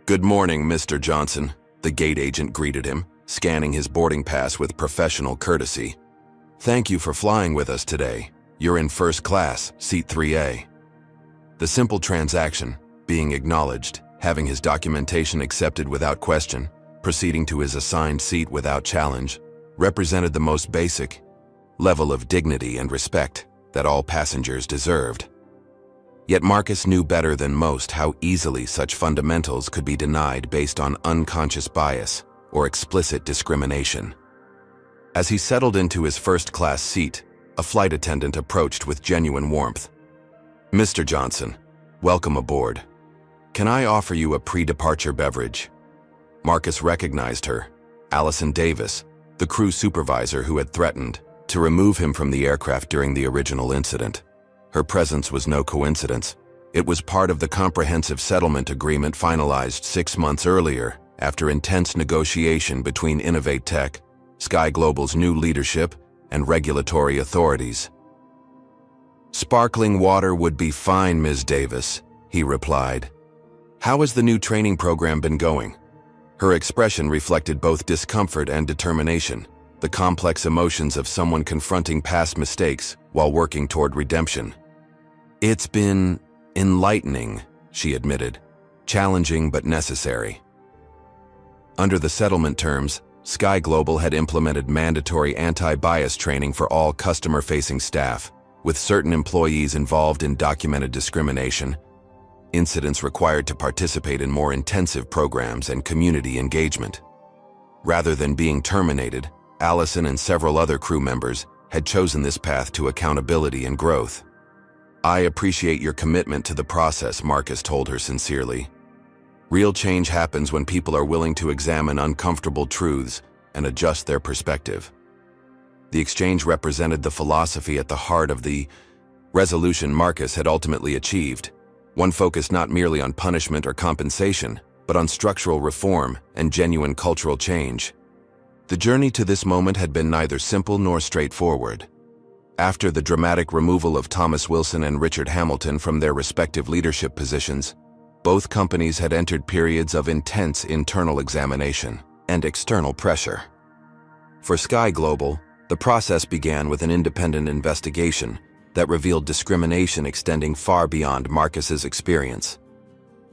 "Good morning, Mr. Johnson," the gate agent greeted him, scanning his boarding pass with professional courtesy. "Thank you for flying with us today. You're in first class, seat 3A. The simple transaction, being acknowledged, having his documentation accepted without question, proceeding to his assigned seat without challenge, represented the most basic level of dignity and respect that all passengers deserved. Yet Marcus knew better than most how easily such fundamentals could be denied based on unconscious bias or explicit discrimination. As he settled into his first-class seat, a flight attendant approached with genuine warmth. "Mr. Johnson, welcome aboard. Can I offer you a pre-departure beverage?" Marcus recognized her, Allison Davis, the crew supervisor who had threatened to remove him from the aircraft during the original incident. Her presence was no coincidence. It was part of the comprehensive settlement agreement finalized 6 months earlier after intense negotiation between Innovate Tech, Sky Global's new leadership, and regulatory authorities. "Sparkling water would be fine, Ms. Davis," he replied. "How has the new training program been going?" Her expression reflected both discomfort and determination, the complex emotions of someone confronting past mistakes while working toward redemption. "It's been enlightening," she admitted, "challenging but necessary." Under the settlement terms, Sky Global had implemented mandatory anti-bias training for all customer-facing staff, with certain employees involved in documented discrimination, incidents required to participate in more intensive programs and community engagement. Rather than being terminated, Allison and several other crew members had chosen this path to accountability and growth. "I appreciate your commitment to the process," Marcus told her sincerely. "Real change happens when people are willing to examine uncomfortable truths and adjust their perspective." The exchange represented the philosophy at the heart of the resolution Marcus had ultimately achieved, one focused not merely on punishment or compensation, but on structural reform and genuine cultural change. The journey to this moment had been neither simple nor straightforward. After the dramatic removal of Thomas Wilson and Richard Hamilton from their respective leadership positions, both companies had entered periods of intense internal examination and external pressure. For Sky Global, the process began with an independent investigation that revealed discrimination extending far beyond Marcus's experience.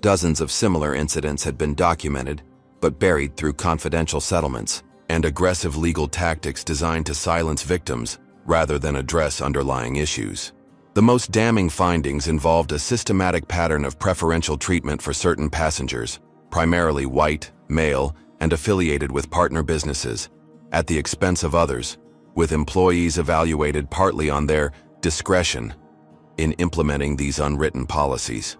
Dozens of similar incidents had been documented, but buried through confidential settlements and aggressive legal tactics designed to silence victims rather than address underlying issues. The most damning findings involved a systematic pattern of preferential treatment for certain passengers, primarily white, male, and affiliated with partner businesses, at the expense of others, with employees evaluated partly on their discretion in implementing these unwritten policies.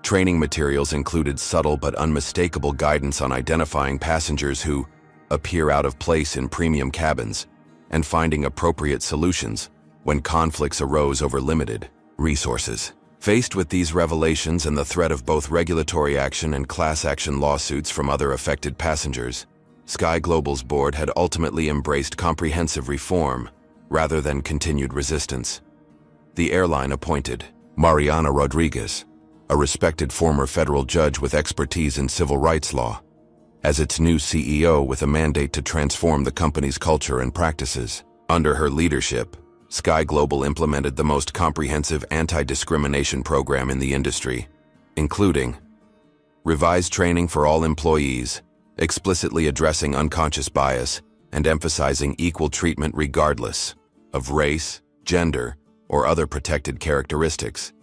Training materials included subtle but unmistakable guidance on identifying passengers who appear out of place in premium cabins and finding appropriate solutions when conflicts arose over limited resources. Faced with these revelations and the threat of both regulatory action and class action lawsuits from other affected passengers, Sky Global's board had ultimately embraced comprehensive reform rather than continued resistance. The airline appointed Mariana Rodriguez, a respected former federal judge with expertise in civil rights law, as its new CEO with a mandate to transform the company's culture and practices. Under her leadership, Sky Global implemented the most comprehensive anti-discrimination program in the industry, including revised training for all employees, explicitly addressing unconscious bias and emphasizing equal treatment regardless of race, gender, or other protected characteristics,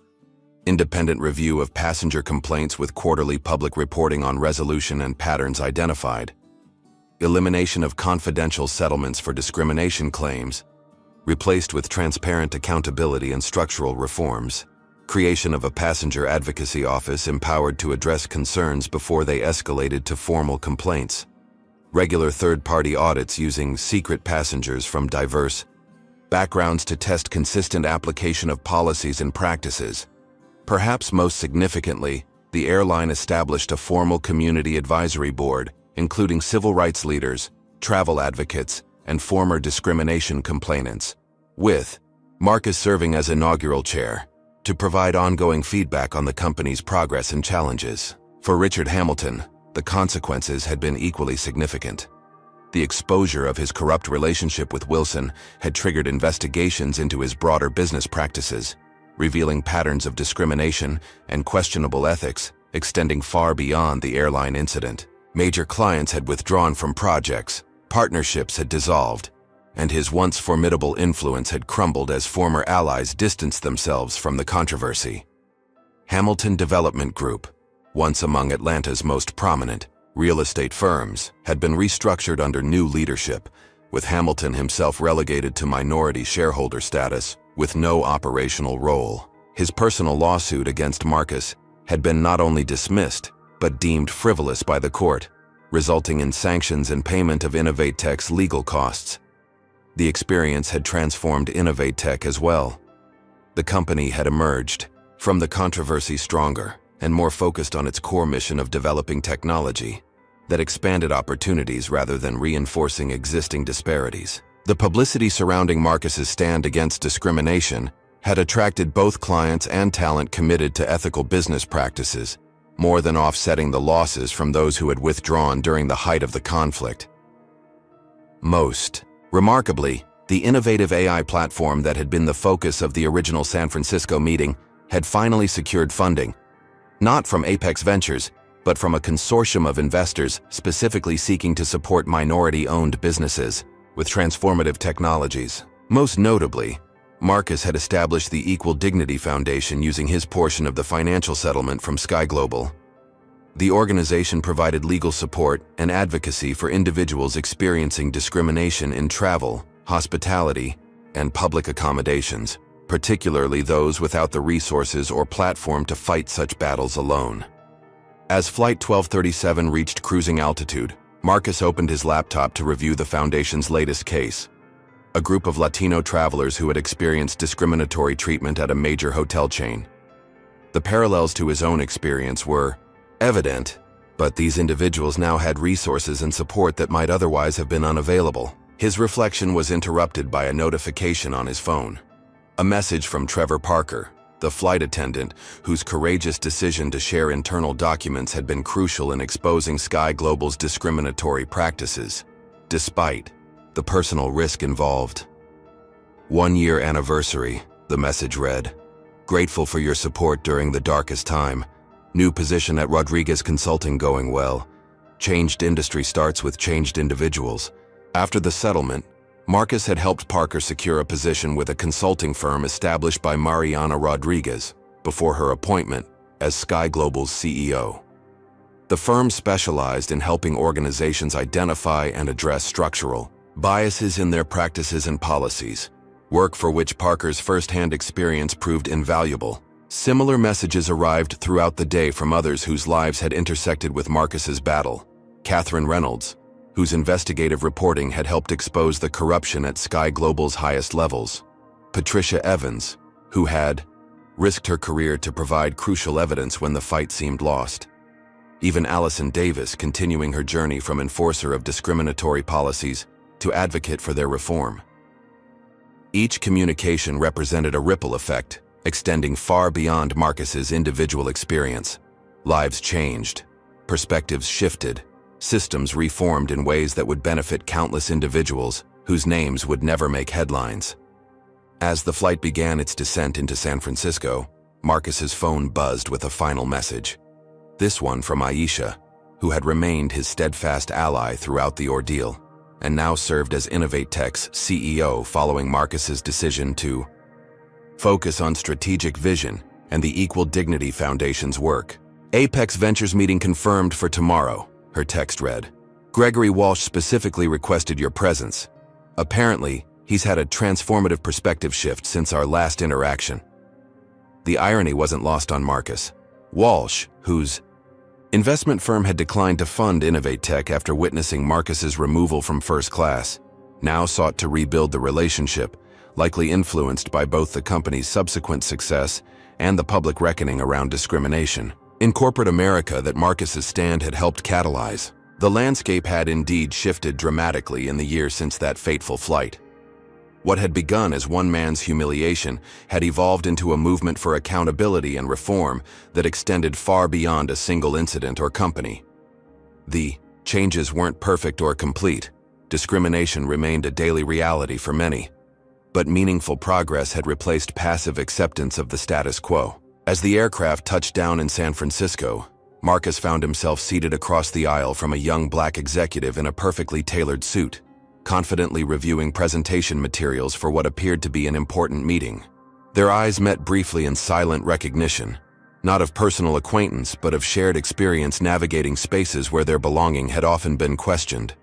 independent review of passenger complaints with quarterly public reporting on resolution and patterns identified, elimination of confidential settlements for discrimination claims, replaced with transparent accountability and structural reforms, creation of a passenger advocacy office empowered to address concerns before they escalated to formal complaints, regular third-party audits using secret passengers from diverse backgrounds to test consistent application of policies and practices. Perhaps most significantly, the airline established a formal community advisory board, including civil rights leaders, travel advocates, and former discrimination complainants, with Marcus serving as inaugural chair, to provide ongoing feedback on the company's progress and challenges. For Richard Hamilton, the consequences had been equally significant. The exposure of his corrupt relationship with Wilson had triggered investigations into his broader business practices, revealing patterns of discrimination and questionable ethics extending far beyond the airline incident. Major clients had withdrawn from projects, partnerships had dissolved, and his once formidable influence had crumbled as former allies distanced themselves from the controversy. Hamilton Development Group, once among Atlanta's most prominent real estate firms, had been restructured under new leadership, with Hamilton himself relegated to minority shareholder status with no operational role. His personal lawsuit against Marcus had been not only dismissed, but deemed frivolous by the court, resulting in sanctions and payment of InnovateTech's legal costs. The experience had transformed InnovateTech as well. The company had emerged from the controversy stronger and more focused on its core mission of developing technology that expanded opportunities rather than reinforcing existing disparities. The publicity surrounding Marcus's stand against discrimination had attracted both clients and talent committed to ethical business practices, more than offsetting the losses from those who had withdrawn during the height of the conflict. Most remarkably, the innovative AI platform that had been the focus of the original San Francisco meeting had finally secured funding, not from Apex Ventures, but from a consortium of investors specifically seeking to support minority-owned businesses with transformative technologies. Most notably, Marcus had established the Equal Dignity Foundation using his portion of the financial settlement from Sky Global. The organization provided legal support and advocacy for individuals experiencing discrimination in travel, hospitality, and public accommodations, particularly those without the resources or platform to fight such battles alone. As Flight 1237 reached cruising altitude, Marcus opened his laptop to review the Foundation's latest case. A group of Latino travelers who had experienced discriminatory treatment at a major hotel chain. The parallels to his own experience were evident, but these individuals now had resources and support that might otherwise have been unavailable. His reflection was interrupted by a notification on his phone. A message from Trevor Parker, the flight attendant whose courageous decision to share internal documents had been crucial in exposing Sky Global's discriminatory practices, despite the personal risk involved. 1-year anniversary, the message read. Grateful for your support during the darkest time. New position at Rodriguez Consulting going well. Changed industry starts with changed individuals. After the settlement, Marcus had helped Parker secure a position with a consulting firm established by Mariana Rodriguez before her appointment as Sky Global's CEO. The firm specialized in helping organizations identify and address structural biases in their practices and policies, work for which Parker's first-hand experience proved invaluable. Similar messages arrived throughout the day from others whose lives had intersected with Marcus's battle. Catherine Reynolds, whose investigative reporting had helped expose the corruption at Sky Global's highest levels. Patricia Evans, who had risked her career to provide crucial evidence when the fight seemed lost. Even Allison Davis, continuing her journey from enforcer of discriminatory policies to advocate for their reform. Each communication represented a ripple effect, extending far beyond Marcus's individual experience. Lives changed, perspectives shifted, systems reformed in ways that would benefit countless individuals whose names would never make headlines. As the flight began its descent into San Francisco, Marcus's phone buzzed with a final message. This one from Aisha, who had remained his steadfast ally throughout the ordeal, and now served as Innovate Tech's CEO following Marcus's decision to focus on strategic vision and the Equal Dignity Foundation's work. Apex Ventures meeting confirmed for tomorrow, her text read. Gregory Walsh specifically requested your presence. Apparently, he's had a transformative perspective shift since our last interaction. The irony wasn't lost on Marcus. Walsh, whose investment firm had declined to fund Innovate Tech after witnessing Marcus's removal from first class, now sought to rebuild the relationship, likely influenced by both the company's subsequent success and the public reckoning around discrimination in corporate America that Marcus's stand had helped catalyze. The landscape had indeed shifted dramatically in the years since that fateful flight. What had begun as one man's humiliation had evolved into a movement for accountability and reform that extended far beyond a single incident or company. The changes weren't perfect or complete. Discrimination remained a daily reality for many. But meaningful progress had replaced passive acceptance of the status quo. As the aircraft touched down in San Francisco, Marcus found himself seated across the aisle from a young black executive in a perfectly tailored suit, confidently reviewing presentation materials for what appeared to be an important meeting. Their eyes met briefly in silent recognition, not of personal acquaintance but of shared experience navigating spaces where their belonging had often been questioned.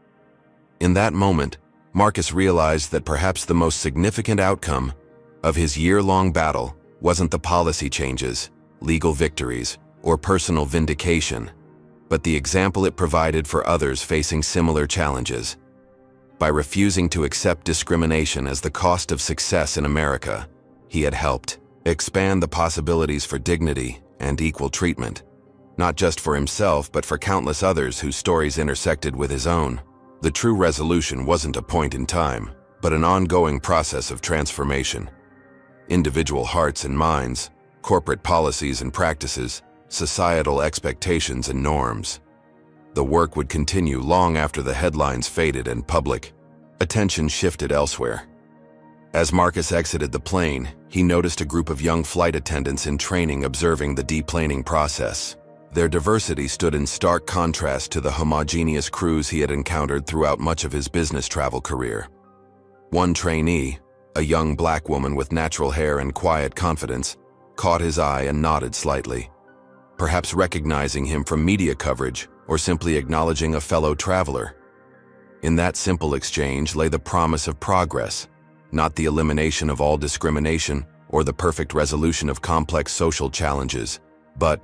In that moment, Marcus realized that perhaps the most significant outcome of his year-long battle wasn't the policy changes, legal victories, or personal vindication, but the example it provided for others facing similar challenges. By refusing to accept discrimination as the cost of success in America, he had helped expand the possibilities for dignity and equal treatment, not just for himself but for countless others whose stories intersected with his own. The true resolution wasn't a point in time, but an ongoing process of transformation. Individual hearts and minds, corporate policies and practices, societal expectations and norms. The work would continue long after the headlines faded and public attention shifted elsewhere. As Marcus exited the plane, he noticed a group of young flight attendants in training observing the deplaning process. Their diversity stood in stark contrast to the homogeneous crews he had encountered throughout much of his business travel career. One trainee, a young black woman with natural hair and quiet confidence, caught his eye and nodded slightly, perhaps recognizing him from media coverage or simply acknowledging a fellow traveler. In that simple exchange lay the promise of progress, not the elimination of all discrimination or the perfect resolution of complex social challenges, but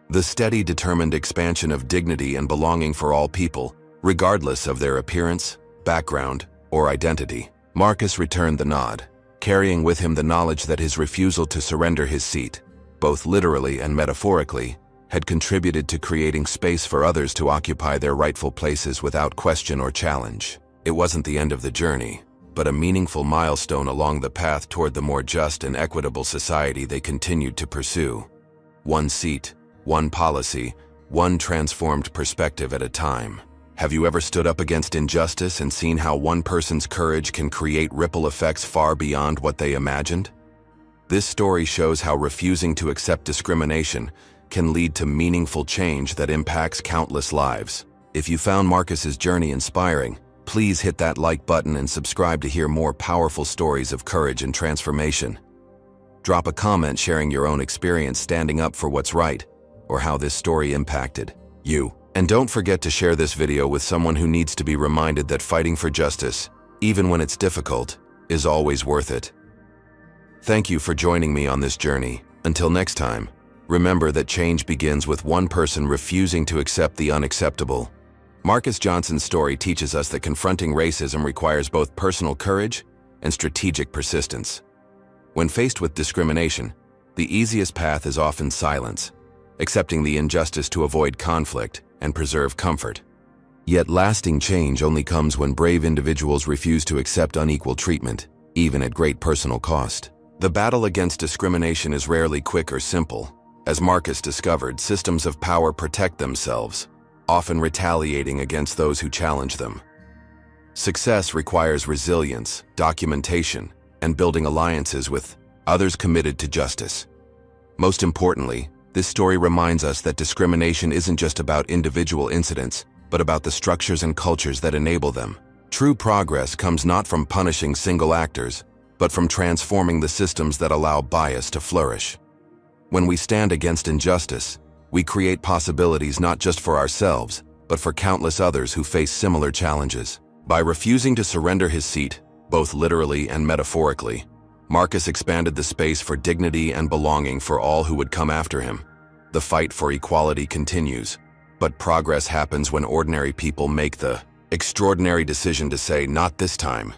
the steady, determined expansion of dignity and belonging for all people, regardless of their appearance, background, or identity. Marcus returned the nod, carrying with him the knowledge that his refusal to surrender his seat, both literally and metaphorically, had contributed to creating space for others to occupy their rightful places without question or challenge. It wasn't the end of the journey, but a meaningful milestone along the path toward the more just and equitable society they continued to pursue. One seat, one policy, one transformed perspective at a time. Have you ever stood up against injustice and seen how one person's courage can create ripple effects far beyond what they imagined? This story shows how refusing to accept discrimination can lead to meaningful change that impacts countless lives. If you found Marcus's journey inspiring, please hit that like button and subscribe to hear more powerful stories of courage and transformation. Drop a comment sharing your own experience standing up for what's right, or how this story impacted you. And don't forget to share this video with someone who needs to be reminded that fighting for justice, even when it's difficult, is always worth it. Thank you for joining me on this journey. Until next time, remember that change begins with one person refusing to accept the unacceptable. Marcus Johnson's story teaches us that confronting racism requires both personal courage and strategic persistence. When faced with discrimination, the easiest path is often silence, accepting the injustice to avoid conflict and preserve comfort. Yet lasting change only comes when brave individuals refuse to accept unequal treatment, even at great personal cost. The battle against discrimination is rarely quick or simple. As Marcus discovered, systems of power protect themselves, often retaliating against those who challenge them. Success requires resilience, documentation, and building alliances with others committed to justice. Most importantly, this story reminds us that discrimination isn't just about individual incidents, but about the structures and cultures that enable them. True progress comes not from punishing single actors, but from transforming the systems that allow bias to flourish. When we stand against injustice, we create possibilities not just for ourselves, but for countless others who face similar challenges. By refusing to surrender his seat, both literally and metaphorically, Marcus expanded the space for dignity and belonging for all who would come after him. The fight for equality continues, but progress happens when ordinary people make the extraordinary decision to say, "Not this time."